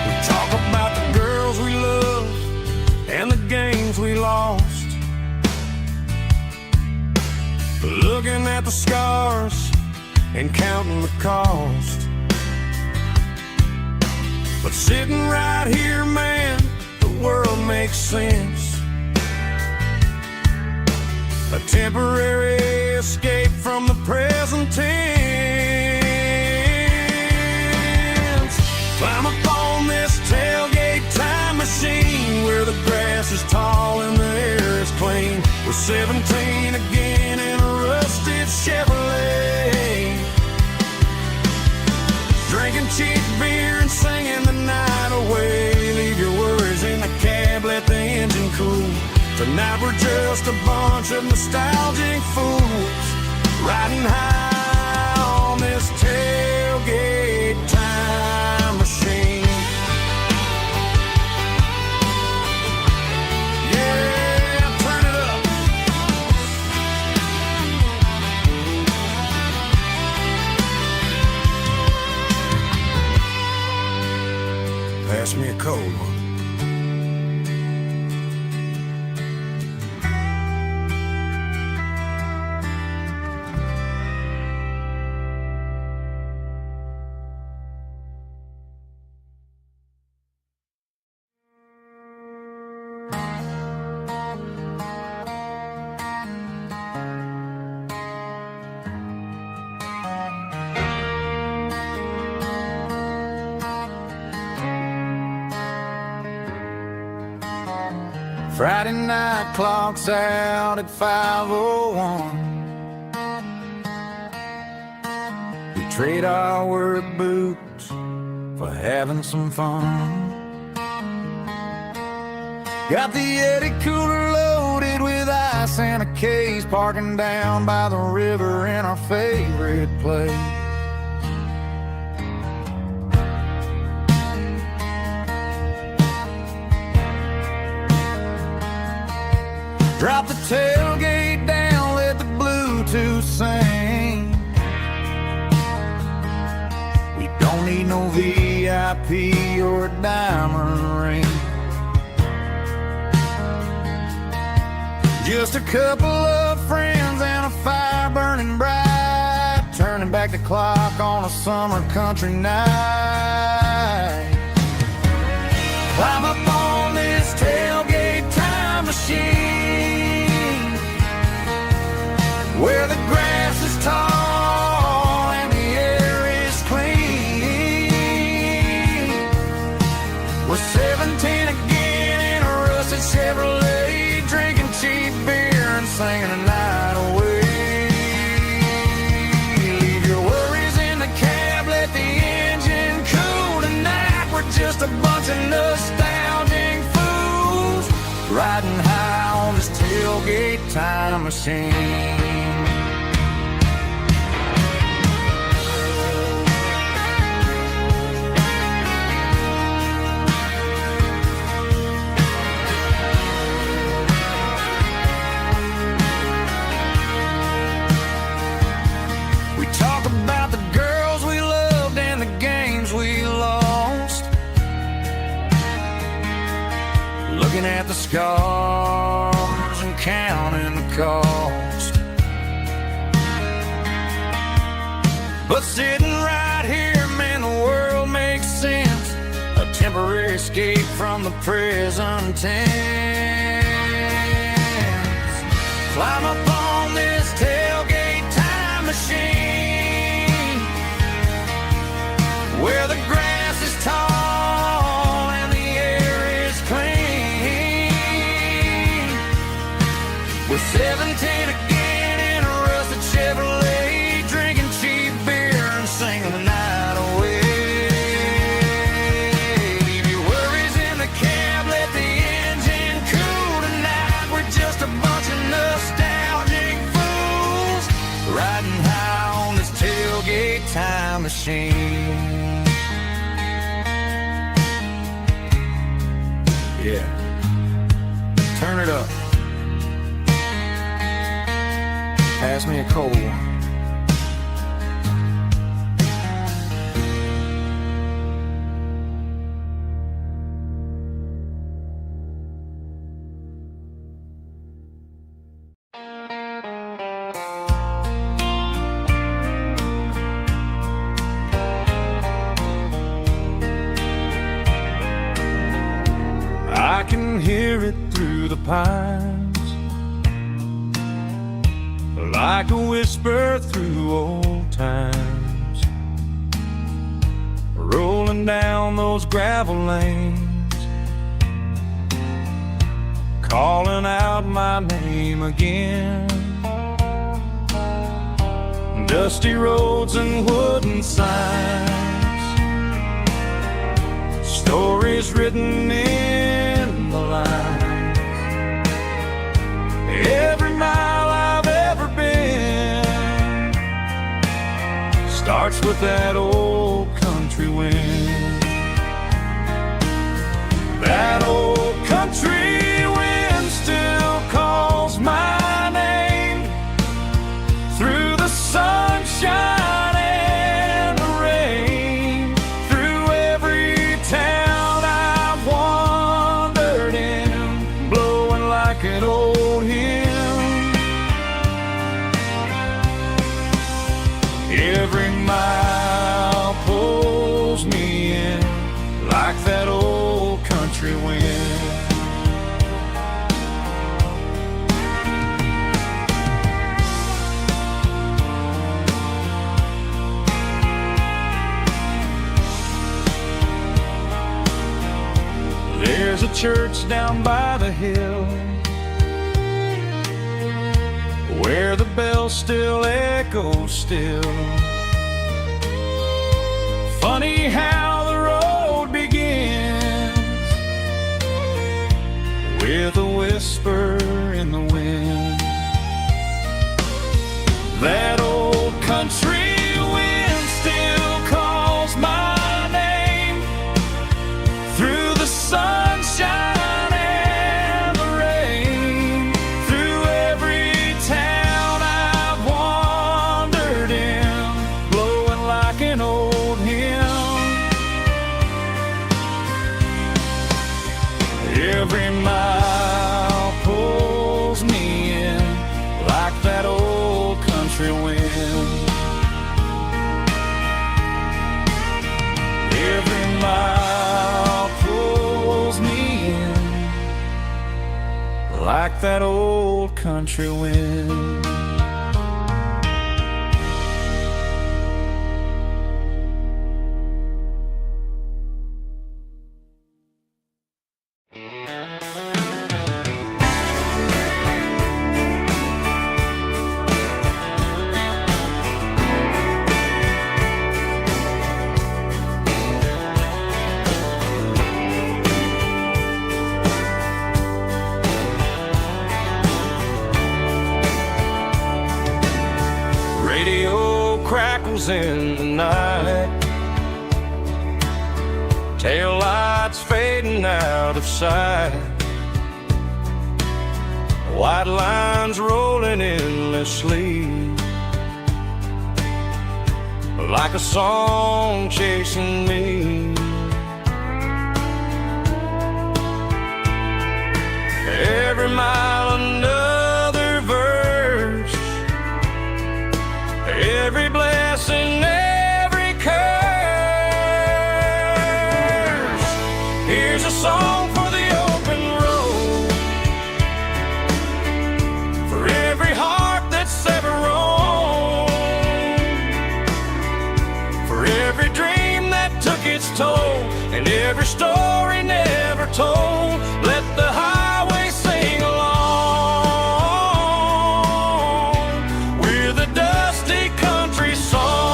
We talk about the girls we love and the games we lost, looking at the scars and counting the cost. But sitting right here, man, the world makes sense. A temporary escape from the present tense. Climb up on this tailgate time machine where the grass is tall and the air is clean. We're 17 again in a rusted Chevrolet, drinking cheap beer and singing the night away. Leave your worries in the cab, let the engine cool. Tonight we're just a bunch of nostalgic fools, riding high on this tailgate time machine. Pass me a cold one. Friday night clock's out at 5:01. We trade our work boots for having some fun. Got the Yeti cooler loaded with ice and a case, parking down by the river in our favorite place. Drop the tailgate down, let the Bluetooth sing. We don't need no VIP or a diamond ring. Just a couple of friends and a fire burning bright, turning back the clock on a summer country night. Climb up on this tailgate time machine where the grass is tall and the air is clean. We're 17 again in a rusted Chevrolet, drinking cheap beer and singing the night away. Leave your worries in the cab, let the engine cool. Tonight we're just a bunch of nostalgic fools, riding high on this tailgate time machine. Looking at the scars and counting the cost. But sitting right here, man, the world makes sense. A temporary escape from the prison tents. Climb up on this tailgate time machine, where the grass is tall and the air is clean. We're 17 again in a rusted Chevrolet, drinking cheap beer and singing the night away. Leave your worries in the cab, let the engine cool tonight. We're just a bunch of nostalgic fools, riding high on this tailgate time machine. Yeah, turn it up. Pass me a cold one. I can hear it through the pines, like a whisper through old times, rolling down those gravel lanes, calling out my name again. Dusty roads and wooden signs, stories written in the lines. Every mile I've ever been starts with that old country wind. That old country wind still calls my name through the sunshine and the rain, through every town I've wandered in, blowing like an old hymn. Every mile pulls me in like that old country wind. There's a church down by the hill where the bell still echoes still. Funny how the road begins with a whisper in the wind. That old country wind still calls my name through the sunshine and the rain, through every town I've wandered in, blowing like an old hymn. Every mile pulls me in like that old country wind. Every mile pulls me in like that old country wind. crackles in the night, tail lights fading out of sight, white lines rolling endlessly, like a song chasing me. Every mile another verse, every blessing, every curse. Here's a song for the open road, for every heart that's ever roamed, for every dream that took its toll, and every story never told. Let the highway sing along with a dusty country song.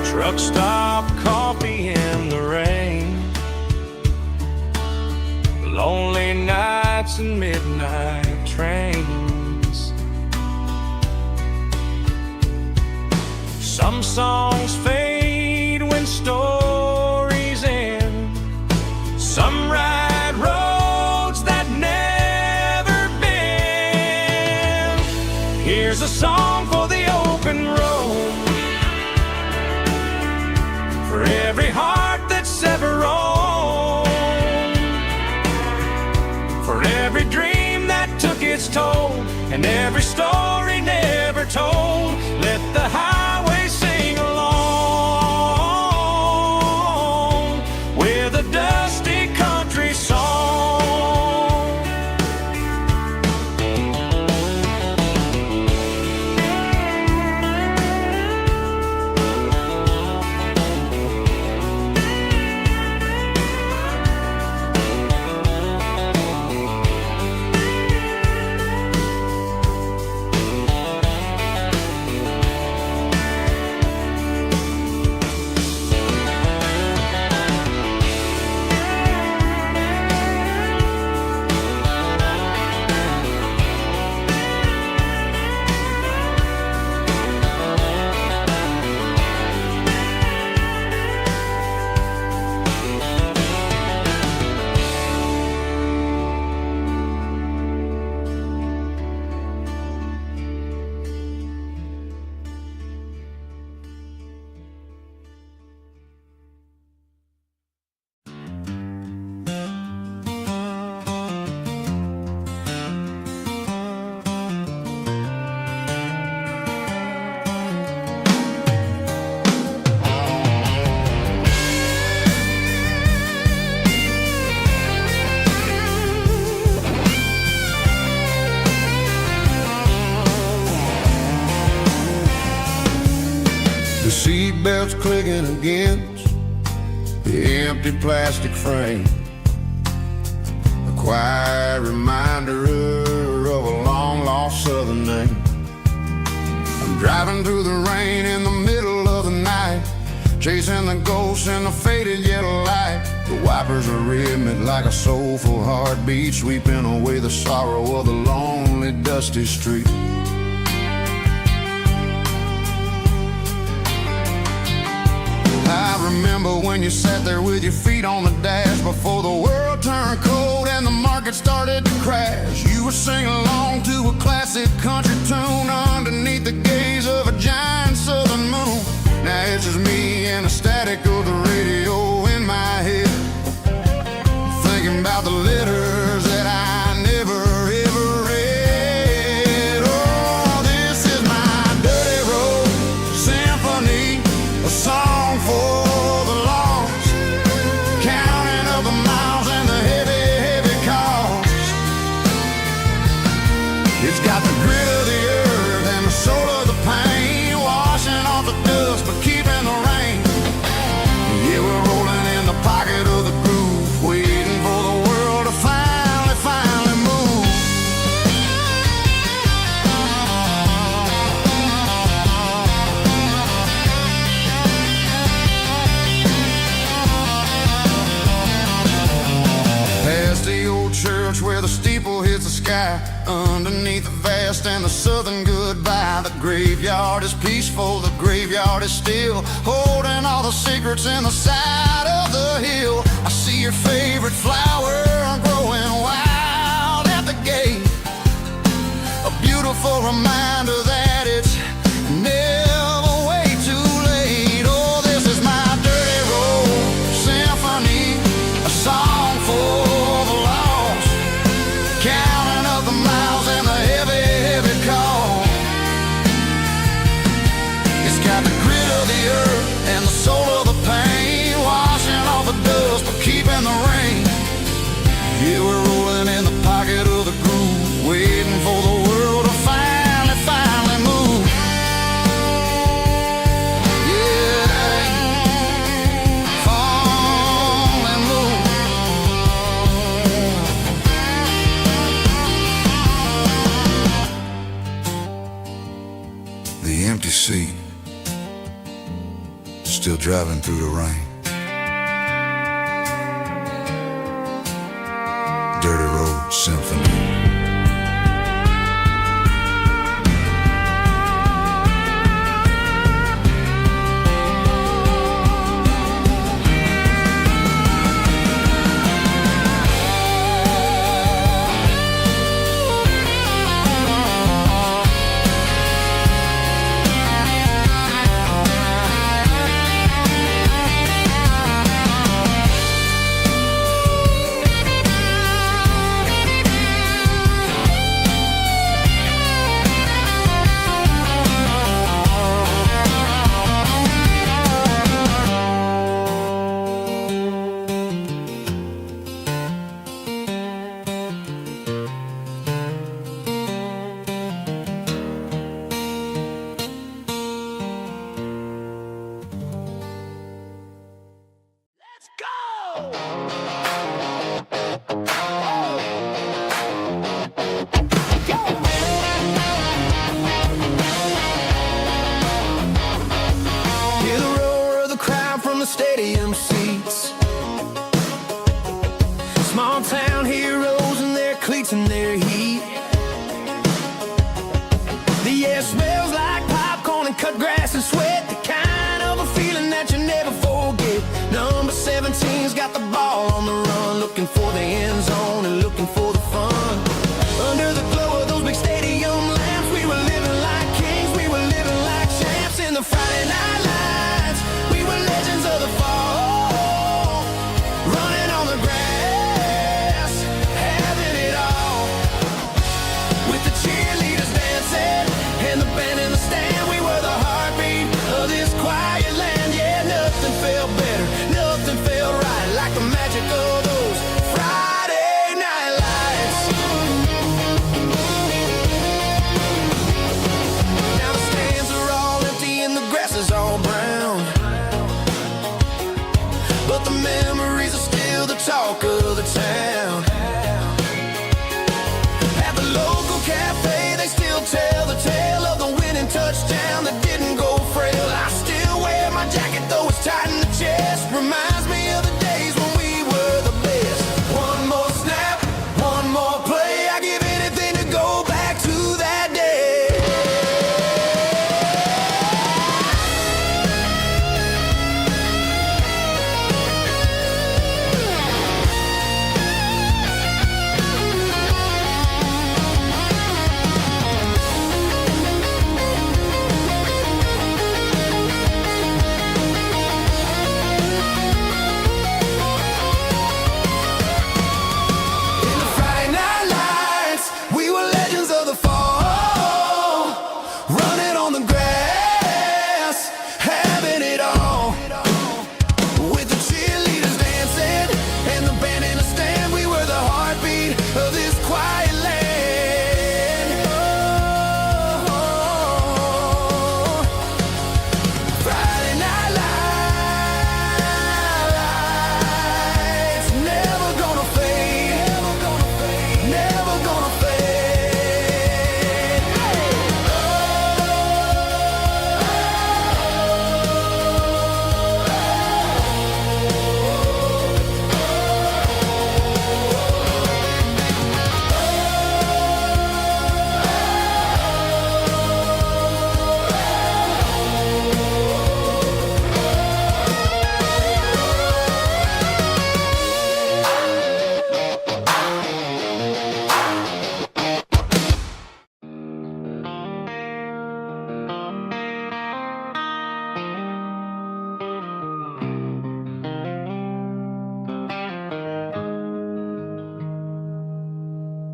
Truck stop, coffee in the rain, lonely nights and midnight trains. Some songs fade when stories end, some ride roads that never bend. Here's a song for the open road, for every heart that's ever roamed, for every dream that took its toll, and every story never told. Let the highway sing along with a dusty country song. The seatbelt's clicking against the empty plastic frame, a quiet reminder of a long-lost southern name. I'm driving through the rain in the middle of the night, chasing the ghosts in the faded yellow light. The wipers are rhythmic like a soulful heartbeat, sweeping away the sorrow of the lonely, dusty street. I remember when you sat there with your feet on the dash before the world turned cold and the market started to crash. You were singing along to a classic country tune underneath the gaze of a giant southern moon. Now it's just me and the static of the radio in my head, thinking about the letters that I never ever read. Oh, this is my dirty road symphony, a song for the lost, counting up the miles and the heavy, heavy cost. It's got the grit of the earth and the soul of the pain, washing off the dust but keeping the rain. sky, underneath the vast and the southern goodbye. The graveyard is peaceful, the graveyard is still, holding all the secrets in the side of the hill. I see your favorite flower growing wild at the gate, a beautiful reminder that it's never way too late. Oh, this is my dirty road symphony, a song for the lost, counting up the miles and the heavy, heavy call. It's got the grit of the earth and the soul of the pain, washing off the dust but keeping the rain. Yeah, we're rolling in the pocket of the groove, waiting for the world to finally move. Yeah, finally move. The empty seat, still driving through the rain. Dirty Road Symphony. Hear the roar of the crowd from the stadium seats. Small town heroes in their cleats and their heat. The air smells like popcorn and cut grass and sweat, the kind of a feeling that you never forget. Number 17's got the ball on the run, looking for the end zone and looking for the fun. Under the glow of those big stadium lamps, we were living like kings, we were living like champs in the Friday night lights. We were legends of the fall, running on the grass, having it all. With the cheerleaders dancing and the band in the stand, we were the heartbeat of this quiet land. Yeah, nothing felt better, nothing felt right like the magic of those Friday night lights.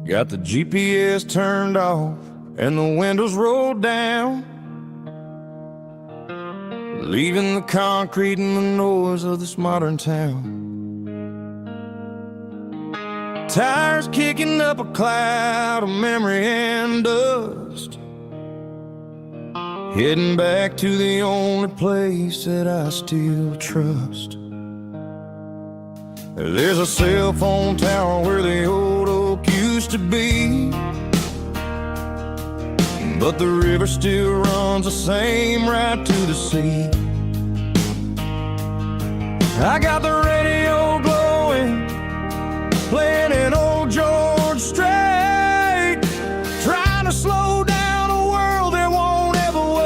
Got the GPS turned off and the windows rolled down, leaving the concrete and the noise of this modern town. Tires kicking up a cloud of memory and dust, heading back to the only place that I still trust. There's a cell phone tower where the old oak used to be, but the river still runs the same right to the sea. I got the radio glowing, playing an old George Strait, trying to slow down a world that won't ever wait.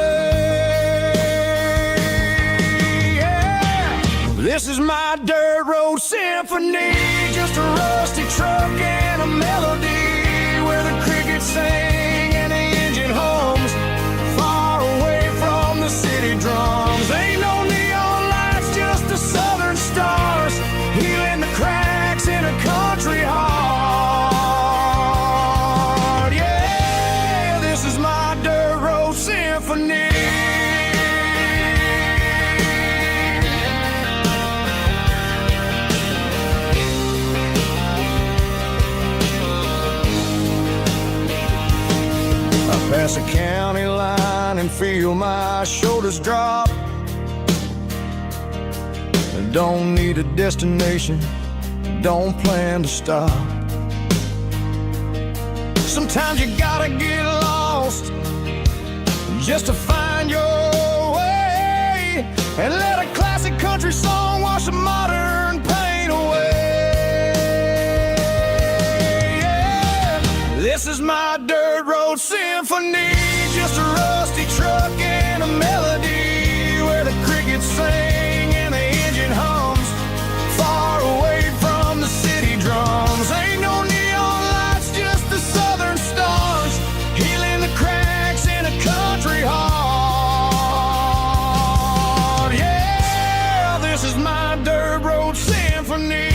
Yeah. This is my dirt road symphony, just a rusty truck and a melody where the crickets sing and the engine hums, far away from the city drums. Ain't no neon lights, just the southern stars, healing the cracks in a country heart. Yeah, this is my dirt road symphony. Pass a county line and feel my shoulders drop. Don't need a destination, don't plan to stop. Sometimes you gotta get lost just to find your way, and let a classic country song wash a modern pain away. Yeah. This is my dirt road symphony, just a rusty truck and a melody where the crickets sing and the engine hums, far away from the city drums. Ain't no neon lights, just the southern stars, healing the cracks in a country heart. Yeah, this is my dirt road symphony.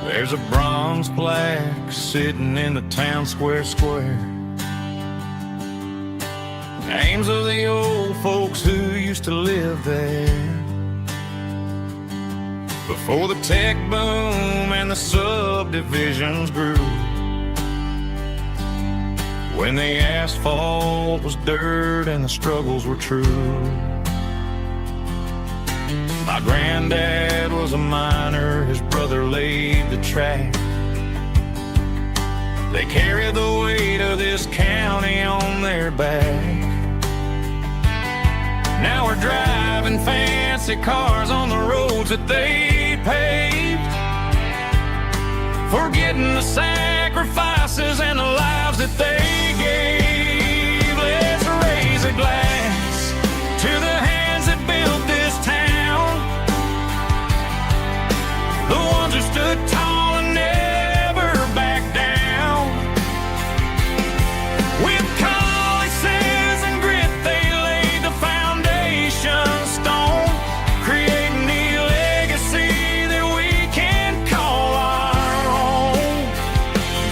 There's a bronze plaque sitting in the town square. Names of the old folks who used to live there before the tech boom and the subdivisions grew, when the asphalt was dirt and the struggles were true. My granddad was a miner, his brother laid the track. They carried the weight of this county on their back. Now we're driving fancy cars on the roads that they paved, forgetting the sacrifices and the lives that they gave. Let's raise a glass to the hands that built this town, the ones who stood tall and never backed down. With calluses and grit, they laid the foundation stone, creating the legacy that we can call our own.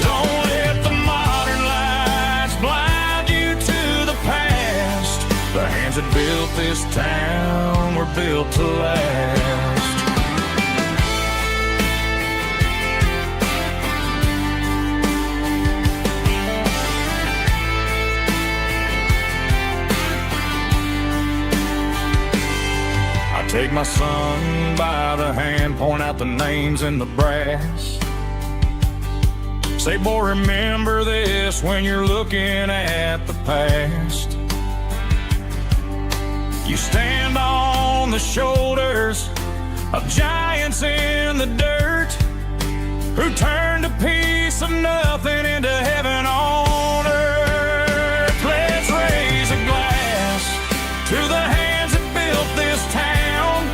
Don't let the modern lights blind you to the past. The hands that built this town were built to last. Take my son by the hand, point out the names in the brass, Say, boy, remember this when you're looking at the past. You stand on the shoulders of giants in the dirt who turned a piece of nothing into heaven on earth. Let's raise a glass to the hands that built this town,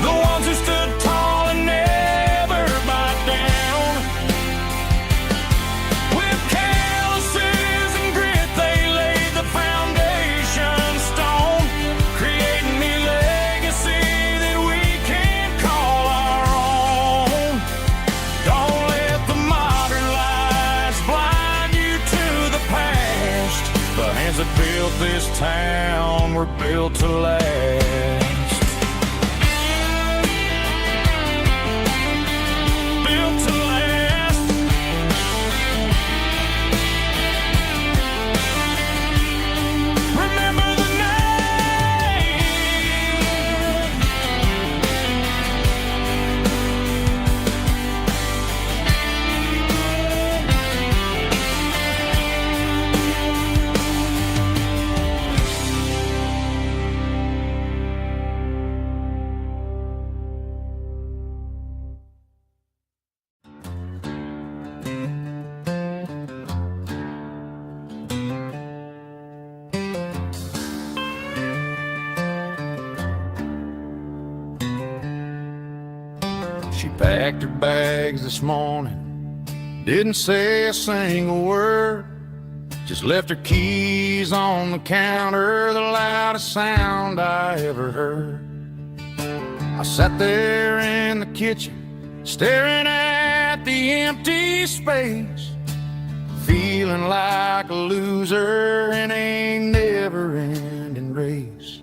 the ones who stood tall and never bowed down. With calluses and grit they laid the foundation stone, creating a legacy that we can call our own. Don't let the modern lights blind you to the past. The hands that built this town were built to last. She packed her bags this morning, didn't say a single word, just left her keys on the counter, the loudest sound I ever heard. I sat there in the kitchen, staring at the empty space, feeling like a loser in a never-ending race.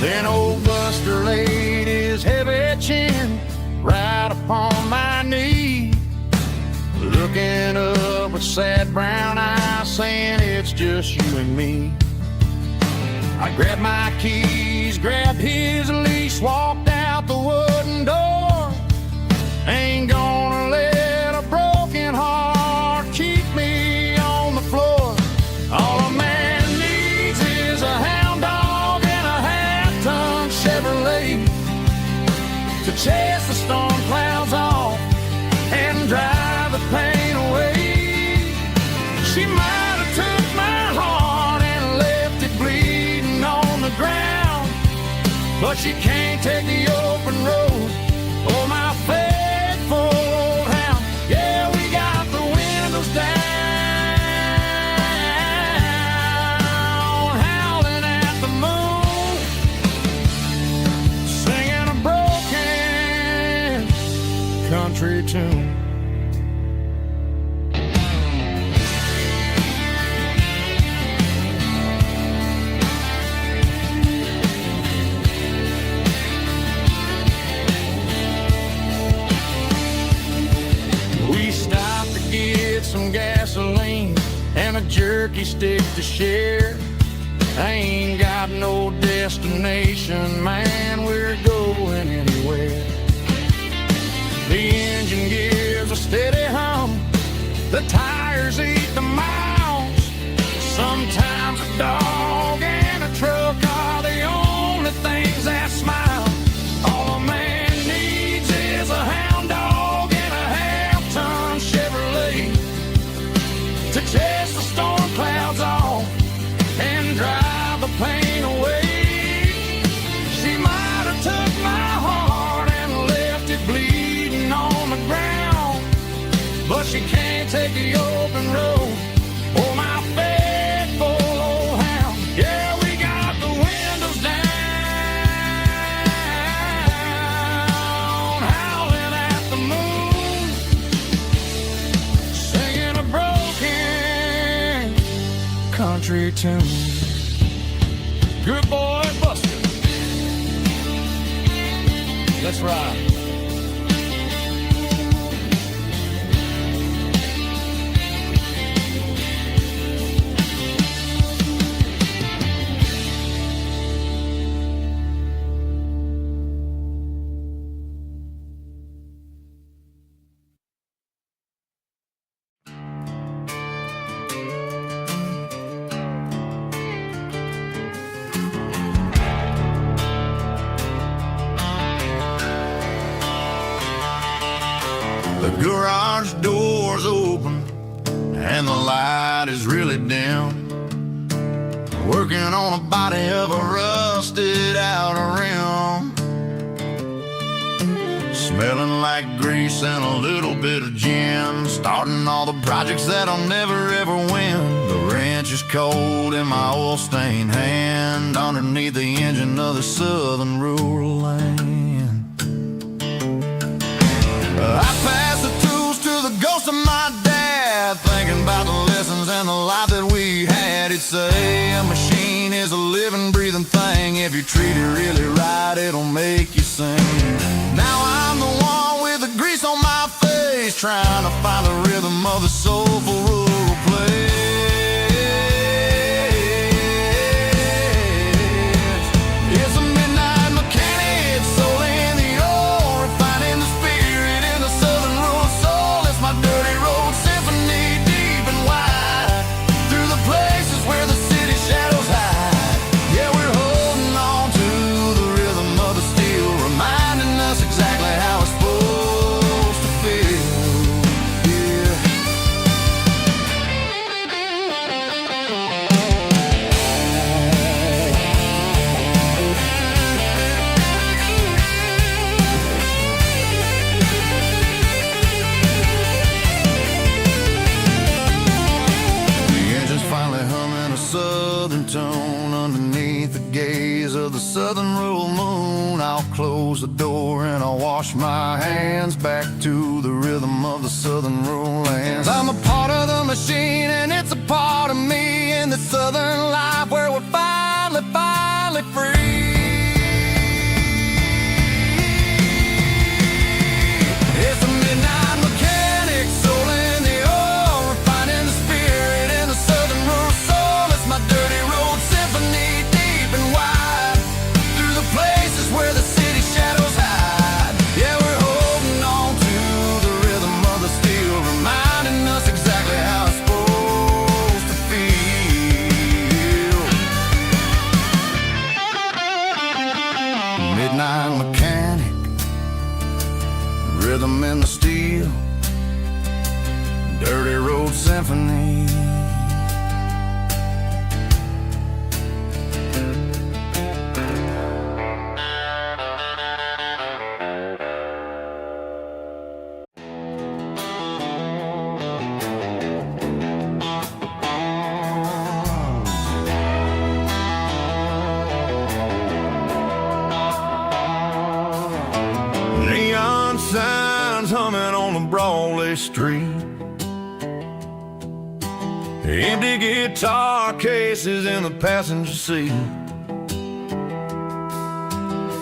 Then old Buster laid his heavy chin right upon my knee, looking up with sad brown eyes, saying it's just you and me. I grabbed my keys, grabbed his leash, walked out the wooden door. Ain't gonna let a broken heart keep me on the floor. All a man needs is a hound dog and a half-ton Chevrolet to chase the storm clouds off and drive the pain away. She might have took my heart and left it bleeding on the ground, but she can't take the open road or my faithful old hound. Yeah, we got the windows down, howling at the moon, singing a broken country tune. We stopped to get some gasoline and a jerky stick to share. I ain't got no destination, man, we're going anywhere. The engine gives a steady hum, the tires eat the miles. Sometimes a dog and a truck are the only things that smile. All a man needs is a hound dog and a half-ton Chevrolet to chase the storm clouds off and drive the pain away. She might have took my heart and left it bleeding on the ground, but she can't take the open road or my faithful old hound. Yeah, we got the windows down, howling at the moon, singing a broken country tune. Good boy, Buster. Let's ride. garage door's open and the light is really dim. Working on a body of a rusted out rim. Smelling like grease and a little bit of gin. Starting all the projects that I'll never ever win. The wrench is cold in my oil-stained hand underneath the engine of the southern rural land. I pass the tools to the ghost of my dad, thinking about the lessons and the life that we had. He'd say a machine is a living, breathing thing. If you treat it really right, it'll make you sing. Now I'm the one with the grease on my face, trying to find the rhythm of the soulful rural place. It's a midnight mechanic, soul in the ore, refining the spirit in the southern rural soul. It's my dirty road symphony, deep and wide, through the places where the city shadows hide. Yeah, we're holding on to the rhythm of the steel, reminding us exactly how it's supposed to feel. Yeah. The engine's finally humming a southern tone underneath the gaze of the southern rural moon. I'll close the door and I'll wash my hands back to the rhythm of the southern rural lands. I'm a part of the machine and it's a part of me in the southern life where we're finally free. It's a midnight mechanic, soul in the ore, refining the spirit in the southern rural soul. It's my dirty road symphony, deep and wide, through the places where the city shadows hide. Yeah, we're holding on to the rhythm of the steel, reminding us exactly how it's supposed to feel. Midnight mechanic, rhythm in the steel, dirty road symphony. Neon signs humming on the Broadway street. Empty guitar cases in the passenger seat.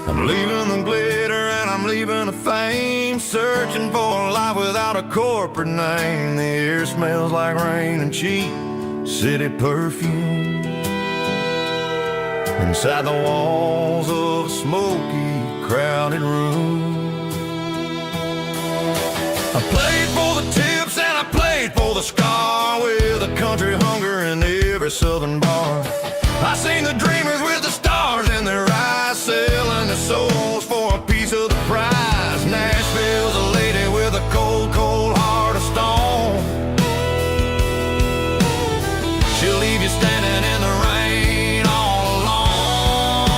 I'm leaving the glitter and I'm leaving the fame, searching for a life without a corporate name. The air smells like rain and cheap city perfume. Inside the walls of a smoky, crowded room. I played for the tips and I played for the scar, with a country hunger in every southern bar. I seen the dreamers with the stars in their eyes, selling their souls for a piece of the prize. Nashville's a lady with a cold, cold heart of stone. She'll leave you standing in the rain all alone.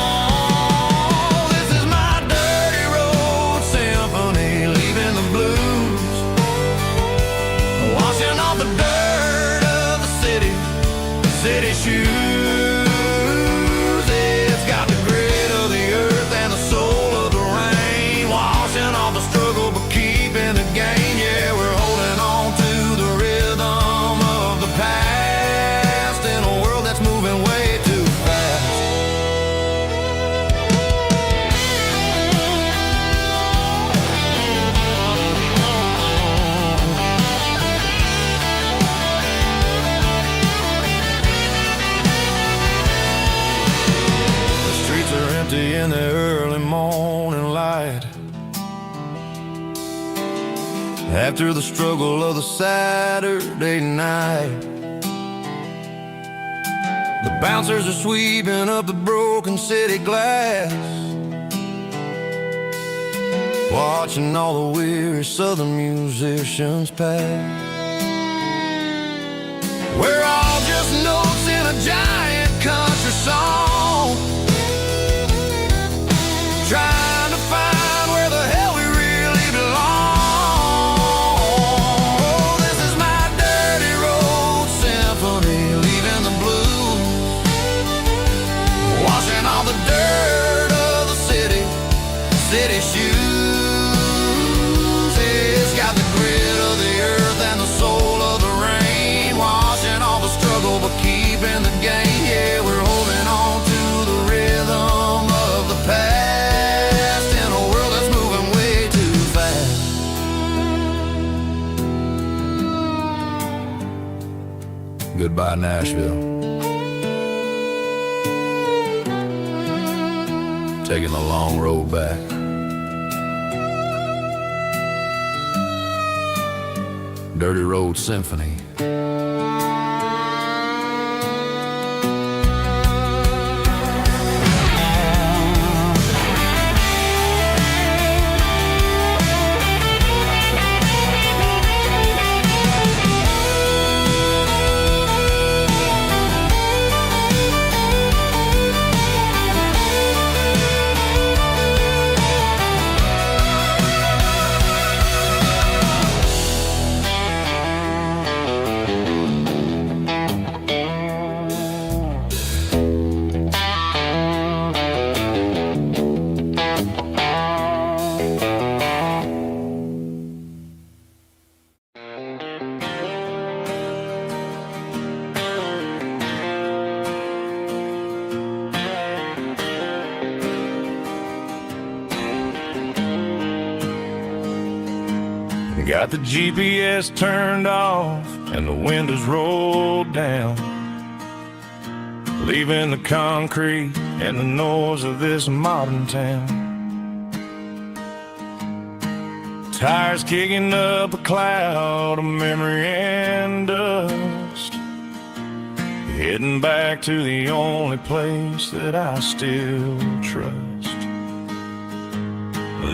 This is my dirty road symphony, leaving the blues, washing off the dirt of the city shoes. It's got the grit of the earth and the soul of the rain, washing off the struggle but keeping the gain. Yeah, we're holding on to the rhythm of the past in a world that's moving way too fast. The streets are empty in the early morning light, after the struggle of the Saturday night. The bouncers are sweeping up the broken city glass, watching all the weary southern musicians pass. We're all just notes in a giant country song, trying to find where the hell we really belong. Oh, this is my dirty road symphony, leaving the blues, washing all the dirt of the city shoes. It's got the grit of the earth and the soul of the rain, washing all the struggle but keeping the gain. Yeah, we're holding on to the rhythm of the past in a world that's moving way too fast. Goodbye, Nashville. Taking the long road back. Dirty Road Symphony. Got the GPS turned off and the windows rolled down, leaving the concrete and the noise of this modern town. Tires kicking up a cloud of memory and dust, heading back to the only place that I still trust.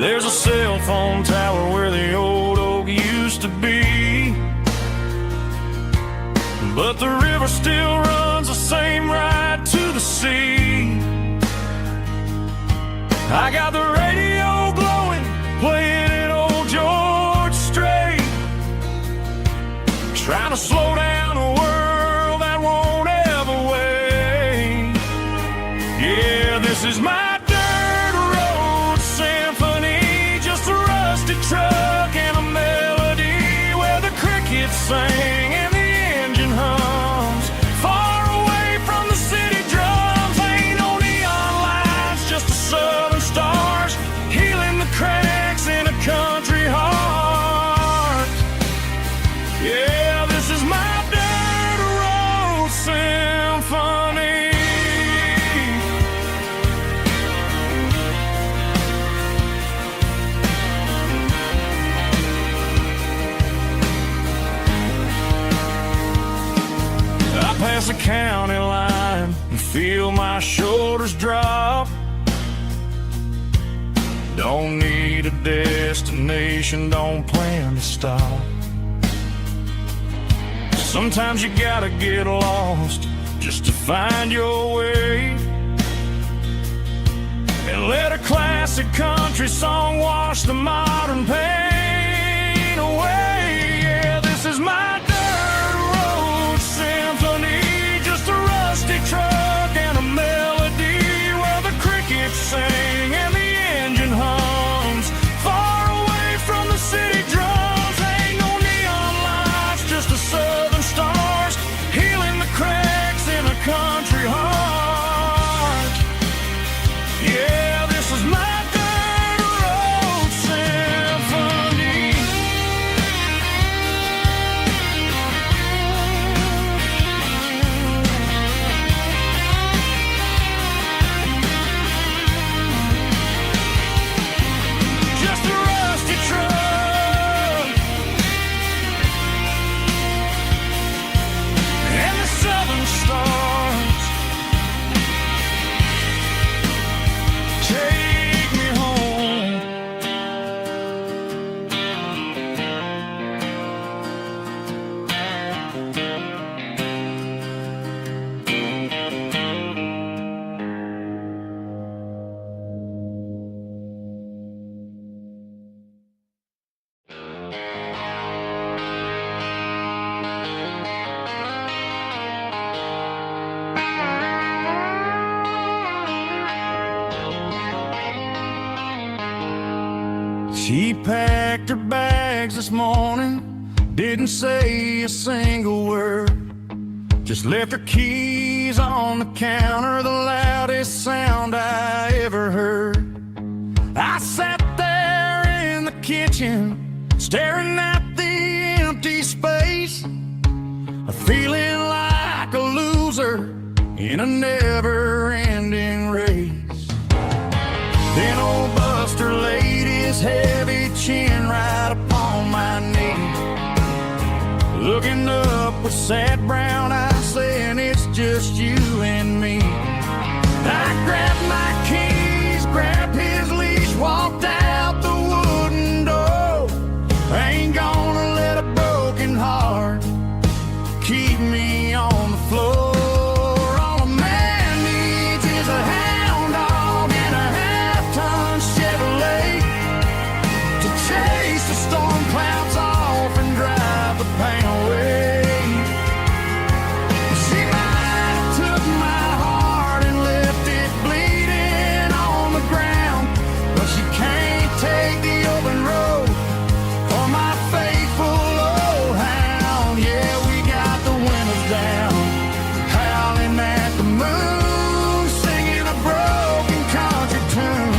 There's a cell phone tower where the old oak used to be, but the river still runs the same right to the sea. I got the radio glowing, playing it old George Strait, trying to slow down a world that won't ever wait. Yeah, this is my dirt road symphony, just a rusty truck and a melody where the crickets sing and the engine hums. Far away from the city drums, ain't no neon lights, just the southern stars healing the cracks in a country heart. Yeah, this is my dirt road symphony. I pass the county line and feel my shoulders drop. Don't need a destination, don't plan to stop. Sometimes you gotta get lost just to find your way, and let a classic country song wash the modern pain away. Yeah, this is my dirt road symphony, just a rusty truck and a melody where the crickets sing and the engine hums. Far away from the city drums, ain't no neon lights, just the southern stars healing the cracks in a country heart. Yeah, this is my dirt road symphony. She packed her bags this morning, didn't say a single word, just left her keys on the counter, the loudest sound I ever heard. I sat there in the kitchen, staring at the empty space, feeling like a loser in a never-ending race. Then old Buster laid his heavy chin right upon my knee, looking up with sad brown eyes, saying it's just you and me. I grabbed my keys, grabbed his leash, walked out the wooden door. I ain't gonna let a broken heart keep me on the floor. All a man needs is a hound dog and a half-ton Chevrolet to chase the storm clouds off and drive the pain away. She might have took my heart and left it bleeding on the ground, but she can't take the open road or my faithful old hound. Yeah, we got the windows down, howling at the moon, singing a broken country tune.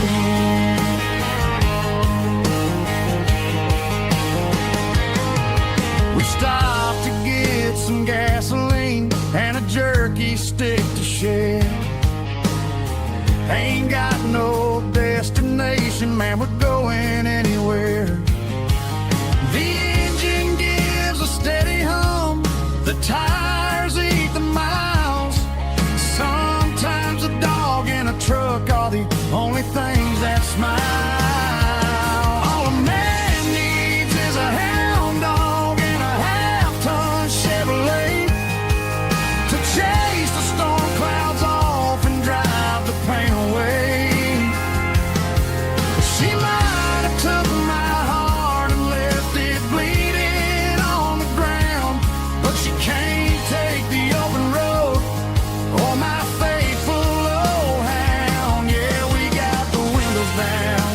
We stopped to get some gasoline and a jerky stick to share. Ain't got no destination, man, we're going anywhere. The engine gives a steady hum, the tires eat the miles. Sometimes a dog and a truck are the only things that smile. All a man needs is a hound dog and a half-ton Chevrolet to chase the storm clouds off and drive the pain away. She might have took my heart and left it bleeding on the ground, but she can't take the open road or my faithful old hound. Yeah, we got the windows down,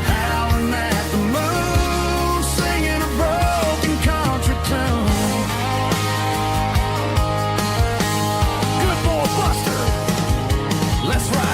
howling at the moon, singing a broken country tune. Good boy Buster, let's ride.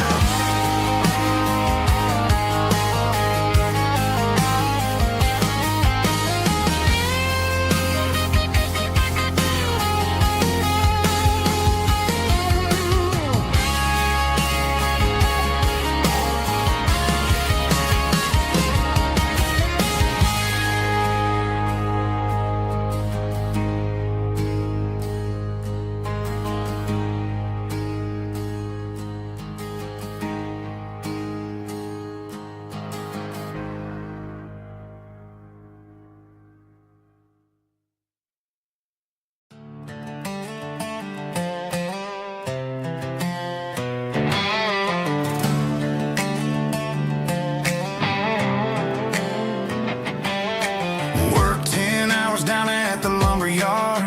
Worked 10 hours down at the lumber yard.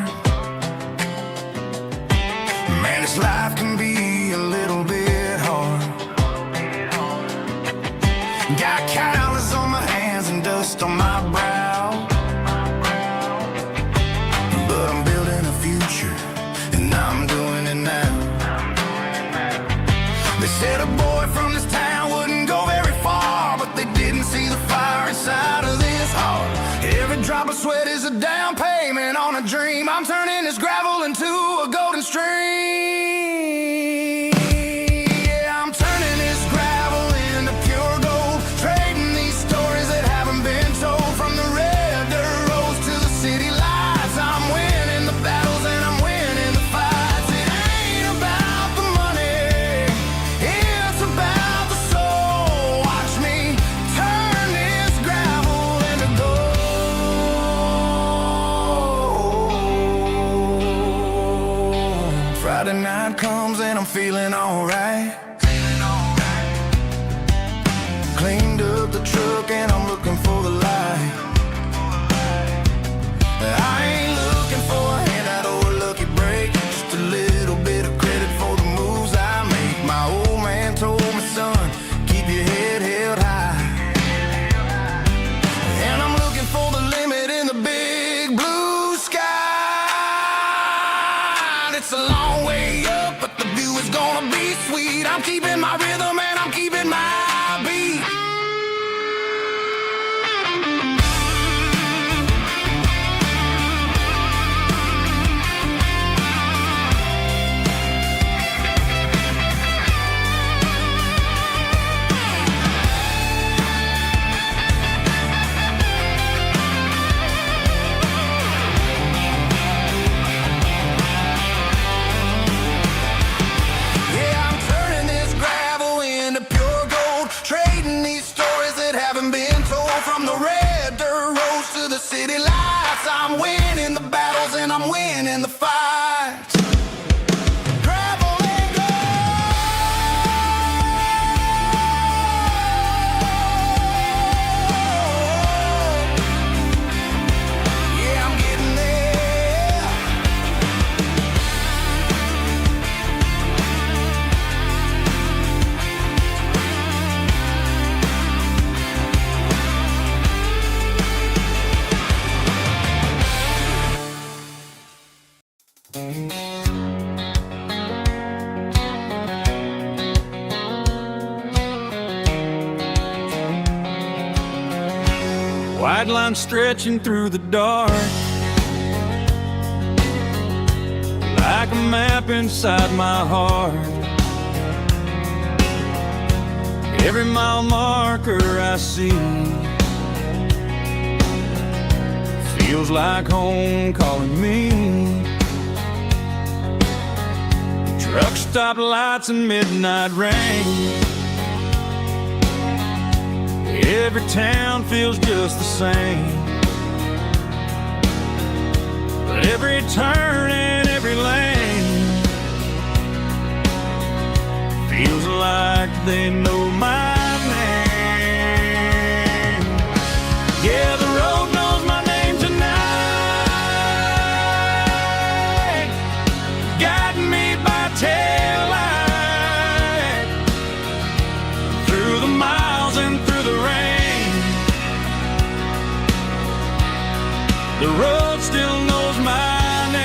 Man, this life can be a little bit hard. Got calluses on my hands and dust on my brow, but I'm building a future and I'm doing it now. They said a boy from this town wouldn't go very far, but they didn't see the fire inside of this heart. Every drop of sweat is a down payment on a dream. I'm turning this gravel into a golden stream. Yeah, I'm turning this gravel into pure gold, trading these stories that haven't been told. From the red dirt roads to the city lights, I'm winning the battles and I'm winning the fights. It ain't about the money, it's about the soul. Watch me turn this gravel into gold. Friday night comes and I'm feeling alright. Cleaned up the truck and I'm looking for the light. I ain't looking for a handout or a lucky break, just a little bit of credit for the moves I make. My old man told me, son, keep your head held high. long way up, but the view is gonna be sweet. I'm keeping my rhythm and I'm keeping my beat. From the red dirt roads to the city lights, I'm winning the battles and I'm winning the fights. Gravel and gold. Yeah, I'm getting there. White line stretching through the dark, like a map inside my heart. Every mile marker I see feels like home calling me. Truck stop lights and midnight rain. Every town feels just the same, but every turn and every lane feels like they know my name. Yeah, the road knows my name tonight, guiding me by taillight through the miles and through the rain. The road still knows my name.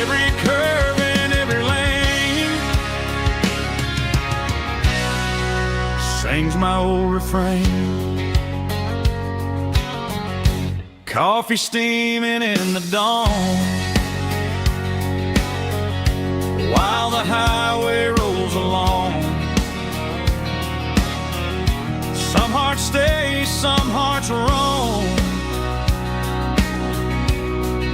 Every curve and every lane sings my old refrain. Coffee steaming in the dawn, while the highway rolls along. Some hearts stay, some hearts roam,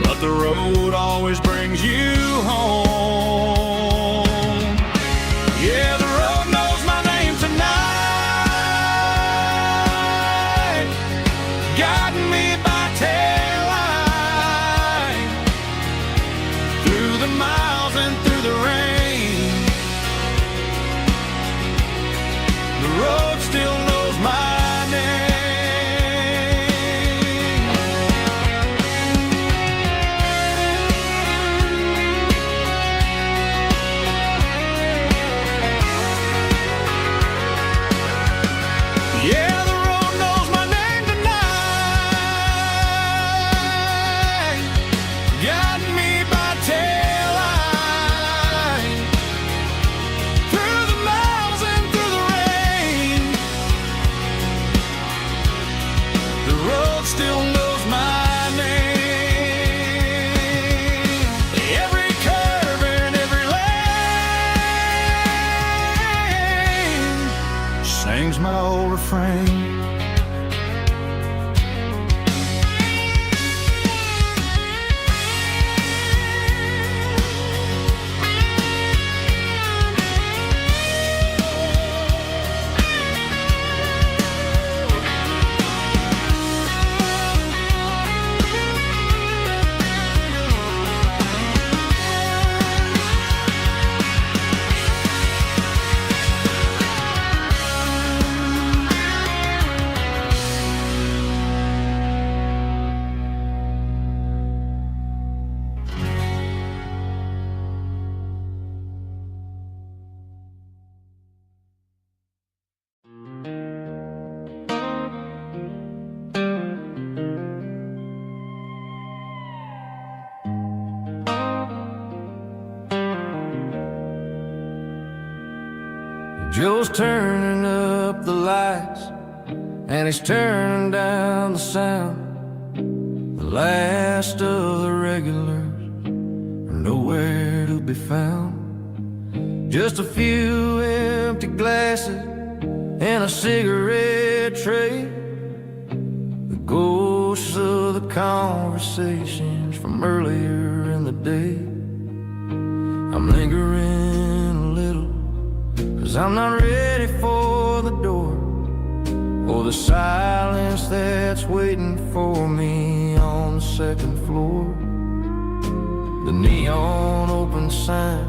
but the road always brings you home. Yeah, the road knows my name tonight, guiding me by taillight through the miles and through the rain. The road still knows my name. Yeah, the road knows my name tonight, guiding me by taillight Joe's turning up the lights, and he's turning down the sound. The last of the regulars are nowhere to be found. Just a few empty glasses and a cigarette tray, the ghosts of the conversations from earlier in the day. I'm lingering a little, 'cause I'm not ready for the door, or the silence that's waiting for me on the second floor. The neon open sign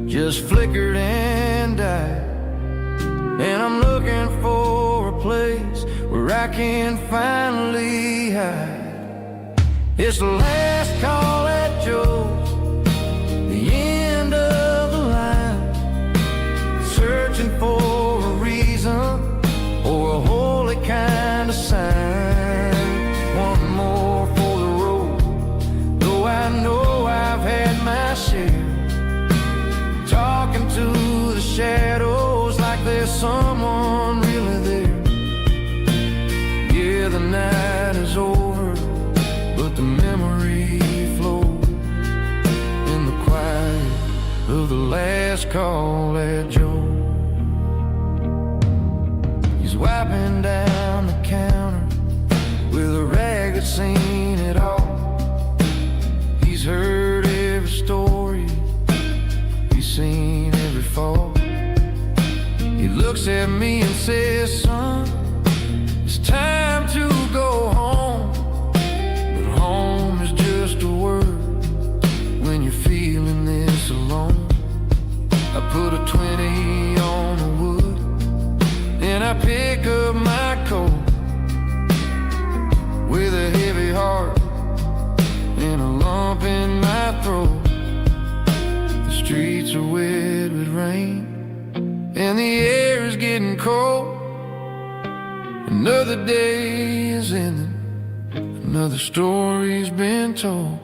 just flickered and died, and I'm looking for a place where I can finally hide. It's the last call at Joe's, the end of the line, searching for a reason or a holy kind of sign. One more for the road, though I know I've had my share. Talking to the shadows like there's someone really there. Yeah, the night is over, but the memory flows in the quiet of the last call at Joe. He's wiping down the counter with a rag that's seen it all. He's heard every story, he's seen every fall. He looks at me and says, son, it's time to go home. But home is just a word when you're feeling this alone. I put a 20 on the wood, and I pick up my coat with a heavy heart and a lump in my throat. The streets are wet with rain, and the air is getting cold. Another day is ending, another story's been told.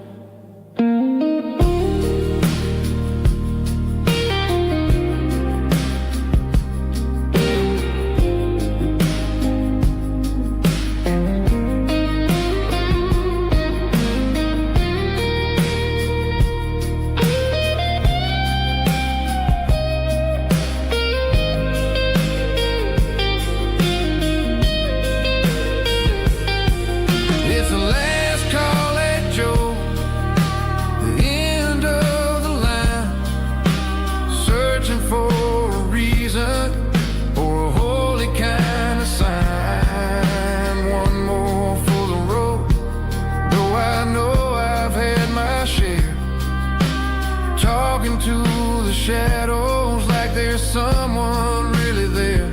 To the shadows like there's someone really there.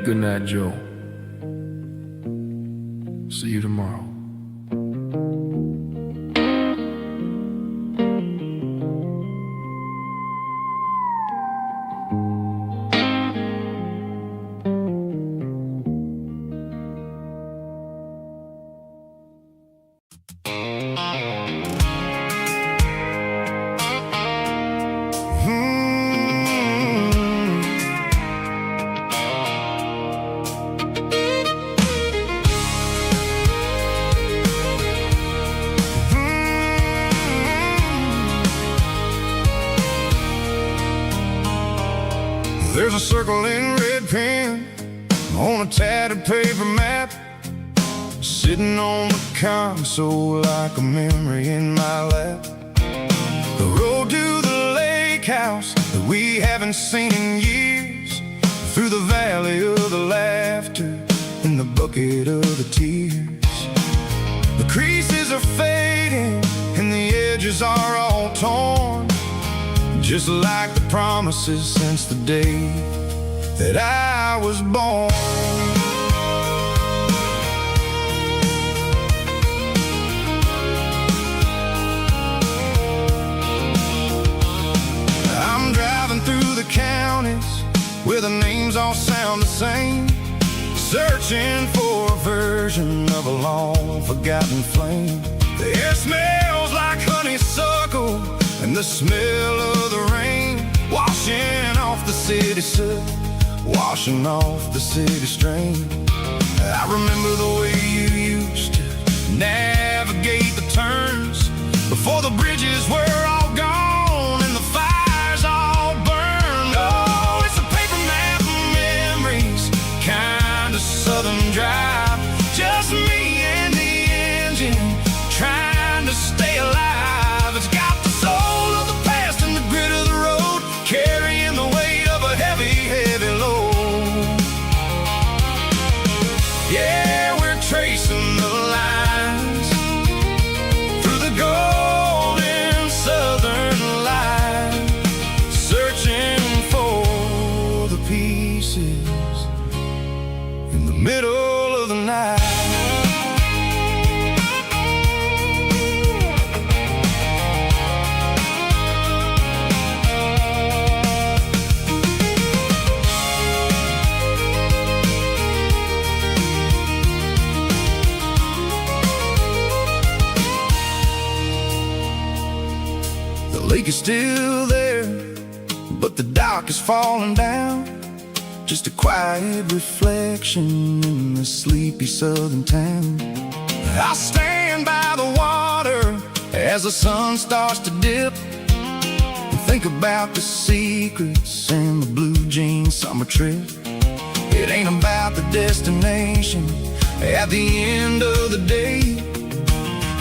Good night, Joe. See you tomorrow. There's a circle in red pen on a tattered paper map, sitting on the console like a memory in my lap. The road to the lake house that we haven't seen in years, through the valley of the laughter and the bucket of the tears. The creases are fading and the edges are all torn, just like the promises since the day that I was born. I'm driving through the counties where the names all sound the same, searching for a version of a long-forgotten flame. The air smells like honeysuckle, and the smell of the rain wash washing off the city soot, washing off the city strain. I remember the way you used to navigate the turns before the bridges were all gone and the fires all burned. Oh, it's a paper map of memories, kind of southern drive. Just me and the engine trying to stay alive. It's got the soul of the past and the grit of the road, carrying the weight of a heavy, heavy load. Yeah, we're tracing the lines through the golden southern light, searching for the pieces in the middle of the night. The lake is still there, but the dock is falling down. Just a quiet reflection in the sleepy southern town. I stand by the water as the sun starts to dip, and think about the secrets and the blue jean summer trip. It ain't about the destination at the end of the day.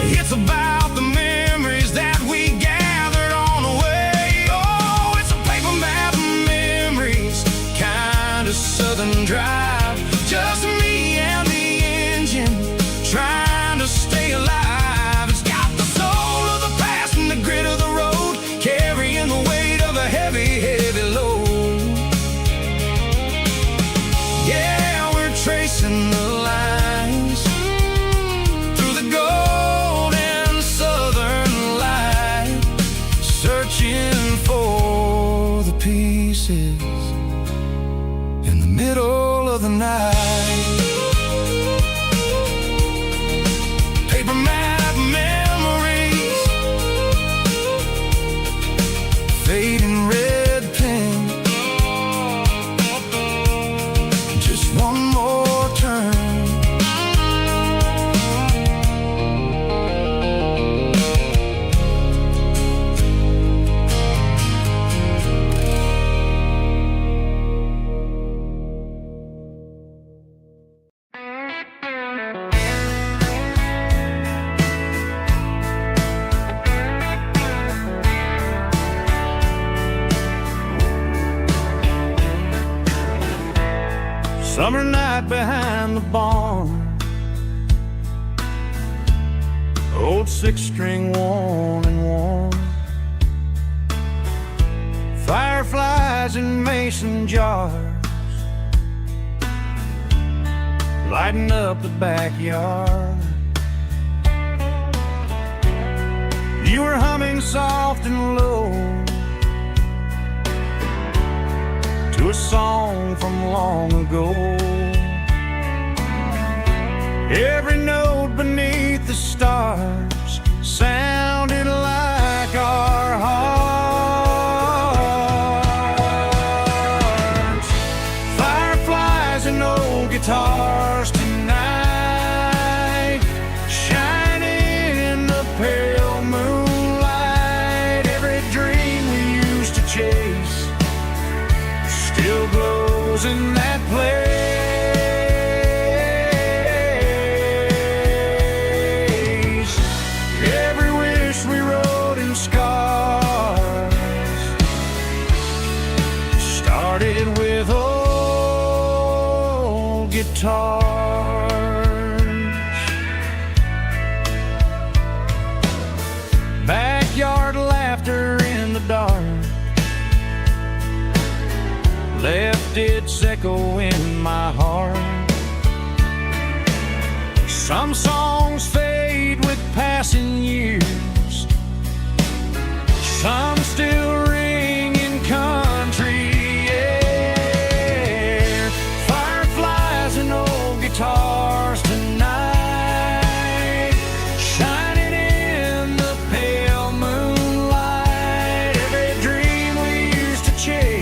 It's about the memories that we gathered on the way. Oh, it's a paper map of memories, kind of southern drive. Just me and the engine trying to stay alive. It's got the soul of the past and the grit of the road, carrying the weight of a heavy, heavy load. Yeah, we're tracing the lines through the golden southern light, searching for the pieces in the middle of the night. Paper map memories, fading red pen, just one more turn. Summer night behind the barn, old six-string worn and worn, fireflies in mason jars, lighting up the backyard. You were humming soft and low to a song from long ago. Every note beneath the stars sounded like our hearts. Fireflies and old guitars tonight, shining in the pale moonlight. Every dream we used to chase still glows in that place. Every wish we wrote in scars started with old guitars. Backyard laughter in the dark left its echo in my heart. Some songs fade with passing years, some still ring in country air. Fireflies and old guitars tonight, shining in the pale moonlight. Every dream we used to chase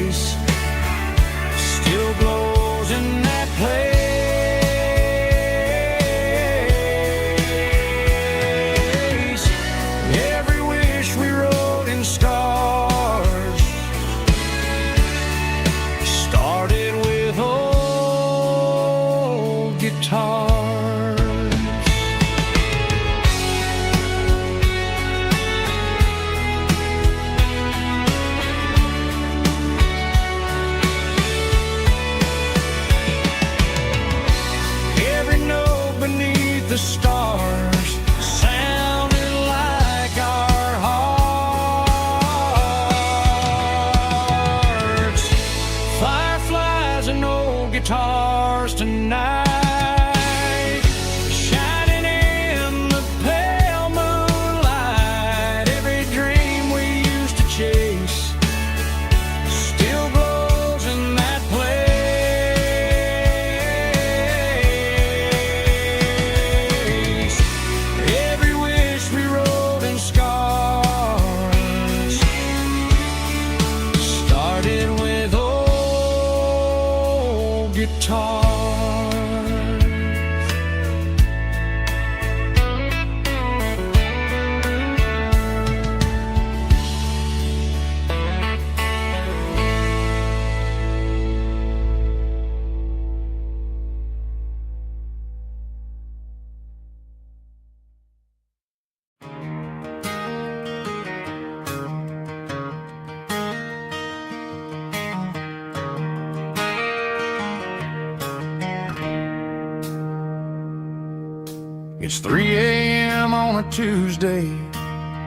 It's 3 a.m. on a Tuesday.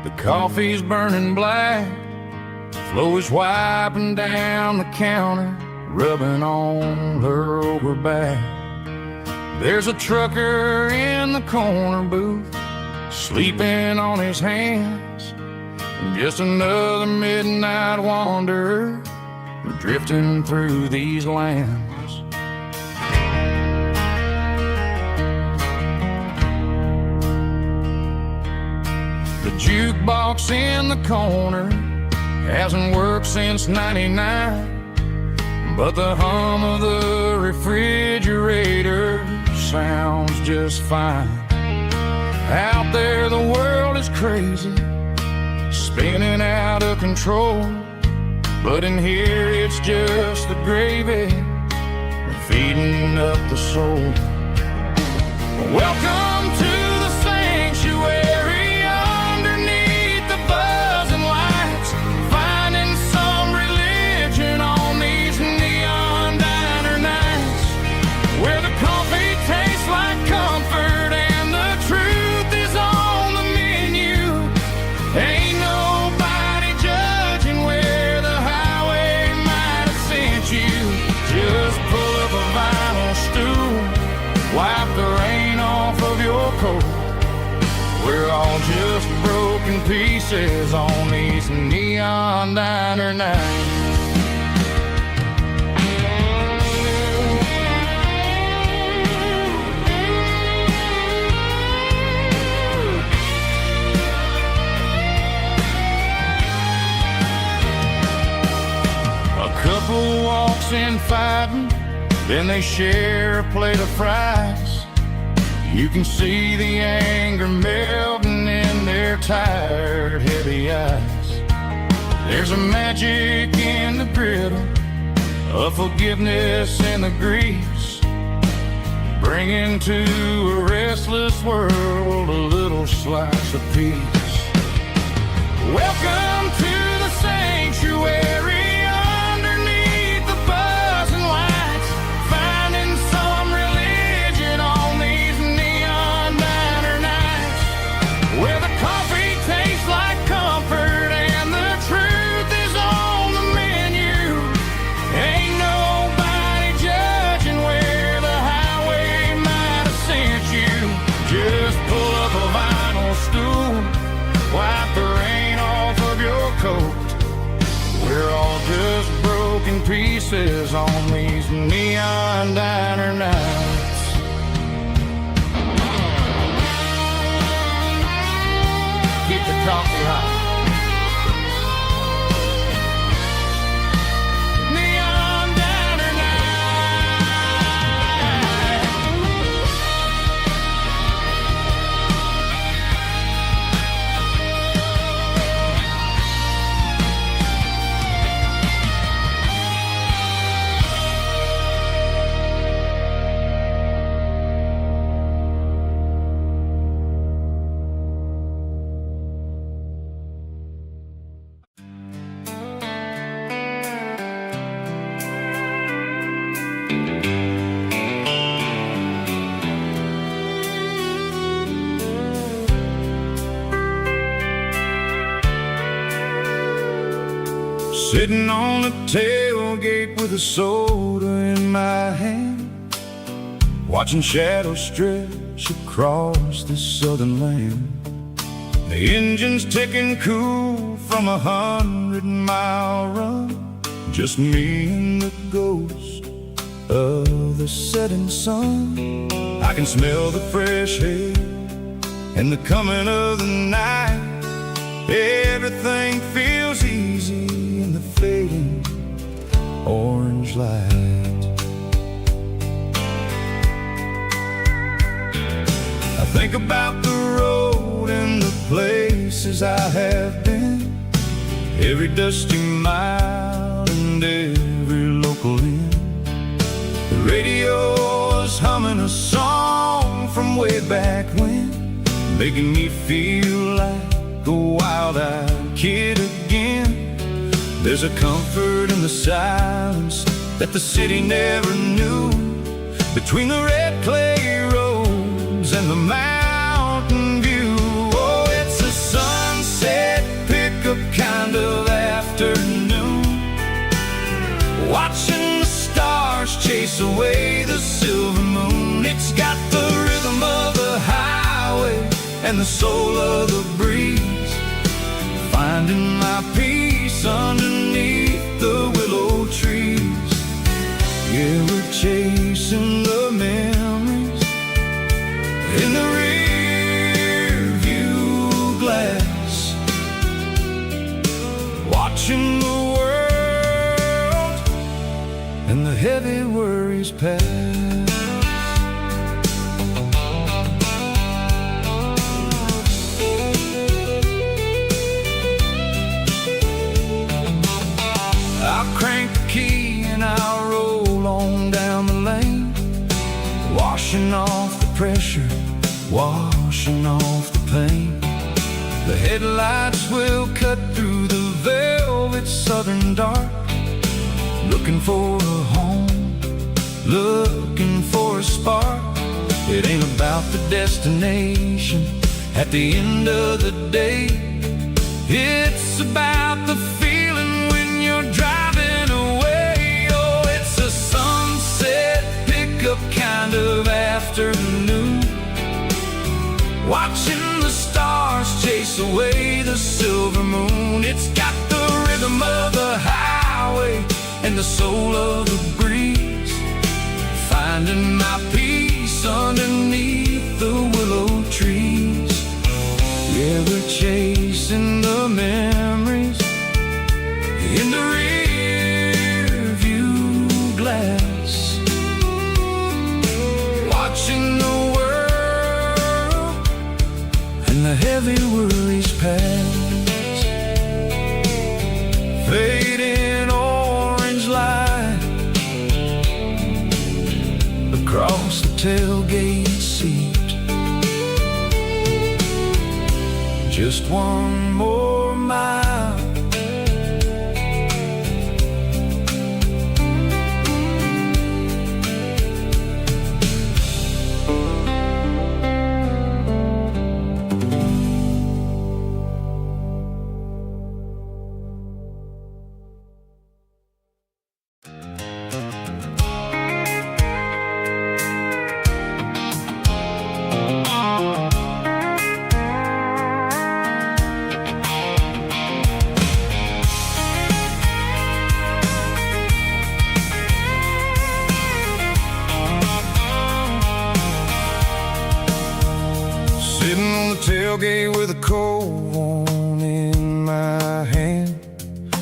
The coffee's burning black. Flo is wiping down the counter, rubbing on her over back. There's a trucker in the corner booth, sleeping on his hands. Just another midnight wanderer, drifting through these lands. The jukebox in the corner hasn't worked since '99, but the hum of the refrigerator sounds just fine. Out there the world is crazy, spinning out of control, but in here it's just the gravy feeding up the soul. Welcome to the sanctuary underneath the buzzing lights, finding some religion on these neon diner nights, where the coffee tastes like comfort and the truth is on the menu. Ain't nobody judging where the highway might have sent you. Just pull up a vinyl stool, wipe the rain off of your coat. We're all just broken pieces on these neon diner nights. A couple walks in fighting, then they share a plate of fries. You can see the anger melting in their tired, heavy eyes. There's a magic in the griddle, a forgiveness in the grease, bringing to a restless world a little slice of peace. Welcome to the sanctuary. We're all just broken pieces on these neon diner nights. Keep the coffee hot. Sitting on the tailgate with a soda in my hand, watching shadows stretch across this southern land. The engine's ticking cool from 100-mile run, just me and the ghost of the setting sun. I can smell the fresh air and the coming of the night. Everything feels easy in the fading orange light. I think about the road and the places I have been, every dusty mile and every local inn. The radio is humming a song from way back when, making me feel like a wild-eyed kid again. There's a comfort in the silence that the city never knew, between the red clay roads and the mountains and the soul of the breeze, finding my peace underneath the willow trees. Yeah, we're chasing the memories in the rear view glass, watching the world and the heavy worries pass. I'll crank the key and I'll roll on down the lane, washing off the pressure, washing off the pain. The headlights will cut through the velvet southern dark, looking for a home, looking for a spark. It ain't about the destination at the end of the day, it's about the feeling when you're driving away. Oh, it's a sunset pickup kind of afternoon, watching the stars chase away the silver moon. It's got the rhythm of the highway and the soul of the breeze, finding my peace underneath the willow trees. Yeah, we're chasing the memories in the rear view glass, watching the world and the heavy worries pass. Fading orange light across the tailgate seat, just one more mile. Sitting on the tailgate with a cold one in my hand,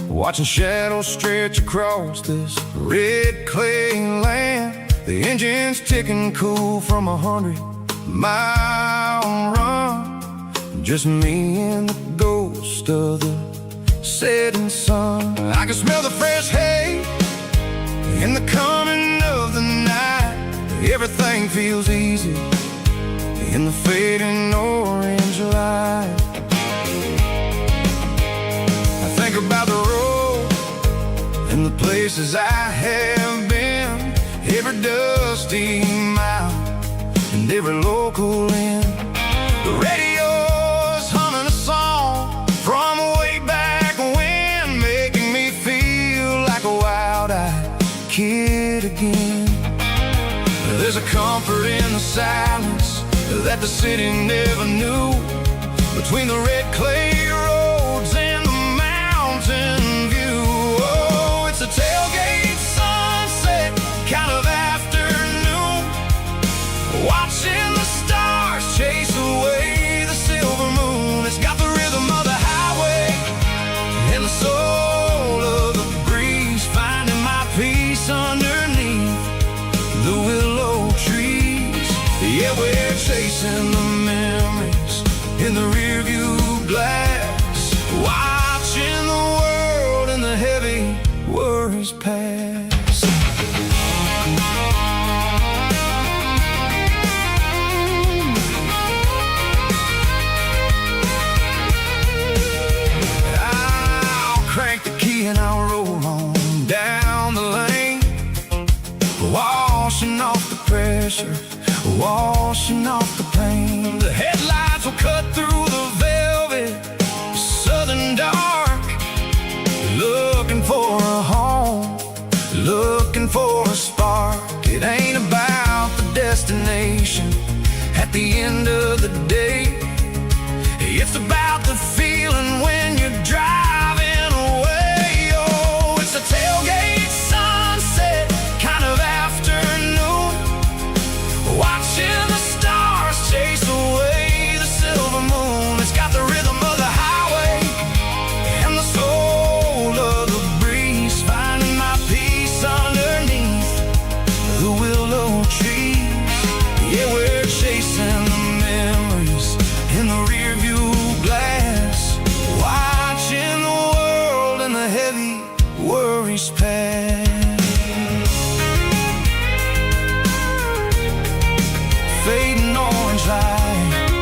watching shadows stretch across this red clay land. The engine's ticking cool from 100-mile run, just me and the ghost of the setting sun. I can smell the fresh hay in the coming of the night. Everything feels easy in the fading orange light. I think about the road and the places I have been, every dusty mile and every local inn. The radio's humming a song from way back when, making me feel like a wild-eyed kid again. There's a comfort in the silence that the city never knew, between the red clay roads and the mountain view. Oh, it's a tailgate sunset kind of afternoon, watching the stars chase away the silver moon. It's got the rhythm of the highway and the soul of the breeze, finding my peace underneath the willow trees. Yeah, we're chasing the memories in the rearview glass, watching the world and the heavy worries pass. I'll crank the key and I'll roll on down the lane, washing off the pressure, washing off the pain. The headlights will cut through the velvet southern dark, looking for a home, looking for a spark. It ain't about the destination at the end of the day, It's about the feeling when you're driving away. Oh, it's a tailgate sunset kind of afternoon, watching the stars chase away the silver moon. It's got the rhythm of the highway and the soul of the breeze, finding my peace underneath the willow trees. Yeah, we're chasing the memories in the rear view glass, watching the world and the heavy worries pass. Fading orange light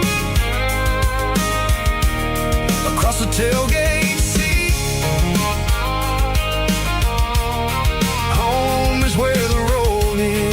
across the tailgate seat. Home is where the road is.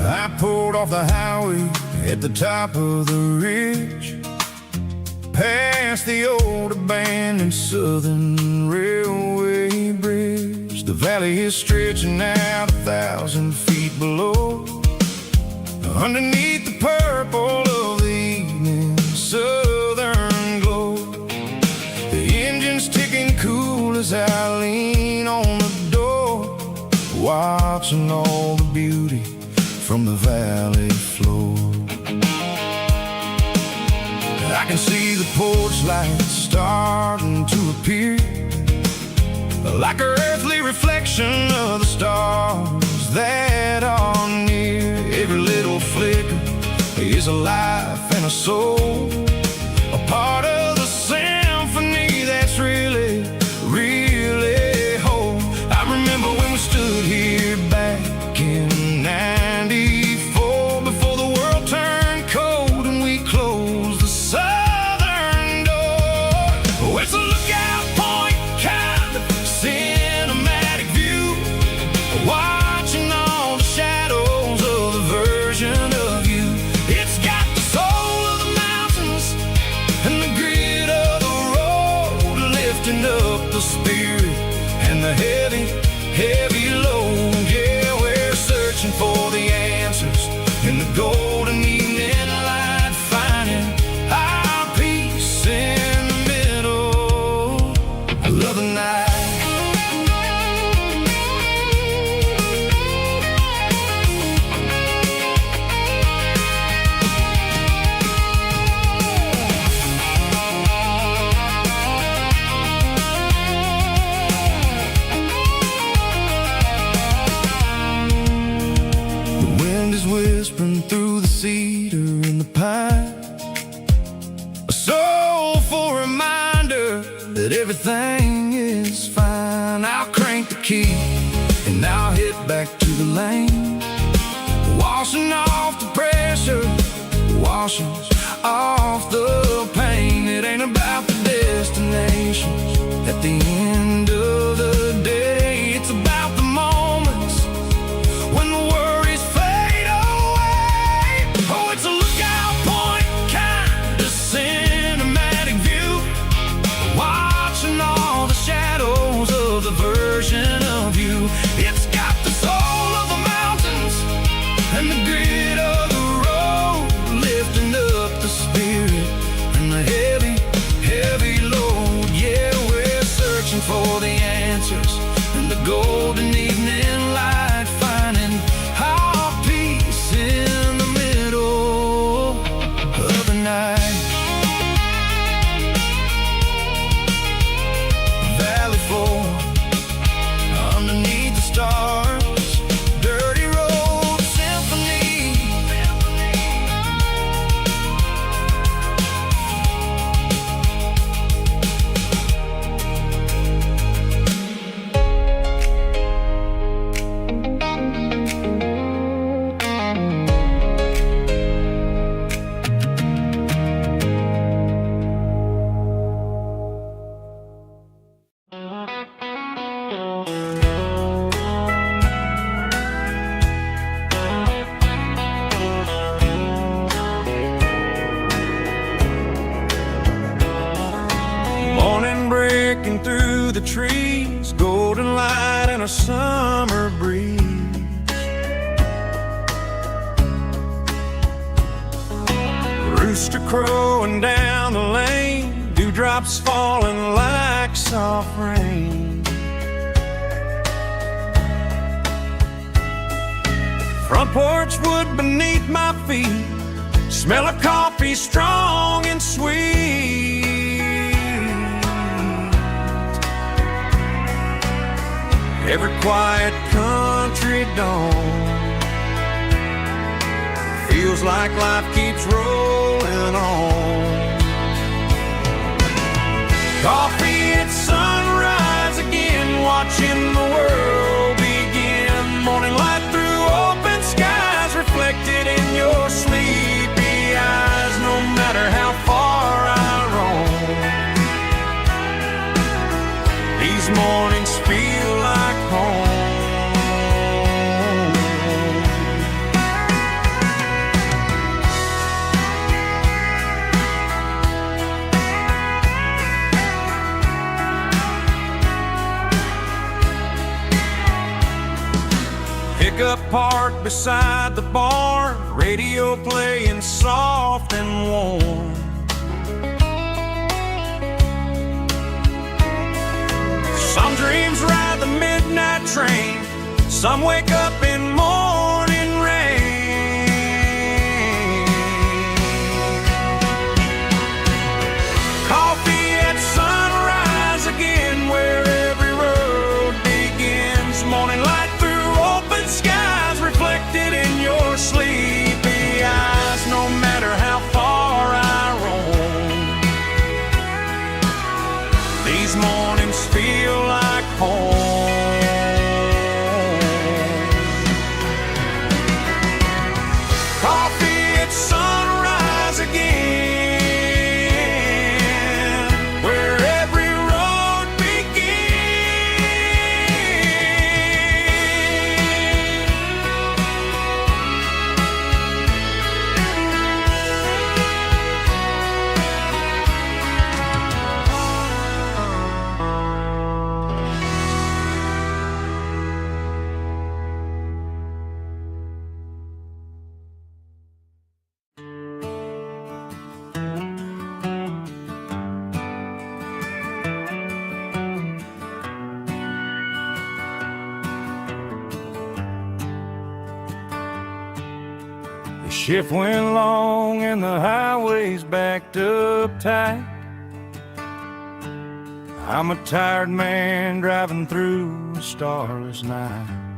I pulled off the highway at the top of the ridge, past the old abandoned Southern Railway bridge. The valley is stretching out 1,000 feet below, underneath the purple of the evening southern glow. The engine's ticking cool as I lean on the door, watching all the beauty from the valley floor. I can see the porch lights starting to appear, like an earthly reflection of the stars that are near. Every little flicker is a life and a soul, a part of the symphony that's really, really whole. I remember when we stood here back in '94, before the world turned cold and we closed the southern door. Oh, it's a lookout point kind of cinematic view, watching all the shadows of the version of you. It's got the soul of the mountains and the grit of the road, lifting up the spirit and the heavy, heavy load. Yeah, we're searching for the answers in the golden evening light, finding our peace in the middle of the night. The wind is whispering through the cedar and the pine, a soulful reminder that everything is fine. I'll crank the key and I'll hit back to the lane, washing off the pressure, washing off the pain. It ain't about the destination at the end of the day, it's about the moments when the worries fade away. Oh, it's a lookout point kind of cinematic view, watching all the shadows of the version of you. It's got the soul of the mountains and the grit of the road, lifting up the spirit and the heavy, heavy load. Yeah, we're searching for the answers in the golden evening light, finding our peace in the middle of the night. Valley floor underneath the stars, dirty road symphony. trees, golden light and a summer breeze. Rooster crowing down the lane, dewdrops falling like soft rain. Front porch wood beneath my feet, smell of coffee strong and sweet. Every quiet country dawn feels like life keeps rolling on. Coffee at sunrise again, watching the world begin. Morning light through open skies, reflected in your sleepy eyes. No matter how far I roam, these mornings feel like home. Pickup parked beside the barn, radio playing soft and warm. Some dreams ride the midnight train, some wake up in morning rain. Coffee at sunrise again, where every road begins. Morning light through open skies, reflected in your sleepy eyes. No matter how far I roam, these mornings feel like home. Coffee at sunrise again, where every road The shift went long and the highway's backed up tight. I'm a tired man driving through a starless night.